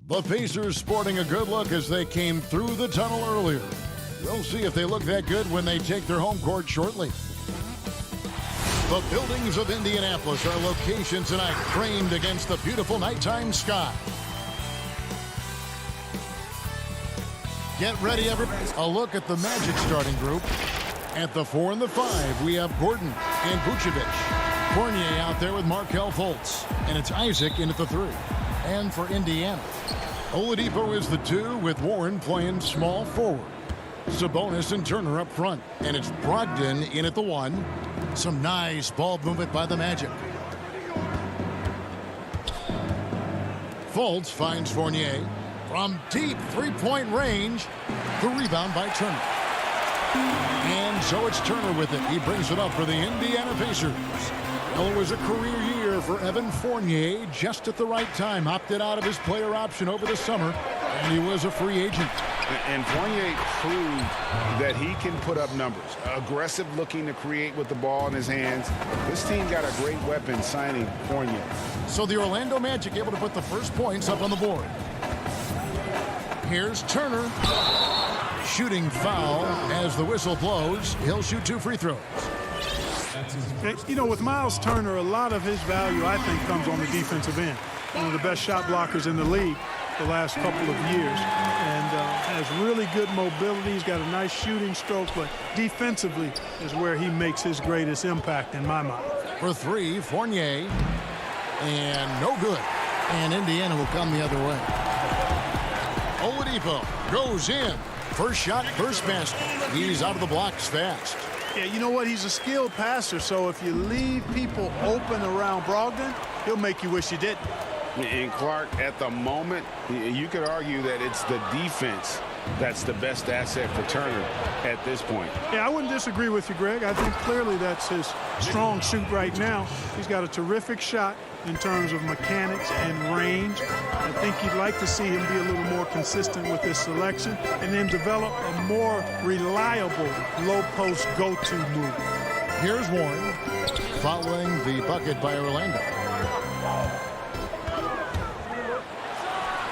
The Pacers sporting a good look as they came through the tunnel earlier. We'll see if they look that good when they take their home court shortly. The buildings of Indianapolis are location tonight, framed against the beautiful nighttime sky. Get ready, everybody. A look at the Magic starting group. At the 4 and the 5, we have Gordon and Vucevic. Fournier out there with Markelle Fultz. And it's Isaac in at the 3. And for Indiana, Oladipo is the 2 with Warren playing small forward. Sabonis and Turner up front. And it's Brogdon in at the 1. Some nice ball movement by the Magic. Fultz finds Fournier from deep three-point range. The rebound by Turner. And so it's Turner with it. He brings it up for the Indiana Pacers. Well, it was a career year for Evan Fournier, just at the right time. Opted out of his player option over the summer, and he was a free agent. And Fournier proved that he can put up numbers. Aggressive looking to create with the ball in his hands. This team got a great weapon signing Fournier. So the Orlando Magic able to put the first points up on the board. Here's Turner. Shooting foul as the whistle blows. He'll shoot 2 free throws. You know, with Miles Turner, a lot of his value, I think, comes on the defensive end. One of the best shot blockers in the league the last couple of years. And has really good mobility. He's got a nice shooting stroke, but defensively is where he makes his greatest impact in my mind. For 3, Fournier. And no good. And Indiana will come the other way. Oladipo goes in. First shot, first basket. He's out of the blocks fast. Yeah, you know what? He's a skilled passer, so if you leave people open around Brogdon, he'll make you wish you didn't. And Clark, at the moment, you could argue that it's the defense that's the best asset for Turner at this point. Yeah, I wouldn't disagree with you, Greg. I think clearly that's his strong suit right now. He's got a terrific shot in terms of mechanics and range. I think you'd like to see him be a little more consistent with his selection and then develop a more reliable low-post go-to move. Here's Warren following the bucket by Orlando.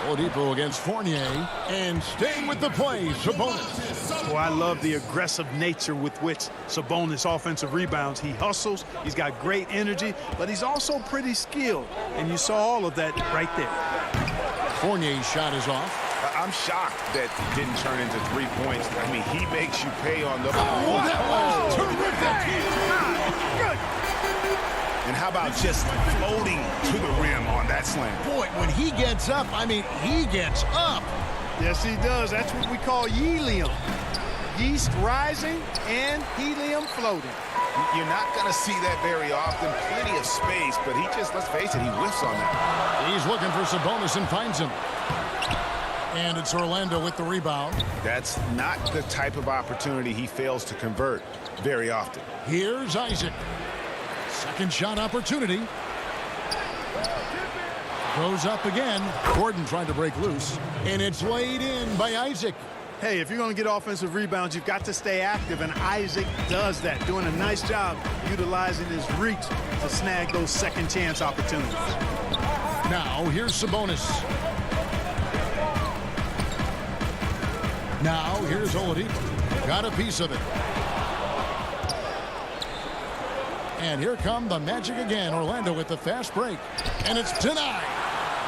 Oladipo against Fournier, and staying with the play, Sabonis. Well, I love the aggressive nature with which Sabonis offensive rebounds. He hustles, he's got great energy, but he's also pretty skilled, and you saw all of that right there. Fournier's shot is off. I'm shocked that it didn't turn into 3 points. I mean, he makes you pay on the... Oh, that was terrific! And how about just floating to the rim on that slam? Boy, when he gets up, I mean, he gets up. Yes, he does. That's what we call helium. Yeast rising and helium floating. You're not going to see that very often. Plenty of space, but he just, let's face it, he whiffs on that. He's looking for Sabonis and finds him. And it's Orlando with the rebound. That's not the type of opportunity he fails to convert very often. Here's Isaac. Second shot opportunity. Goes up again. Gordon trying to break loose. And it's laid in by Isaac. Hey, if you're going to get offensive rebounds, you've got to stay active, and Isaac does that, doing a nice job utilizing his reach to snag those second chance opportunities. Now, here's Sabonis. Now, here's Oladipo. Got a piece of it. And here come the Magic again. Orlando with the fast break. And it's denied.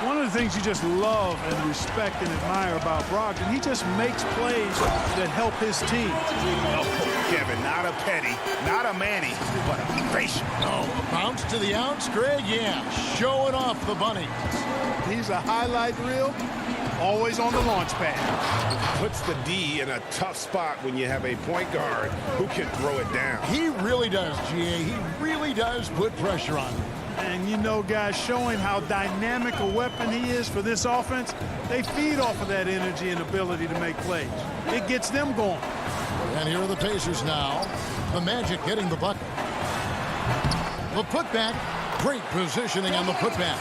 One of the things you just love and respect and admire about Brogdon, he just makes plays that help his team. Oh, Kevin, not a Petty, not a Manny, but a Frazier. Oh, bounce to the outs, Greg? Yeah, showing off the bunny. He's a highlight reel, always on the launch pad. Puts the D in a tough spot when you have a point guard who can throw it down. He really does, GA. He really does put pressure on him. And you know, guys, showing how dynamic a weapon he is for this offense, they feed off of that energy and ability to make plays. It gets them going. And here are the Pacers now. The Magic getting the bucket. The putback. Great positioning on the putback.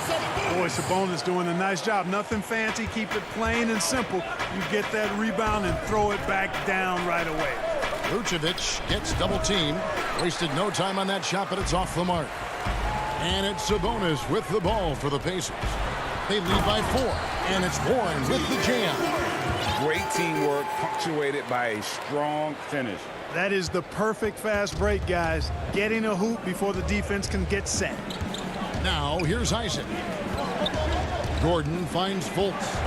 Boy, Sabonis doing a nice job. Nothing fancy. Keep it plain and simple. You get that rebound and throw it back down right away. Vucevic gets double teamed. Wasted no time on that shot, but it's off the mark. And it's Sabonis with the ball for the Pacers. They lead by 4. And it's Warren with the jam. Great teamwork punctuated by a strong finish. That is the perfect fast break, guys. Getting a hoop before the defense can get set. Now here's Isaac. Gordon finds Fultz.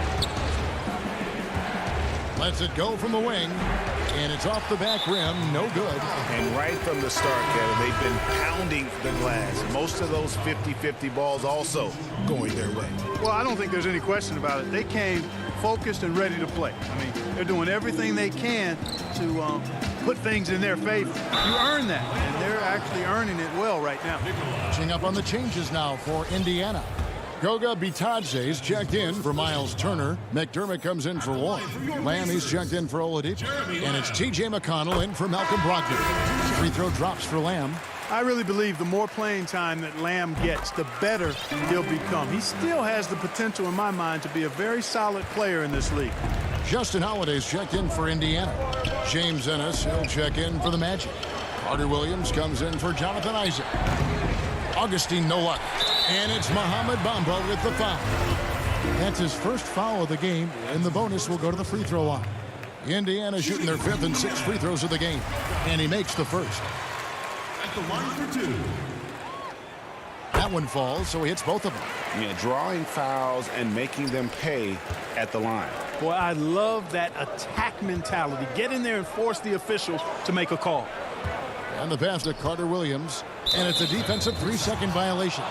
Lets it go from the wing. And it's off the back rim, no good. And right from the start, Kevin, they've been pounding the glass. Most of those 50-50 balls also going their way. Well, I don't think there's any question about it. They came focused and ready to play. I mean, they're doing everything they can to put things in their favor. You earn that, and they're actually earning it well right now. Catching up on the changes now for Indiana. Goga Bitadze's checked in for Miles Turner. McDermott comes in for Warren. Lamb, he's checked in for Oladipo. And it's T.J. McConnell in for Malcolm Brogdon. Free throw drops for Lamb. I really believe the more playing time that Lamb gets, the better he'll become. He still has the potential, in my mind, to be a very solid player in this league. Justin Holiday's checked in for Indiana. James Ennis, he'll check in for the Magic. Carter Williams comes in for Jonathan Isaac. Augustine Nowak. And it's Mohamed Bamba with the foul. That's his first foul of the game, and the bonus will go to the free throw line. Indiana shooting their 5th and 6th free throws of the game, and he makes the first. At the line for 2. That one falls, so he hits both of them. Yeah, drawing fouls and making them pay at the line. Boy, I love that attack mentality. Get in there and force the officials to make a call. And the pass to Carter Williams, and it's a defensive 3-second violation.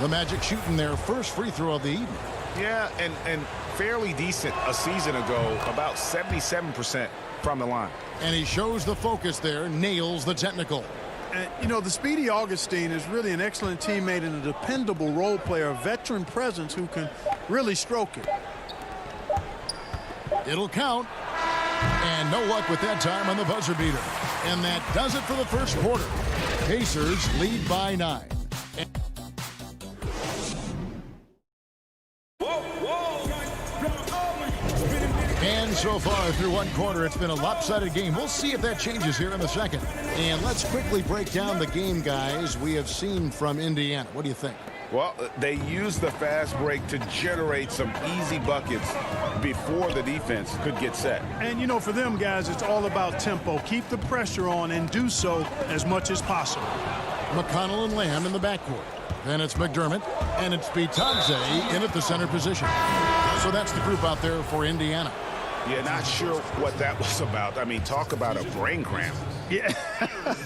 The Magic shooting their first free throw of the evening. Yeah, and fairly decent a season ago, about 77% from the line. And he shows the focus there, nails the technical. And, you know, the speedy Augustine is really an excellent teammate and a dependable role player, a veteran presence who can really stroke it. It'll count. And no luck with that time on the buzzer beater. And that does it for the first quarter. Pacers lead by 9. And so far through one quarter, it's been a lopsided game. We'll see if that changes here in the second. And let's quickly break down the game, guys, we have seen from Indiana. What do you think? Well, they used the fast break to generate some easy buckets before the defense could get set. And, you know, for them, guys, it's all about tempo. Keep the pressure on and do so as much as possible. McConnell and Lamb in the backcourt. Then it's McDermott, and it's Bitadze in at the center position. So that's the group out there for Indiana. Yeah, not sure what that was about. I mean, talk about a brain cramp. Yeah,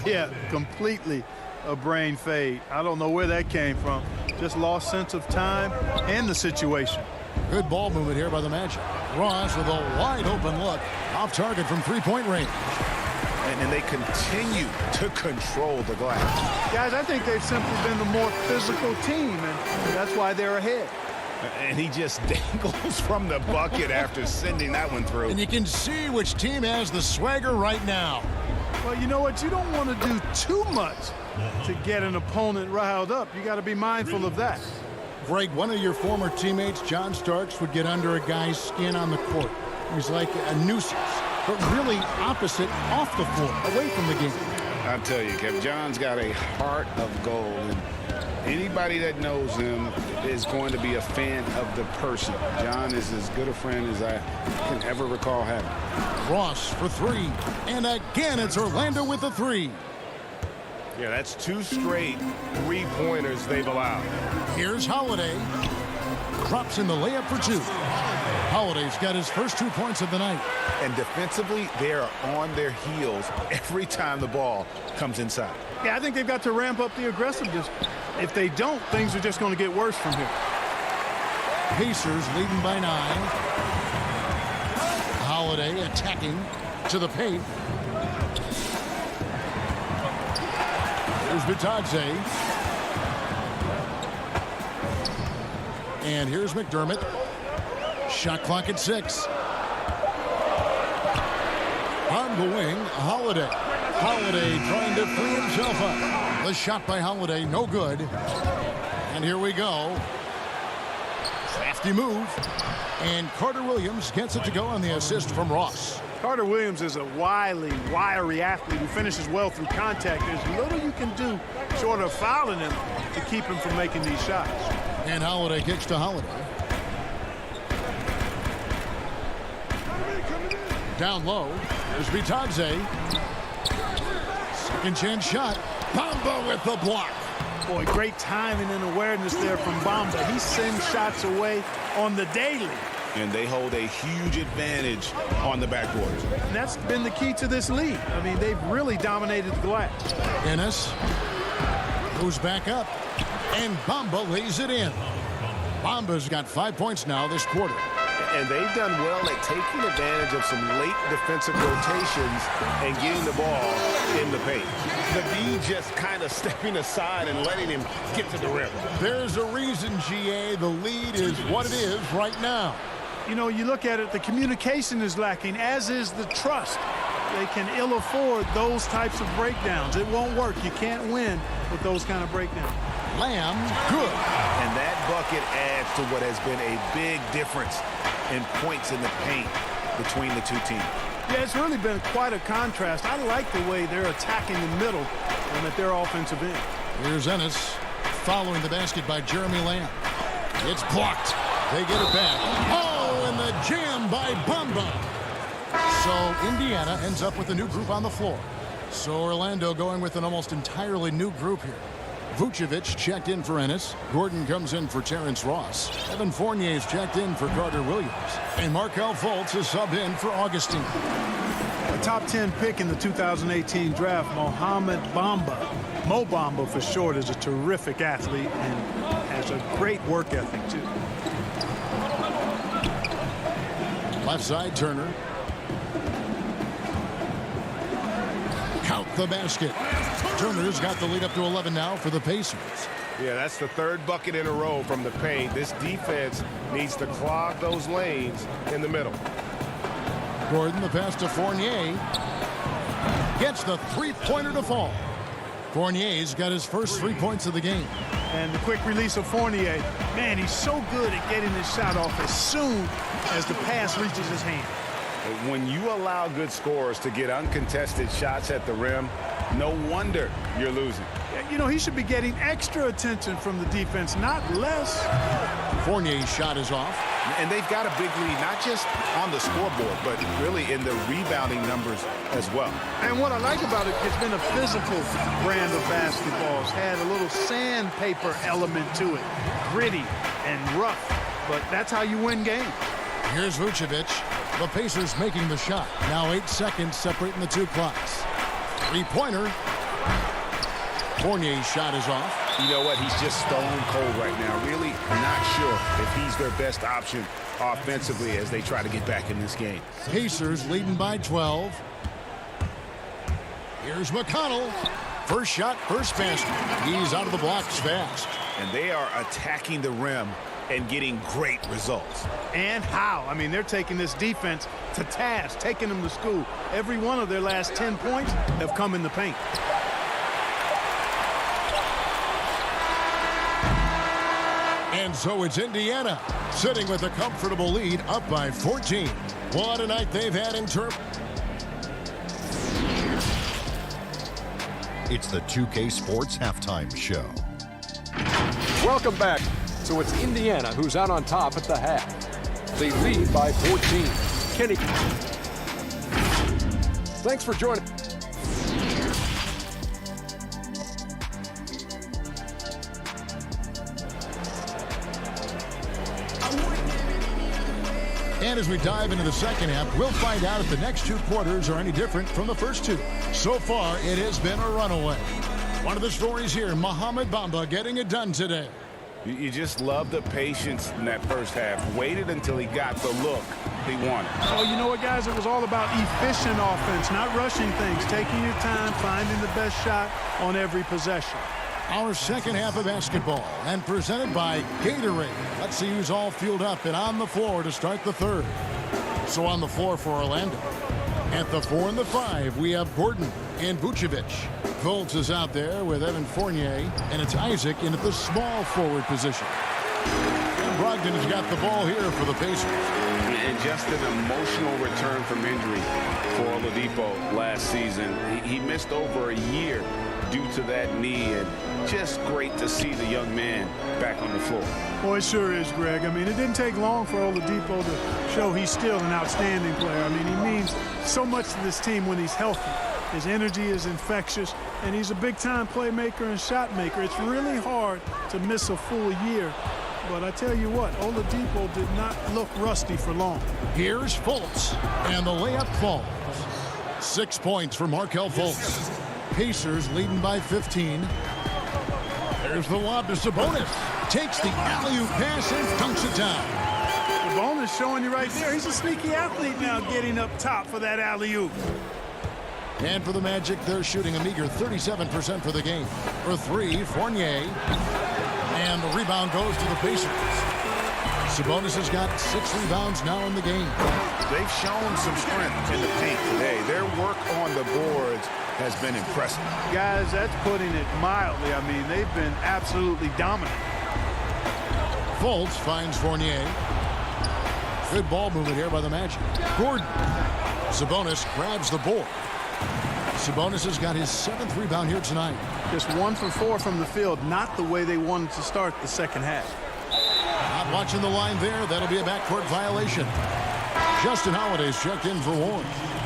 yeah, completely a brain fade. I don't know where that came from. Just lost sense of time and the situation. Good ball movement here by the Magic. Ross with a wide open look. Off target from three-point range. And then they continue to control the glass. Guys, I think they've simply been the more physical team, and that's why they're ahead. And he just dangles from the bucket after sending that one through. And you can see which team has the swagger right now. Well, you know what? You don't want to do too much to get an opponent riled up. You got to be mindful of that. Greg, one of your former teammates, John Starks, would get under a guy's skin on the court. He's like a nuisance, but really opposite off the floor, away from the game. I'll tell you, Kevin, John's got a heart of gold. And anybody that knows him is going to be a fan of the person. John is as good a friend as I can ever recall having. Ross for three. And again, it's Orlando with the three. Yeah, that's 2 straight three-pointers they've allowed. Here's Holiday. Drops in the layup for 2. Holiday's got his first 2 points of the night. And defensively, they are on their heels every time the ball comes inside. Yeah, I think they've got to ramp up the aggressiveness. If they don't, things are just going to get worse from here. Pacers leading by 9. Holiday attacking to the paint. Here's Bitadze. And here's McDermott. Shot clock at 6. On the wing, Holiday. Holiday trying to free himself up. The shot by Holiday, no good. And here we go. Crafty move. And Carter Williams gets it to go on the assist from Ross. Carter Williams is a wily, wiry athlete who finishes well through contact. There's little you can do short of fouling him to keep him from making these shots. And Holiday kicks to Holiday. Down low. Here's Vitadze. Second chance shot. Bamba with the block. Boy, great timing and awareness there from Bamba. He sends shots away on the daily. And they hold a huge advantage on the backboard. And that's been the key to this league. I mean, they've really dominated the glass. Ennis moves back up, and Bamba lays it in. Bamba's got 5 points now this quarter. And they've done well at taking advantage of some late defensive rotations and getting the ball in the paint. The D just kind of stepping aside and letting him get to the rim. There's a reason, GA, the lead is what it is right now. You know, you look at it, the communication is lacking, as is the trust. They can ill afford those types of breakdowns. It won't work. You can't win with those kind of breakdowns. Lamb, good. And that bucket adds to what has been a big difference in points in the paint between the two teams. Yeah, it's really been quite a contrast. I like the way they're attacking the middle and at their offensive end. Here's Ennis following the basket by Jeremy Lamb. It's blocked. They get it back. Oh, and the jam by Bamba. So Indiana ends up with a new group on the floor. So Orlando going with an almost entirely new group here. Vucevic checked in for Ennis. Gordon comes in for Terrence Ross. Evan Fournier's checked in for Carter Williams. And Markelle Fultz is sub in for Augustine. A top 10 pick in the 2018 draft, Mohamed Bamba. Mo Bamba for short is a terrific athlete and has a great work ethic too. Left side, Turner. Count the basket. Turner's got the lead up to 11 now for the Pacers. Yeah, that's the third bucket in a row from the paint. This defense needs to clog those lanes in the middle. Gordon, the pass to Fournier. Gets the three-pointer to fall. Fournier's got his first 3 points of the game. And the quick release of Fournier. Man, he's so good at getting his shot off as soon as the pass reaches his hand. When you allow good scorers to get uncontested shots at the rim, no wonder you're losing. You know, he should be getting extra attention from the defense, not less. Fournier's shot is off. And they've got a big lead, not just on the scoreboard, but really in the rebounding numbers as well. And what I like about it, it's been a physical brand of basketball. It's had a little sandpaper element to it. Gritty and rough, but that's how you win games. Here's Vucevic. The Pacers making the shot. Now 8 seconds separating the two clocks. Three-pointer. Fournier's shot is off. You know what? He's just stone cold right now. Really not sure if he's their best option offensively as they try to get back in this game. Pacers leading by 12. Here's McConnell. First shot, first basket. He's out of the blocks fast. And they are attacking the rim and getting great results. And how? I mean, they're taking this defense to task, taking them to school. Every one of their last 10 points have come in the paint. And so it's Indiana sitting with a comfortable lead up by 14. What a night they've had in terms. It's the 2K Sports Halftime Show. Welcome back. So it's Indiana who's out on top at the half. They lead by 14. Kenny. Thanks for joining. And as we dive into the second half, we'll find out if the next two quarters are any different from the first two. So far, it has been a runaway. One of the stories here, Mohamed Bamba getting it done today. You just love the patience in that first half. Waited until he got the look he wanted. Oh, you know what, guys? It was all about efficient offense, not rushing things, taking your time, finding the best shot on every possession. Our second half of basketball, and presented by Gatorade. Let's see who's all fueled up and on the floor to start the third. So on the floor for Orlando. At the 4 and the 5, we have Gordon and Vucevic. Fultz is out there with Evan Fournier, and it's Isaac in at the small forward position. And Brogdon has got the ball here for the Pacers. And just an emotional return from injury for Oladipo last season. He missed over a year due to that knee, and just great to see the young man back on the floor. Well, it sure is, Greg. I mean, it didn't take long for Oladipo to show he's still an outstanding player. I mean, he means so much to this team when he's healthy. His energy is infectious, and he's a big-time playmaker and shot maker. It's really hard to miss a full year. But I tell you what, Oladipo did not look rusty for long. Here's Fultz, and the layup falls. 6 points for Markelle Fultz. Pacers leading by 15. There's the lob to Sabonis. Takes the alley-oop pass and dunks it down. Sabonis showing you right there. He's a sneaky athlete now, getting up top for that alley-oop. And for the Magic, they're shooting a meager 37% for the game. For three, Fournier. And the rebound goes to the Pacers. Sabonis has got 6 rebounds now in the game. They've shown some strength in the paint today. Their work on the boards has been impressive. Guys, that's putting it mildly. I mean, they've been absolutely dominant. Fultz finds Fournier. Good ball movement here by the Magic. Gordon. Sabonis grabs the board. Sabonis has got his 7th rebound here tonight. Just 1 for 4 from the field. Not the way they wanted to start the second half. Not watching the line there. That'll be a backcourt violation. Justin Holiday's checked in for Warren.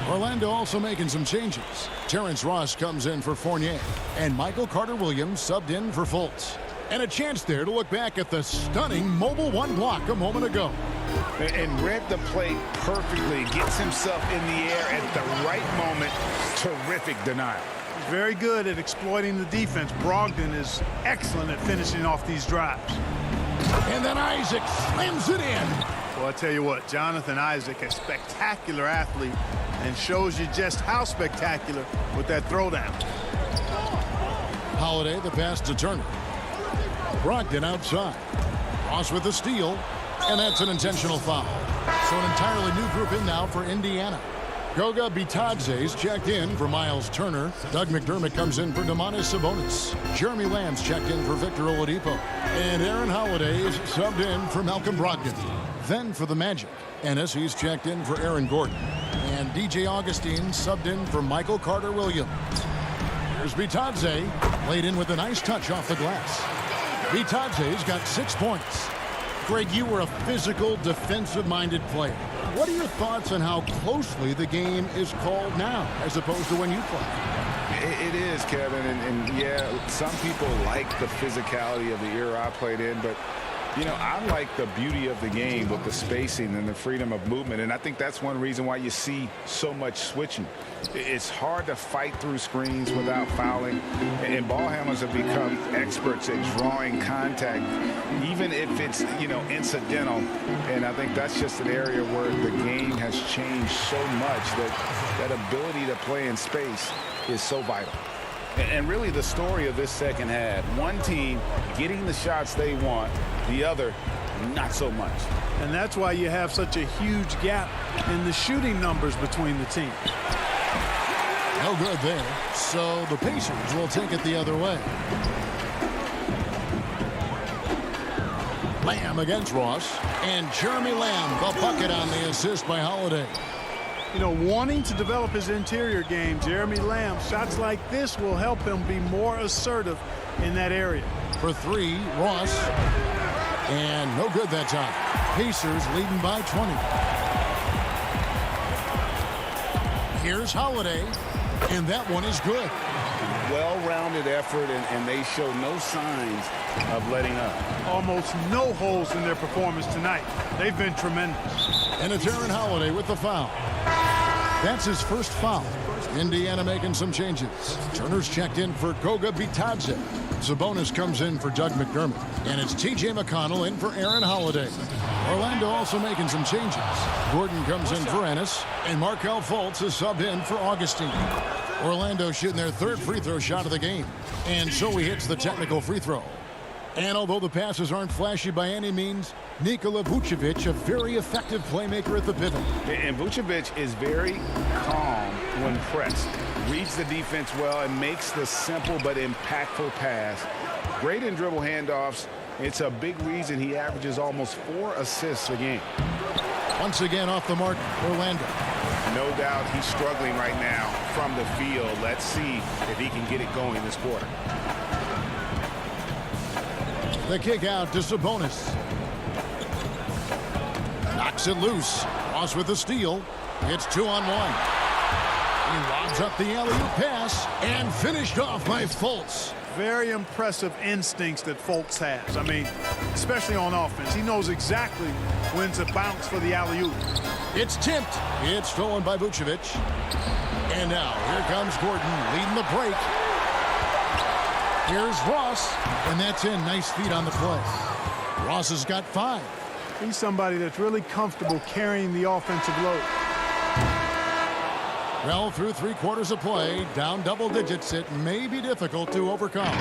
Orlando also making some changes. Terrence Ross comes in for Fournier. And Michael Carter-Williams subbed in for Fultz. And a chance there to look back at the stunning mobile 1 block a moment ago. And read the play perfectly. Gets himself in the air at the right moment. Terrific denial. Very good at exploiting the defense. Brogdon is excellent at finishing off these drives. And then Isaac slams it in. Well, I tell you what, Jonathan Isaac, a spectacular athlete, and shows you just how spectacular with that throwdown. Holiday, the pass to Turner. Brogdon outside. Ross with the steal, and that's an intentional foul. So an entirely new group in now for Indiana. Goga Bitadze's checked in for Miles Turner. Doug McDermott comes in for Domantas Sabonis. Jeremy Lamb's checked in for Victor Oladipo. And Aaron Holiday is subbed in for Malcolm Brogdon. Then for the Magic, Ennis, checked in for Aaron Gordon. And DJ Augustine subbed in for Michael Carter-Williams. Here's Bitadze, laid in with a nice touch off the glass. Bitadze's got 6 points. Greg, you were a physical, defensive-minded player. What are your thoughts on how closely the game is called now as opposed to when you played? It is, Kevin, and yeah, some people like the physicality of the era I played in, but you know, I like the beauty of the game with the spacing and the freedom of movement, and I think that's one reason why you see so much switching. It's hard to fight through screens without fouling, and ball handlers have become experts at drawing contact, even if it's, you know, incidental, and I think that's just an area where the game has changed so much that ability to play in space is so vital. And really the story of this second half, one team getting the shots they want, the other not so much. And that's why you have such a huge gap in the shooting numbers between the teams. No good there. So the Pacers will take it the other way. Lamb against Ross. And Jeremy Lamb, the bucket on the assist by Holiday. You know, wanting to develop his interior game, Jeremy Lamb, shots like this will help him be more assertive in that area. For three, Ross. And no good that time. Pacers leading by 20. Here's Holiday. And that one is good. Well-rounded effort, and they show no signs of letting up. Almost no holes in their performance tonight. They've been tremendous. And it's Aaron Holiday with the foul. That's his first foul. Indiana making some changes. Turner's checked in for Goga Bitadze. Sabonis comes in for Doug McDermott. And it's T.J. McConnell in for Aaron Holiday. Orlando also making some changes. Gordon comes in for Ennis. And Markelle Fultz is subbed in for Augustine. Orlando shooting their third free throw shot of the game. And so he hits the technical free throw. And although the passes aren't flashy by any means, Nikola Vucevic, a very effective playmaker at the pivot. And Vucevic is very calm when pressed. Reads the defense well and makes the simple but impactful pass. Great in dribble handoffs. It's a big reason he averages almost 4 assists a game. Once again off the mark, Orlando. No doubt he's struggling right now from the field. Let's see if he can get it going this quarter. The kick out to Sabonis. Knocks it loose. Ross with the steal. It's 2-on-1. He lobs up the alley-oop pass and finished off by Fultz. Very impressive instincts that Fultz has. I mean, especially on offense. He knows exactly when to bounce for the alley-oop. It's tipped. It's stolen by Vucevic. And now here comes Gordon leading the break. Here's Ross, and that's in. Nice feet on the play. Ross has got 5. He's somebody that's really comfortable carrying the offensive load. Well, through 3/4 of play, down double digits, it may be difficult to overcome.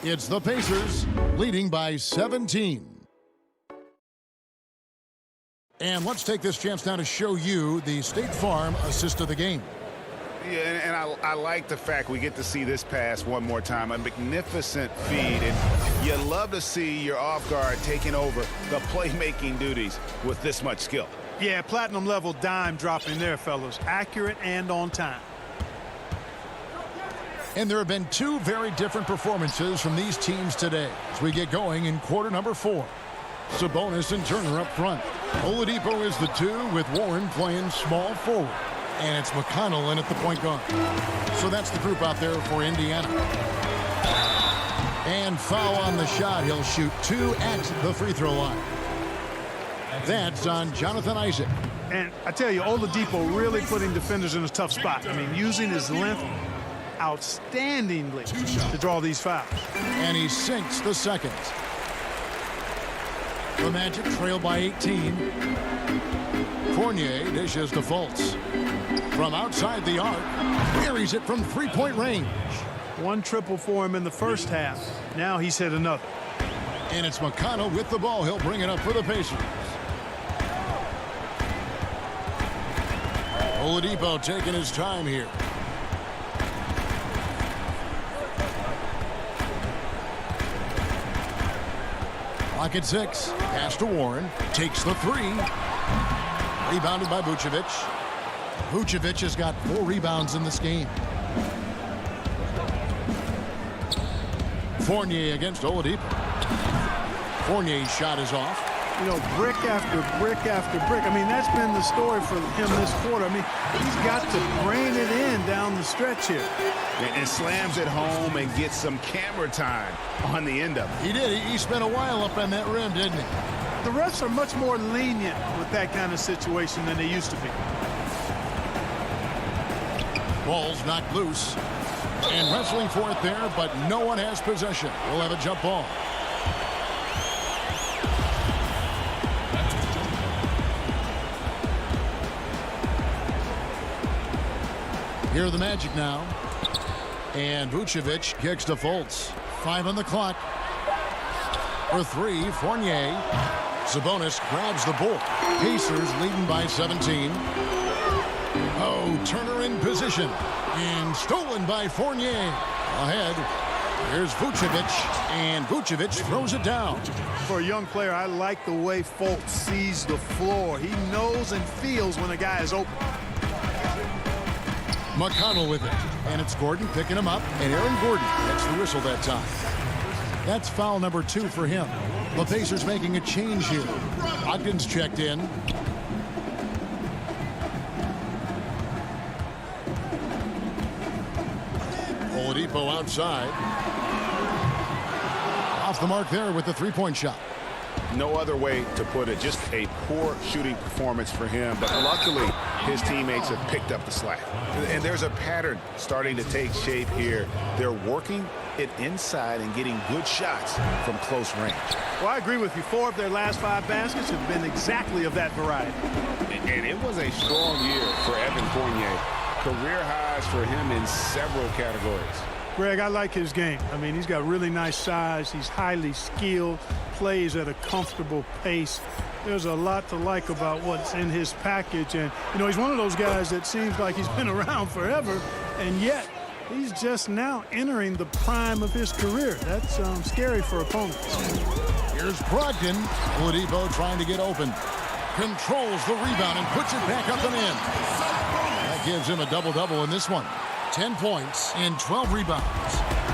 It's the Pacers leading by 17. And let's take this chance now to show you the State Farm assist of the game. Yeah, and I like the fact we get to see this pass one more time. A magnificent feed, and you love to see your off guard taking over the playmaking duties with this much skill. Yeah, platinum level dime dropping there, fellas. Accurate and on time. And there have been 2 very different performances from these teams today as we get going in quarter number 4. Sabonis and Turner up front. Oladipo is the 2 with Warren playing small forward. And it's McConnell in at the point guard. So that's the group out there for Indiana. And foul on the shot. He'll shoot 2 at the free throw line. That's on Jonathan Isaac. And I tell you, Oladipo really putting defenders in a tough spot. I mean, using his length outstandingly to draw these fouls. And he sinks the second. The Magic trail by 18. Fournier dishes to Fultz. From outside the arc, buries it from 3-point range. 1 triple for him in the first half. Now he's hit another. And it's McConnell with the ball. He'll bring it up for the Pacers. Oladipo taking his time here. Clock at 6. Pass to Warren. Takes the 3. Rebounded by Vucevic. Vucevic has got 4 rebounds in this game. Fournier against Oladipo. Fournier's shot is off. You know, brick after brick after brick. I mean, that's been the story for him this quarter. I mean, he's got to brain it in down the stretch here. And slams it home and gets some camera time on the end of it. He did. He spent a while up on that rim, didn't he? The refs are much more lenient with that kind of situation than they used to be. Ball's knocked loose. And wrestling for it there, but no one has possession. We'll have a jump ball. Here are the Magic now. And Vucevic kicks to Fultz. 5 on the clock. For 3, Fournier. Sabonis grabs the board. Pacers leading by 17. Oh, Turner in position. And stolen by Fournier. Ahead. Here's Vucevic. And Vucevic throws it down. For a young player, I like the way Fultz sees the floor. He knows and feels when a guy is open. McConnell with it. And it's Gordon picking him up. And Aaron Gordon gets the whistle that time. That's foul number 2 for him. The Pacers making a change here. Ogden's checked in. Oladipo outside. Off the mark there with the 3-point shot. No other way to put it. Just a poor shooting performance for him. But luckily, his teammates have picked up the slack. And there's a pattern starting to take shape here. They're working it inside and getting good shots from close range. Well, I agree with you. 4 of their last 5 baskets have been exactly of that variety. And it was a strong year for Evan Fournier. Career highs for him in several categories. Greg, I like his game. I mean, he's got really nice size. He's highly skilled, plays at a comfortable pace. There's a lot to like about what's in his package. And, you know, he's one of those guys that seems like he's been around forever, and yet he's just now entering the prime of his career. That's scary for opponents. Here's Brogdon. Oladipo trying to get open. Controls the rebound and puts it back up and in. gives him a double-double in this one. 10 points and 12 rebounds.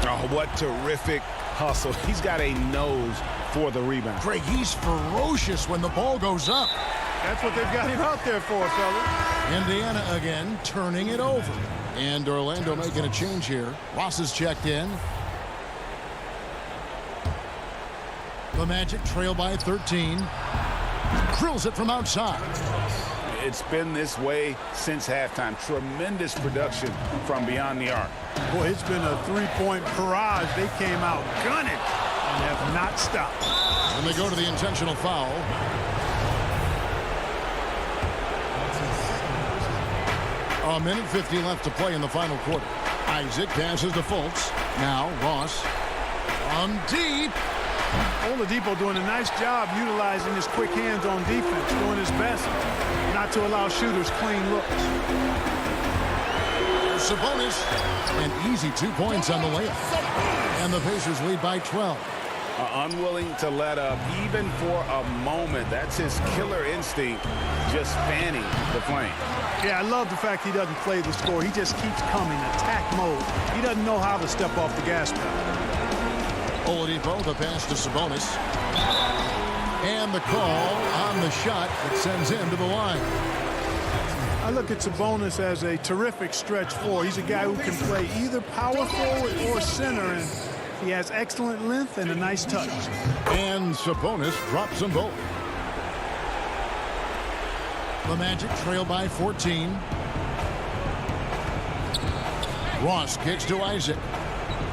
Oh, what terrific hustle. He's got a nose for the rebound. Greg, he's ferocious when the ball goes up. That's what they've got him out there for, fellas. Indiana again turning it over. And Orlando making a change here. Ross is checked in. The Magic trail by 13. Drills it from outside. It's been this way since halftime. Tremendous production from beyond the arc. Boy, it's been a three-point barrage. They came out gunning and have not stopped. And they go to the intentional foul. A minute 50 left to play in the final quarter. Isaac passes to Fultz. Now Ross on deep. Oladipo doing a nice job utilizing his quick hands on defense, doing his best not to allow shooters clean looks. Sabonis, an easy 2 points on the layup. And the Pacers lead by 12. Unwilling to let up even for a moment. That's his killer instinct, just fanning the flame. Yeah, I love the fact he doesn't play the score. He just keeps coming, attack mode. He doesn't know how to step off the gas pedal. Oladipo, the pass to Sabonis. And the call on the shot that sends him to the line. I look at Sabonis as a terrific stretch four. He's a guy who can play either power forward or center, and he has excellent length and a nice touch. And Sabonis drops them both. The Magic trail by 14. Ross kicks to Isaac.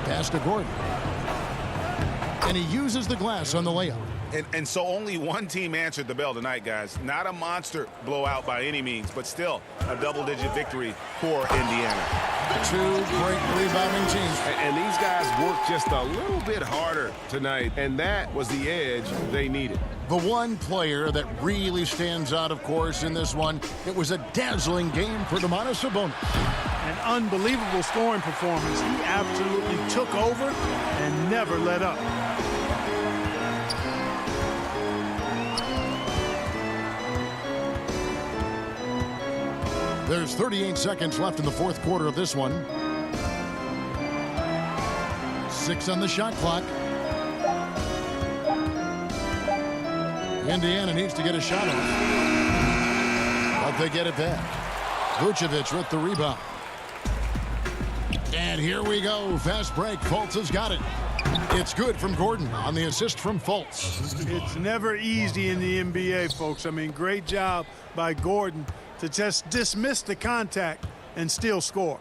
Pass to Gordon. And he uses the glass on the layup. And so only one team answered the bell tonight, guys. Not a monster blowout by any means, but still a double-digit victory for Indiana. Two great rebounding teams. And these guys worked just a little bit harder tonight, and that was the edge they needed. The one player that really stands out, of course, in this one, it was a dazzling game for Domantas Sabonis. An unbelievable scoring performance. He absolutely took over and never let up. There's 38 seconds left in the fourth quarter of this one. 6 on the shot clock. Indiana needs to get a shot off. But they get it back. Vucevic with the rebound. And here we go. Fast break. Fultz has got it. It's good from Gordon on the assist from Fultz. It's never easy in the NBA, folks. I mean, great job by Gordon to just dismiss the contact and still score.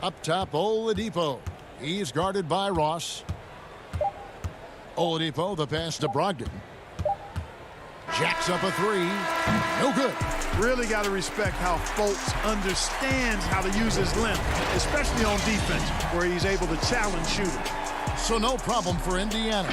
Up top, Oladipo. He's guarded by Ross. Oladipo, the pass to Brogdon. Jacks up a three. No good. Really got to respect how Fultz understands how to use his length, especially on defense, where he's able to challenge shooters. So no problem for Indiana.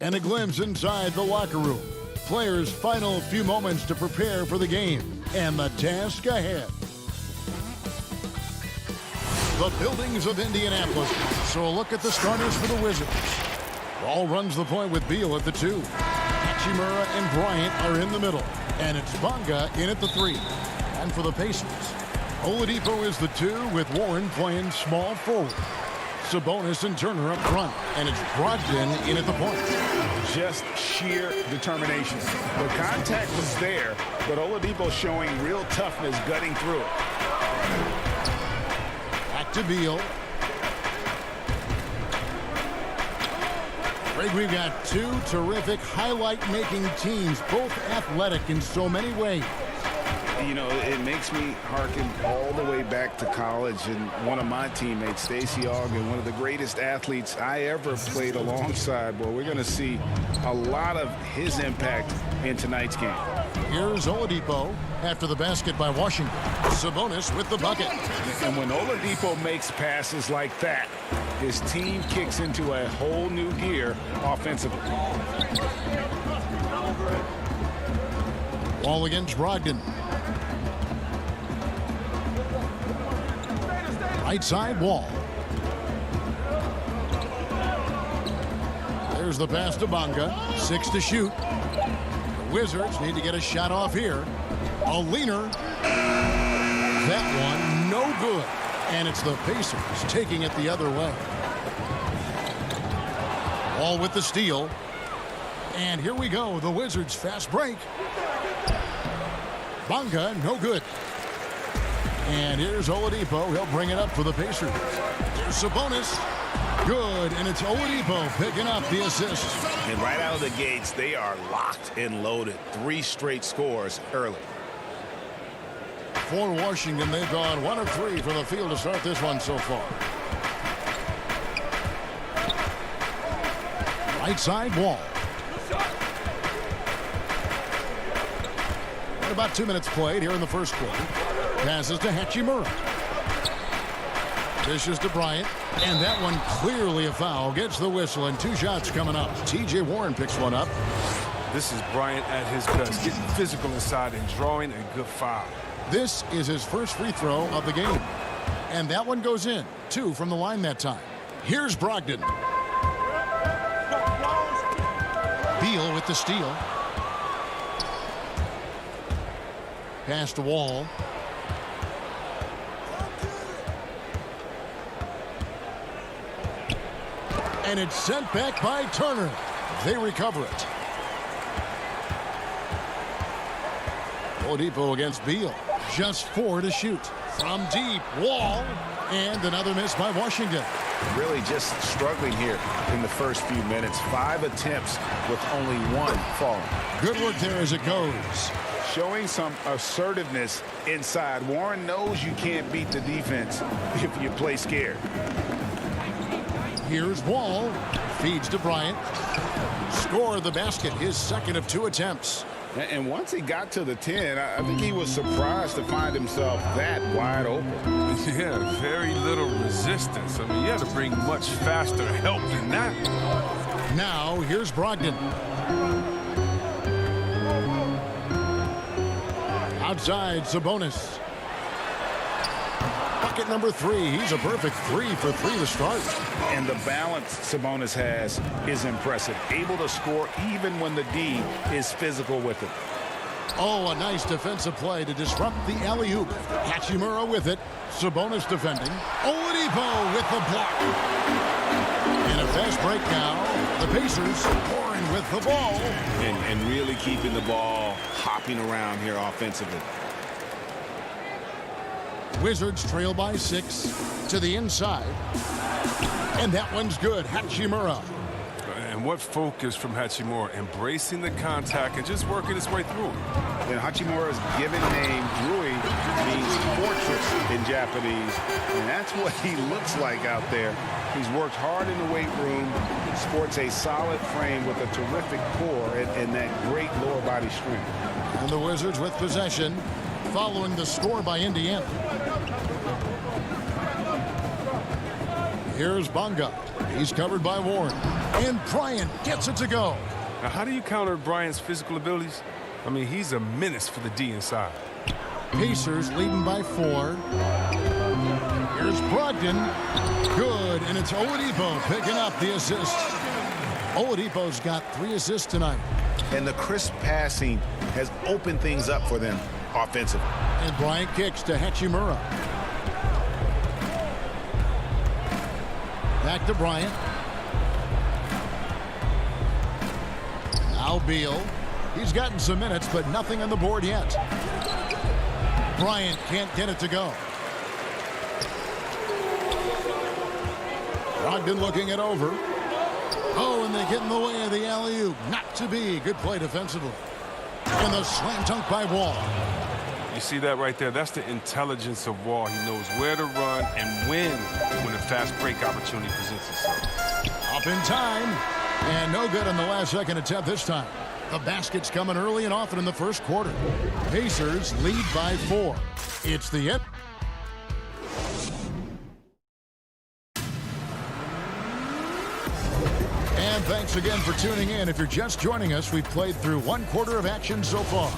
And a glimpse inside the locker room. Players' final few moments to prepare for the game and the task ahead. The buildings of Indianapolis. So a look at the starters for the Wizards. Ball runs the point with Beal at the 2. Hachimura and Bryant are in the middle. And it's Bonga in at the 3. And for the Pacers, Oladipo is the 2 with Warren playing small forward. Sabonis and Turner up front. And it's Brogdon in at the point. Just sheer determination. The contact was there, but Oladipo showing real toughness gutting through it. Back to Beal. Greg, we've got two terrific highlight-making teams, both athletic in so many ways. You know, it makes me hearken all the way back to college, and one of my teammates, Stacey Ogden, one of the greatest athletes I ever played alongside. Well, we're going to see a lot of his impact in tonight's game. Here's Oladipo after the basket by Washington. Sabonis with the bucket. And when Oladipo makes passes like that, his team kicks into a whole new gear offensively. Ball against Brogdon. Right side Wall. There's the pass to Bonga. 6 to shoot. The Wizards need to get a shot off here. A leaner. That one no good. And it's the Pacers taking it the other way. Wall with the steal. And here we go. The Wizards fast break. Bonga no good. And here's Oladipo. He'll bring it up for the Pacers. Here's Sabonis. Good. And it's Oladipo picking up the assist. And right out of the gates, they are locked and loaded. 3 straight scores early. For Washington, they've gone 1 of 3 from the field to start this one so far. Right side Wall. And about 2 minutes played here in the first quarter. Passes to Hachimura. Dishes to Bryant. And that one clearly a foul. Gets the whistle and 2 shots coming up. T.J. Warren picks one up. This is Bryant at his best, getting physical inside and drawing a good foul. This is his first free throw of the game. And that one goes in. 2 from the line that time. Here's Brogdon. Beal with the steal. Pass to Wall. And it's sent back by Turner. They recover it. Oladipo against Beal. Just 4 to shoot. From deep, Wall. And another miss by Washington. Really just struggling here in the first few minutes. 5 attempts with only 1 falling. Good work there as it goes. Showing some assertiveness inside. Warren knows you can't beat the defense if you play scared. Here's Wall. Feeds to Bryant. Score the basket. His second of 2 attempts. And once he got to the 10, I think he was surprised to find himself that wide open. Yeah, very little resistance. I mean, you had to bring much faster help than that. Now, here's Brogdon. Outside, Sabonis. Bucket number 3. He's a perfect 3 for 3 to start. And the balance Sabonis has is impressive. Able to score even when the D is physical with it. Oh, a nice defensive play to disrupt the alley-oop. Hachimura with it. Sabonis defending. Oladipo with the block. In a fast break now, the Pacers pouring with the ball. And really keeping the ball hopping around here offensively. Wizards trail by 6 to the inside. And that one's good. Hachimura. And what focus from Hachimura, embracing the contact and just working his way through it. And Hachimura's given name, Rui, means fortress in Japanese. And that's what he looks like out there. He's worked hard in the weight room, sports a solid frame with a terrific core and that great lower body strength. And the Wizards with possession following the score by Indiana. Here's Bonga. He's covered by Warren. And Bryant gets it to go. Now, how do you counter Bryant's physical abilities? I mean, he's a menace for the D inside. Pacers leading by 4. Here's Brogdon. Good, and it's Oladipo picking up the assist. Oladipo's got 3 assists tonight. And the crisp passing has opened things up for them offensively. And Bryant kicks to Hachimura. Back to Bryant. Now Beal. He's gotten some minutes, but nothing on the board yet. Bryant can't get it to go. Brogdon looking it over. Oh, and they get in the way of the alley-oop. Not to be. Good play defensively. And the slam dunk by Wall. You see that right there? That's the intelligence of Wall. He knows where to run and when a fast break opportunity presents itself. Up in time. And no good on the last second attempt this time. The basket's coming early and often in the first quarter. Pacers lead by 4. It's the end. And thanks again for tuning in. If you're just joining us, we've played through 1 quarter of action so far.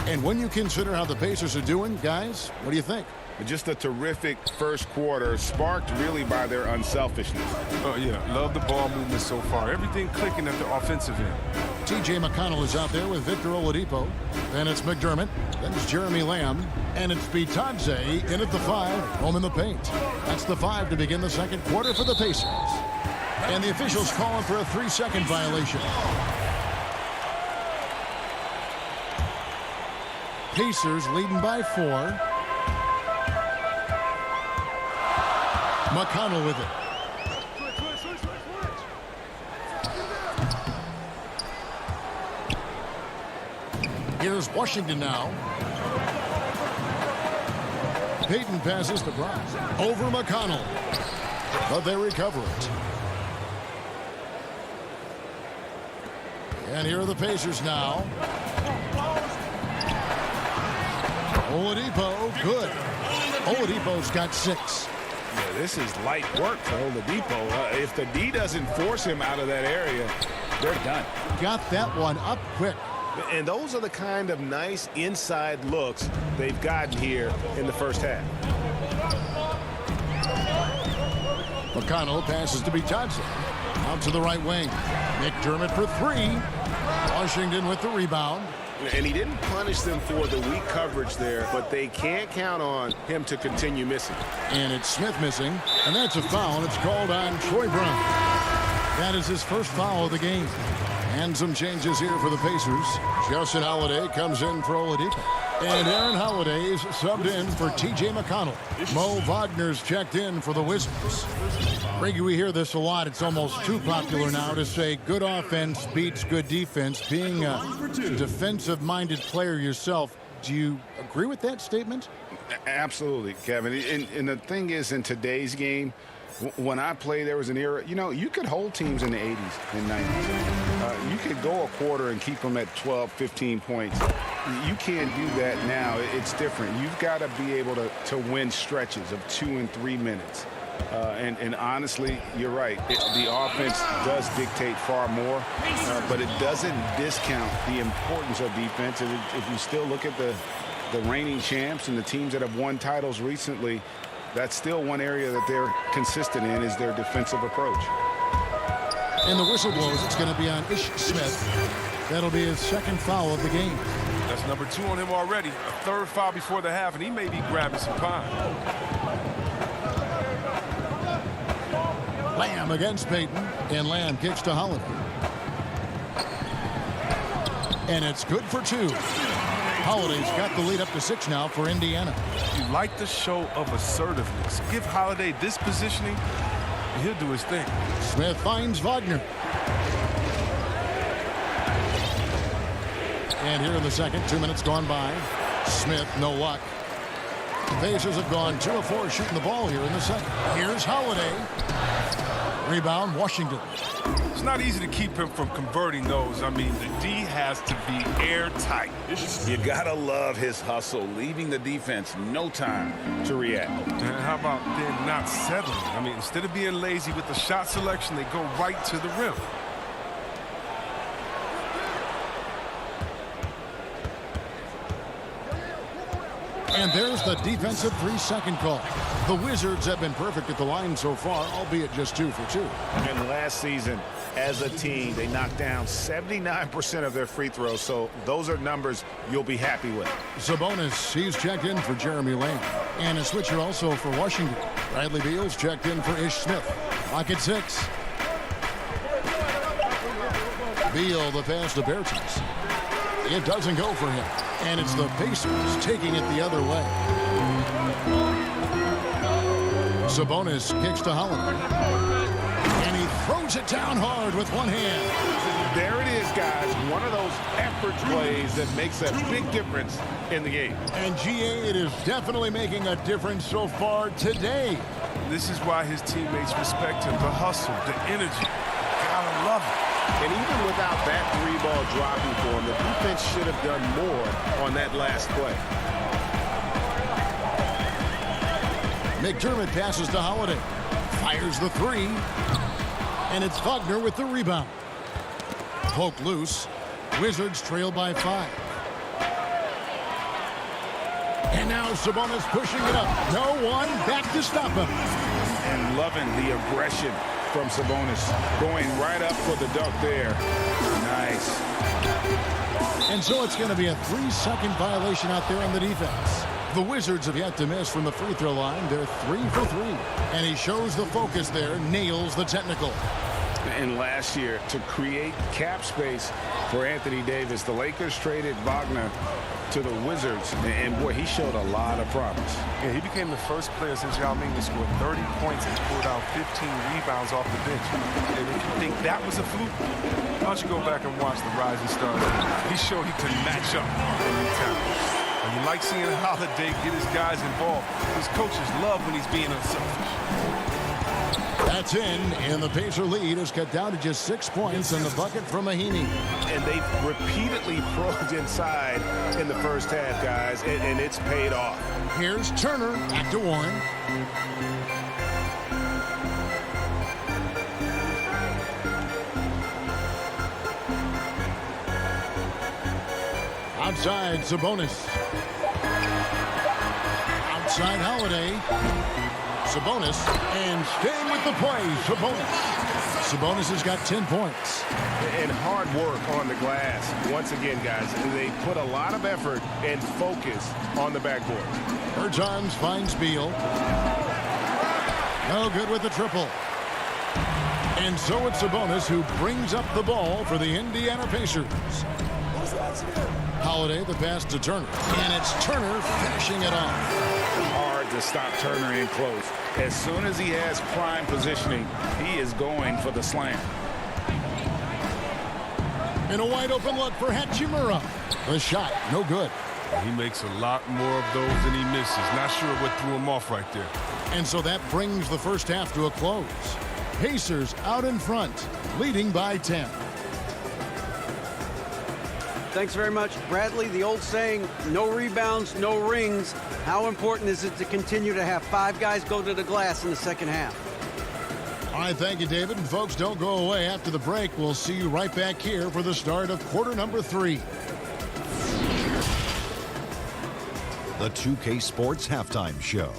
And when you consider how the Pacers are doing, guys, what do you think? Just a terrific first quarter, sparked really by their unselfishness. Oh, yeah. Love the ball movement so far. Everything clicking at the offensive end. TJ McConnell is out there with Victor Oladipo. Then it's McDermott. Then it's Jeremy Lamb. And it's Bitadze in at the 5, home in the paint. That's the 5 to begin the second quarter for the Pacers. And the officials calling for a 3-second violation. Pacers leading by 4. McConnell with it. Here's Washington now. Payton passes to Brown. Over McConnell. But they recover it. And here are the Pacers now. Oladipo, good. Oladipo's got 6. Yeah, this is light work for Oladipo. If the D doesn't force him out of that area, they're done. Got that one up quick. And those are the kind of nice inside looks they've gotten here in the first half. McConnell passes to Bitadze. Out to the right wing. McDermott for 3. Washington with the rebound. And he didn't punish them for the weak coverage there, but they can't count on him to continue missing. And it's Smith missing, and that's a foul, and it's called on Troy Brown. That is his first foul of the game. And some changes here for the Pacers. Justin Holiday comes in for Oladipo. And Aaron Holiday's subbed in for T.J. McConnell. Mo Wagner's checked in for the Wizards. Reggie, we hear this a lot. It's almost too popular now to say good offense beats good defense. Being a defensive-minded player yourself, do you agree with that statement? Absolutely, Kevin. And the thing is, in today's game, when I played, there was an era, you could hold teams in the 80s and 90s. You could go a quarter and keep them at 12, 15 points. You can't do that now. It's different. You've got to be able to win stretches of 2 and 3 minutes. And honestly, you're right. The offense does dictate far more, but it doesn't discount the importance of defense. And if you still look at the reigning champs and the teams that have won titles recently, that's still one area that they're consistent in is their defensive approach. And the whistle blows. It's going to be on Ish Smith. That'll be his second foul of the game. That's number 2 on him already. A third foul before the half, and he may be grabbing some pine. Lamb against Payton, and Lamb kicks to Holiday. And it's good for 2. Holiday's got the lead up to 6 now for Indiana. You like the show of assertiveness. Give Holiday this positioning, and he'll do his thing. Smith finds Wagner. And here in the second, 2 minutes gone by. Smith, no luck. Pacers have gone 2 of 4 shooting the ball here in the second. Here's Holiday. Rebound, Washington. It's not easy to keep him from converting those. I mean, the D has to be airtight. You gotta love his hustle, leaving the defense no time to react. And how about then not settling? I mean, instead of being lazy with the shot selection, they go right to the rim. And there's the defensive 3-second call. The Wizards have been perfect at the line so far, albeit just 2 for 2. And last season, as a team, they knocked down 79% of their free throws, so those are numbers you'll be happy with. Sabonis, he's checked in for Jeremy Lamb. And a switcher also for Washington. Bradley Beal's checked in for Ish Smith. Lock at 6. Beal, the pass to Bertens. It doesn't go for him. And it's the Pacers taking it the other way. Sabonis kicks to Holiday. And he throws it down hard with one hand. There it is, guys. One of those effort plays that makes a big difference in the game. And GA, it is definitely making a difference so far today. This is why his teammates respect him. The hustle, the energy. Gotta love it. And even without that 3-ball dropping for him, the defense should have done more on that last play. McDermott passes to Holiday. Fires the 3. And it's Wagner with the rebound. Poke loose. Wizards trail by 5. And now Sabonis pushing it up. No one back to stop him. And loving the aggression from Sabonis, going right up for the dunk there. Nice. And so it's going to be a 3-second violation out there on the defense. The Wizards have yet to miss from the free throw line. They're 3 for 3. And he shows the focus there, nails the technical. And last year, to create cap space for Anthony Davis, the Lakers traded Wagner to the Wizards, and boy, he showed a lot of promise. Yeah, he became the first player since Yao Ming to score 30 points and pulled out 15 rebounds off the bench. And if you think that was a fluke, why don't you go back and watch the Rising Stars? He showed he could match up anytime. And you like seeing Holiday get his guys involved. His coaches love when he's being unselfish. That's in, and the Pacer lead is cut down to just 6 points in the bucket from Mahinmi. And they've repeatedly probed inside in the first half, guys, and it's paid off. Here's Turner, back to Warren. Outside, Sabonis. Outside, Holiday. Sabonis, and staying with the play, Sabonis has got 10 points. And hard work on the glass. Once again, guys, they put a lot of effort and focus on the backboard. Bertans finds Beal. No good with the triple. And so it's Sabonis who brings up the ball for the Indiana Pacers. Holiday, the pass to Turner. And it's Turner finishing it off. Hard to stop Turner in close. As soon as he has prime positioning, he is going for the slam. And a wide open look for Hachimura. The shot, no good. He makes a lot more of those than he misses. Not sure what threw him off right there. And so that brings the first half to a close. Pacers out in front, leading by 10. Thanks very much, Bradley. The old saying, no rebounds, no rings. How important is it to continue to have 5 guys go to the glass in the second half? All right, thank you, David. And folks, don't go away. After the break, we'll see you right back here for the start of quarter number 3. The 2K Sports Halftime Show.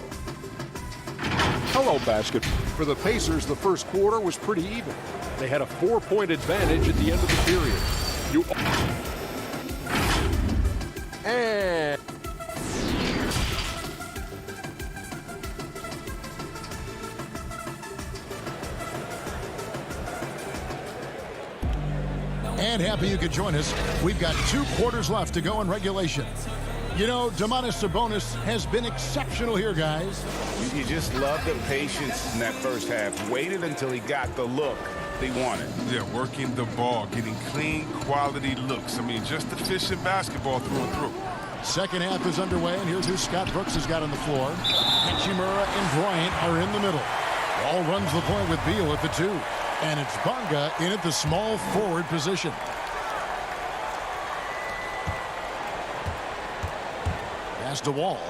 Hello, basket. For the Pacers, the first quarter was pretty even. They had a 4-point advantage at the end of the period. And happy you could join us. We've got 2 quarters left to go in regulation. You know, Domantas Sabonis has been exceptional here, guys. You just love the patience in that first half. Waited until he got the look they wanted. Yeah, working the ball, getting clean, quality looks. I mean, just efficient basketball through and through. Second half is underway, and here's who Scott Brooks has got on the floor. Hachimura and Bryant are in the middle. Ball runs the point with Beal at the 2. And it's Bonga in at the small forward position. Pass to Wall.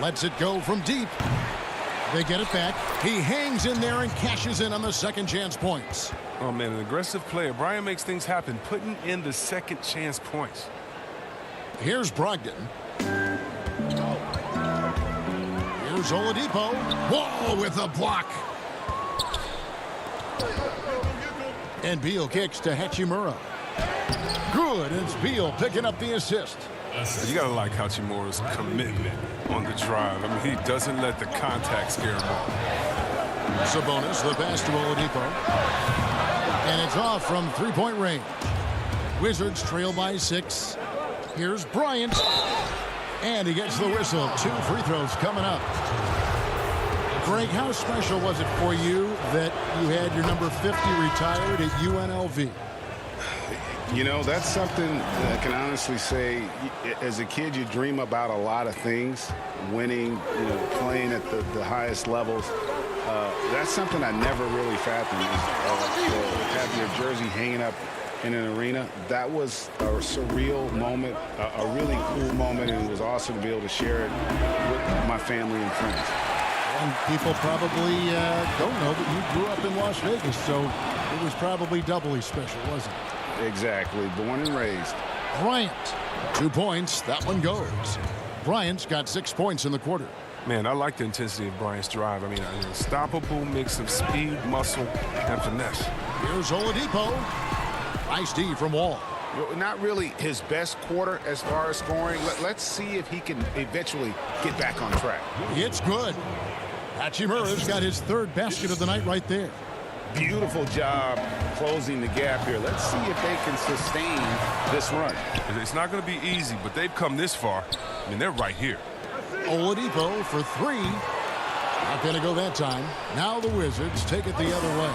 Lets it go from deep. They get it back. He hangs in there and cashes in on the second chance points. Oh, man, an aggressive player. Bryant makes things happen, putting in the second chance points. Here's Brogdon. Here's Oladipo. Wall with a block. And Beal kicks to Hachimura. Good. It's Beal picking up the assist. You got to like Hachimura's commitment on the drive. I mean, he doesn't let the contact scare him off. Sabonis, the pass to Oladipo. And it's off from three-point range. Wizards trail by 6. Here's Bryant. And he gets the whistle. 2 free throws coming up. Greg, how special was it for you that you had your number 50 retired at UNLV? You know, that's something that I can honestly say, as a kid, you dream about a lot of things, winning, playing at the highest levels. That's something I never really fathomed. To have your jersey hanging up in an arena, that was a surreal moment, a really cool moment, and it was awesome to be able to share it with my family and friends. And people probably don't know that you grew up in Las Vegas, so it was probably doubly special, wasn't it? Exactly. Born and raised. Bryant, 2 points. That one goes. Bryant's got 6 points in the quarter. Man, I like the intensity of Bryant's drive. I mean, an unstoppable mix of speed, muscle, and finesse. Here's Oladipo. Nice D from Wall. Not really his best quarter as far as scoring. Let's see if he can eventually get back on track. It's good. Hachimura's got his 3rd basket of the night right there. Beautiful job closing the gap here. Let's see if they can sustain this run. It's not going to be easy, but they've come this far. I mean, they're right here. Oladipo for 3. Not going to go that time. Now the Wizards take it the other way.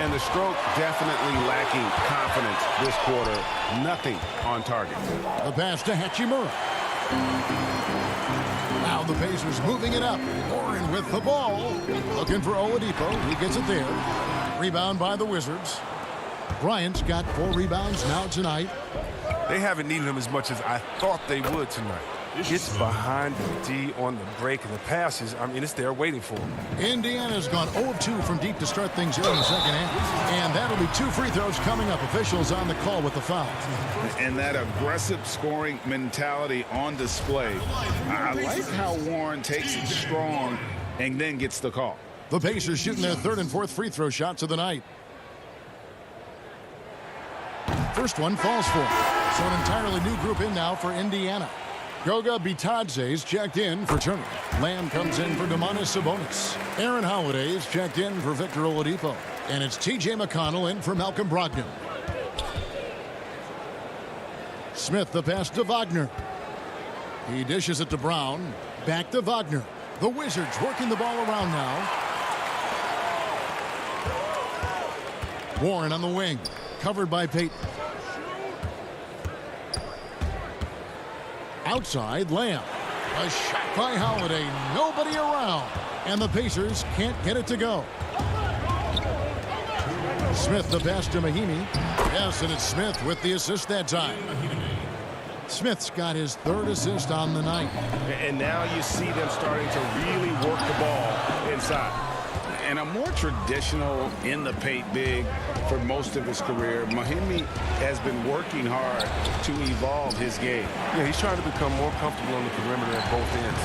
And the stroke definitely lacking confidence this quarter. Nothing on target. The pass to Hachimura. Now the Pacers moving it up. Warren with the ball. Looking for Oladipo. He gets it there. Rebound by the Wizards. Bryant's got 4 rebounds now tonight. They haven't needed him as much as I thought they would tonight. It's behind the D on the break, and the passes, I mean, it's there waiting for him. Indiana's gone 0 of 2 from deep to start things here in the second half. And that'll be 2 free throws coming up. Officials on the call with the foul. And that aggressive scoring mentality on display. I like how Warren takes it strong and then gets the call. The Pacers shooting their 3rd and 4th free throw shots of the night. First one falls for him. So an entirely new group in now for Indiana. Goga Bitadze's checked in for Turner. Lamb comes in for Domantas Sabonis. Aaron Holiday's checked in for Victor Oladipo. And it's T.J. McConnell in for Malcolm Brogdon. Smith the pass to Wagner. He dishes it to Brown. Back to Wagner. The Wizards working the ball around now. Warren on the wing. Covered by Payton. Outside, Lamb. A shot by Holiday. Nobody around. And the Pacers can't get it to go. Smith the pass to Mahimi. Yes, and it's Smith with the assist that time. Smith's got his 3rd assist on the night. And now you see them starting to really work the ball inside. And a more traditional in the paint big for most of his career. Mahimi has been working hard to evolve his game. Yeah, he's trying to become more comfortable on the perimeter at both ends.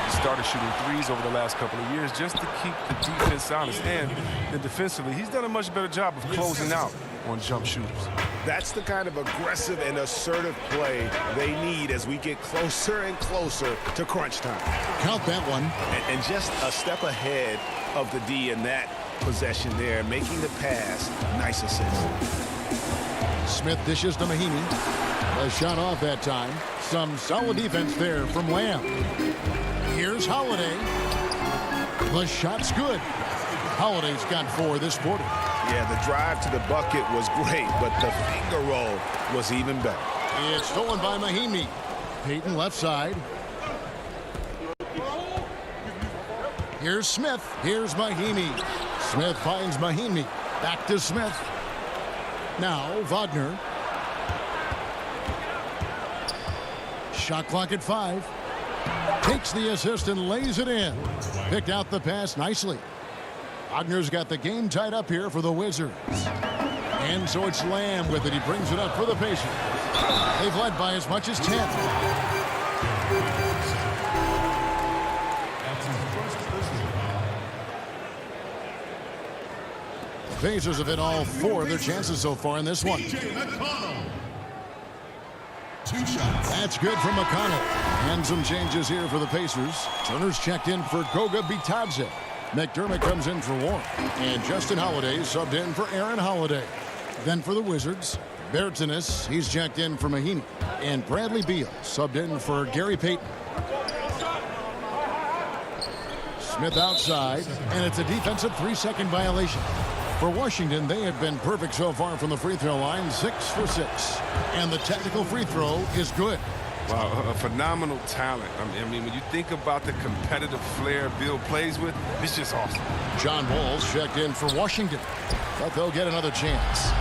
He started shooting 3s over the last couple of years just to keep the defense honest. And then defensively, he's done a much better job of closing out on jump shooters. That's the kind of aggressive and assertive play they need as we get closer and closer to crunch time. Count that one. And just a step ahead of the D in that possession there, making the pass. Nice assist. Smith dishes to Mahimi. A shot off that time. Some solid defense there from Lamb. Here's Holiday. The shot's good. Holiday's got 4 this quarter. Yeah, the drive to the bucket was great, but the finger roll was even better. It's stolen by Mahimi. Payton left side. Here's Smith. Here's Mahimi. Smith finds Mahimi. Back to Smith. Now Wagner. Shot clock at 5. Takes the assist and lays it in. Picked out the pass nicely. Wagner's got the game tied up here for the Wizards. And so it's Lamb with it. He brings it up for the Pacers. They've led by as much as 10. The Pacers have hit all 4 of their chances so far in this one. 2 shots. That's good from McConnell. And some changes here for the Pacers. Turner's checked in for Goga Bitadze. McDermott comes in for Warren. And Justin Holiday subbed in for Aaron Holiday. Then for the Wizards, Bertanis, he's checked in for Mahimi. And Bradley Beal subbed in for Gary Payton. Smith outside, and it's a defensive 3-second violation. For Washington, they have been perfect so far from the free throw line, 6 for 6. And the technical free throw is good. Wow, a phenomenal talent. I mean, when you think about the competitive flair Bill plays with, it's just awesome. John Wall's checked in for Washington, but they'll get another chance.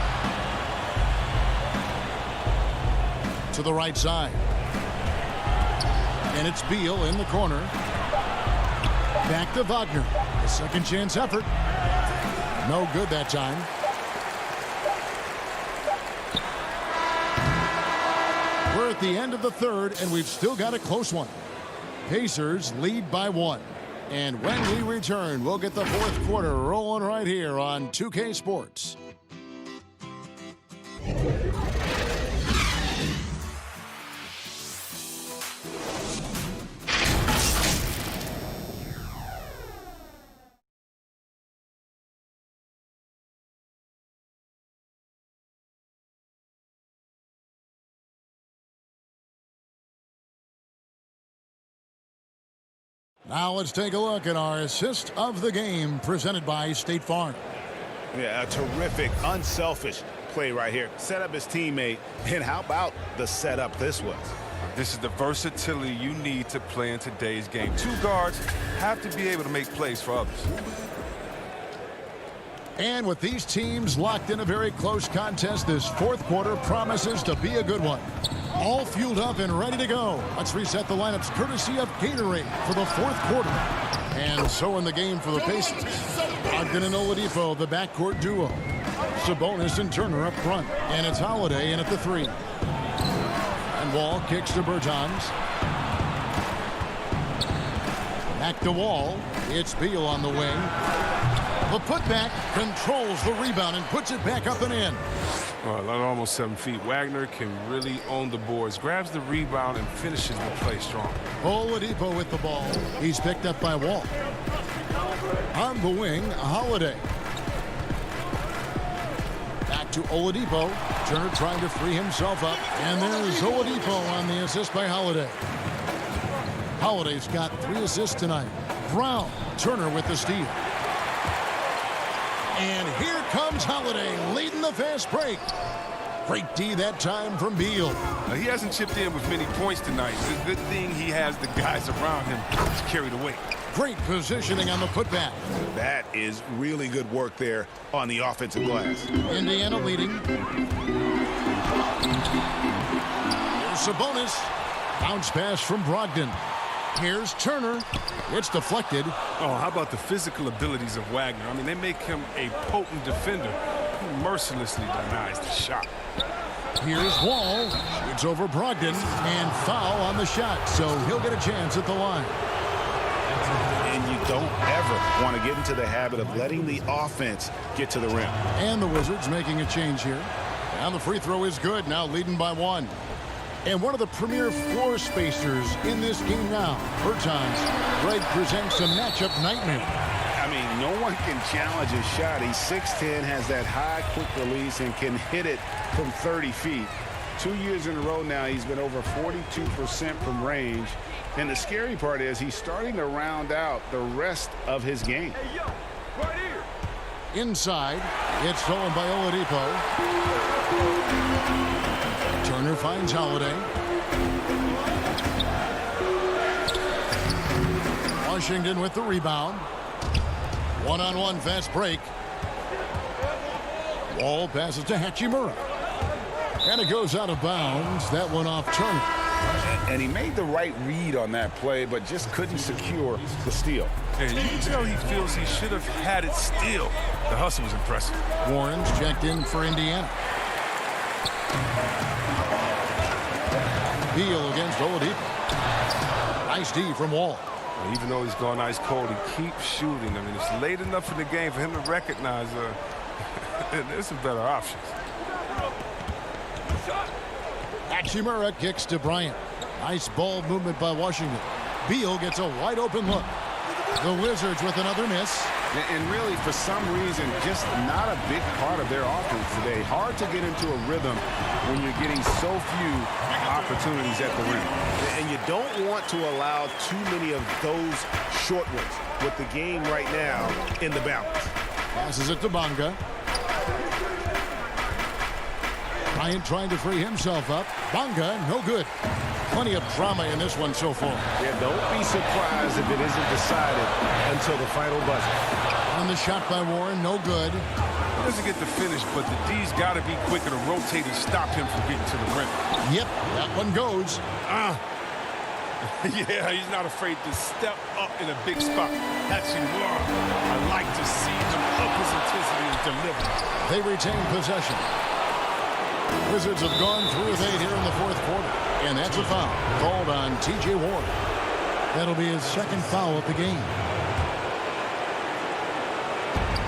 To the right side. And it's Beal in the corner. Back to Wagner. A second chance effort. No good that time. We're at the end of the third, and we've still got a close one. Pacers lead by 1. And when we return, we'll get the fourth quarter rolling right here on 2K Sports. Now let's take a look at our assist of the game presented by State Farm. Yeah, a terrific, unselfish play right here. Set up his teammate, and how about the setup this was? This is the versatility you need to play in today's game. 2 guards have to be able to make plays for others. And with these teams locked in a very close contest, this fourth quarter promises to be a good one. All fueled up and ready to go. Let's reset the lineups courtesy of Gatorade for the fourth quarter. And so in the game for the Pacers, Ogden and Oladipo, the backcourt duo. Sabonis and Turner up front. And it's Holiday in at the 3. And Wall kicks to Bertans. Back to Wall. It's Beal on the wing. The putback controls the rebound and puts it back up and in. Well, almost 7 feet. Wagner can really own the boards. Grabs the rebound and finishes the play strong. Oladipo with the ball. He's picked up by Wall. On the wing, Holiday. Back to Oladipo. Turner trying to free himself up. And there's Oladipo on the assist by Holiday. Holiday's got 3 assists tonight. Brown, Turner with the steal. And here comes Holiday leading the fast break. Great D that time from Beal. He hasn't chipped in with many points tonight. It's a good thing he has the guys around him to carry the weight. Great positioning on the putback. That is really good work there on the offensive glass. Indiana leading. Here's Sabonis. Bounce pass from Brogdon. Here's Turner. It's deflected. Oh, how about the physical abilities of Wagner? I mean, they make him a potent defender who mercilessly denies the shot. Here's Wall. Shoots over Brogdon. And foul on the shot, so he'll get a chance at the line. And you don't ever want to get into the habit of letting the offense get to the rim. And the Wizards making a change here. And the free throw is good, now leading by 1. And one of the premier floor spacers in this game now, Bertans. Greg presents a matchup nightmare. I mean, no one can challenge his shot. He's 6'10", has that high quick release, and can hit it from 30 feet. 2 years in a row now, he's been over 42% from range. And the scary part is he's starting to round out the rest of his game. Hey, yo, right here. Inside, it's stolen by Oladipo. Turner finds Holiday. Washington with the rebound. One-on-one fast break. Wall passes to Hachimura. And it goes out of bounds. That one off Turner. And he made the right read on that play, but just couldn't secure the steal. And you can tell he feels he should have had it still. The hustle was impressive. Warren's checked in for Indiana. Beal against Oladipo. Nice D from Wall. And even though he's gone ice cold, he keeps shooting. I mean, it's late enough in the game for him to recognize there's some better options. Hachimura kicks to Bryant. Nice ball movement by Washington. Beal gets a wide open look. The Wizards with another miss. And really, for some reason, just not a big part of their offense today. Hard to get into a rhythm when you're getting so few opportunities at the rim. And you don't want to allow too many of those short ones with the game right now in the balance. Passes it to Bonga. Bryant trying to free himself up. Bonga, no good. Plenty of drama in this one so far. Yeah, don't be surprised if it isn't decided until the final buzzer. And the shot by Warren, no good. He doesn't get the finish, but the D's got to be quicker to rotate and stop him from getting to the rim. Yep, that one goes. Yeah, he's not afraid to step up in a big spot. Hachimura, I like to see him up his intensity and deliver. They retain possession. Wizards have gone through with 8 here in the fourth quarter. And that's a foul called on T.J. Warren. That'll be his second foul of the game.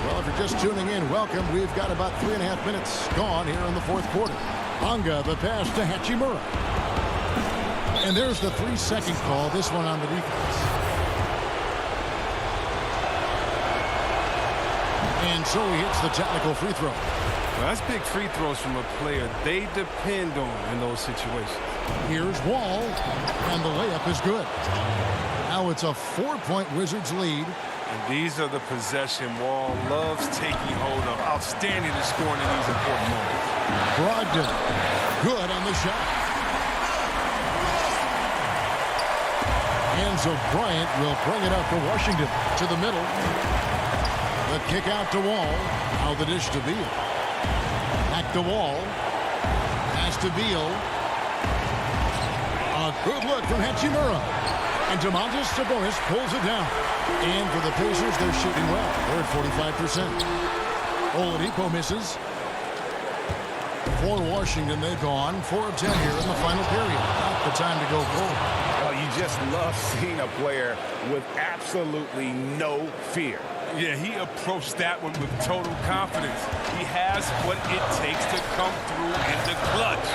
Well, if you're just tuning in, welcome. We've got about 3.5 minutes gone here in the fourth quarter. Bonga, the pass to Hachimura. And there's the 3-second call, this one on the defense. And so he hits the technical free throw. Well, that's big free throws from a player they depend on in those situations. Here's Wall, and the layup is good. Now it's a 4-point Wizards lead. And these are the possession Wall loves taking hold of. Outstanding at scoring in these important moments. Brogdon, good on the shot. And so Bryant will bring it up for Washington to the middle. The kick out to Wall. Now the dish to Beal. Back to Wall. Pass to Beal. A good look from Hachimura. And Domantas Sabonis pulls it down. And for the Pacers, they're shooting well. They're at 45%. Oladipo misses. For Washington, they've gone 4 of 10 here in the final period. Not the time to go forward. Oh, you just love seeing a player with absolutely no fear. Yeah, he approached that one with total confidence. He has what it takes to come through in the clutch.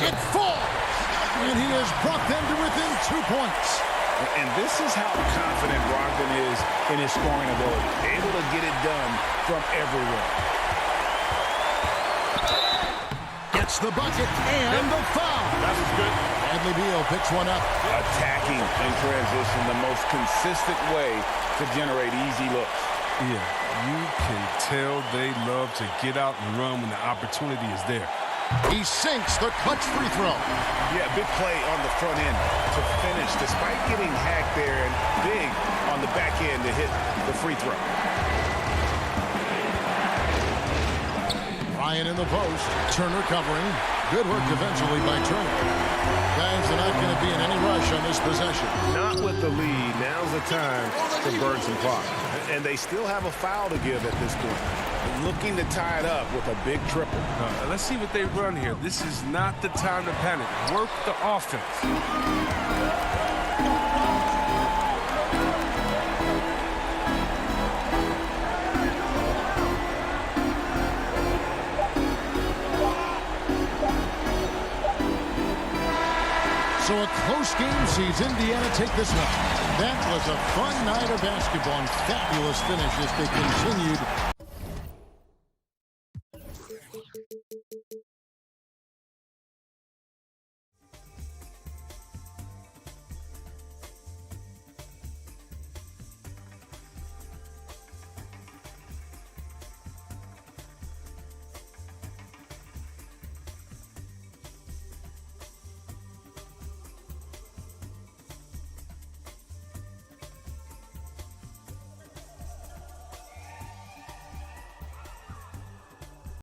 It falls, and he has brought them to within 2 points. And this is how confident Brogdon is in his scoring ability. Able to get it done from everywhere. Gets the bucket and the foul. That was good. Bradley Beal picks one up. Attacking in transition, the most consistent way to generate easy looks. Yeah, you can tell they love to get out and run when the opportunity is there. He sinks the clutch free throw. Yeah, big play on the front end to finish, despite getting hacked there, and big on the back end to hit the free throw. Ryan in the post. Turner covering. Good work defensively by Turner. Guys are not going to be in any rush on this possession. Not with the lead. Now's the time to burn some clock. And they still have a foul to give at this point. Looking to tie it up with a big triple. Let's see what they run here. This is not the time to panic. Work the offense. So a close game sees Indiana take this one. That was a fun night of basketball and fabulous finish as they continued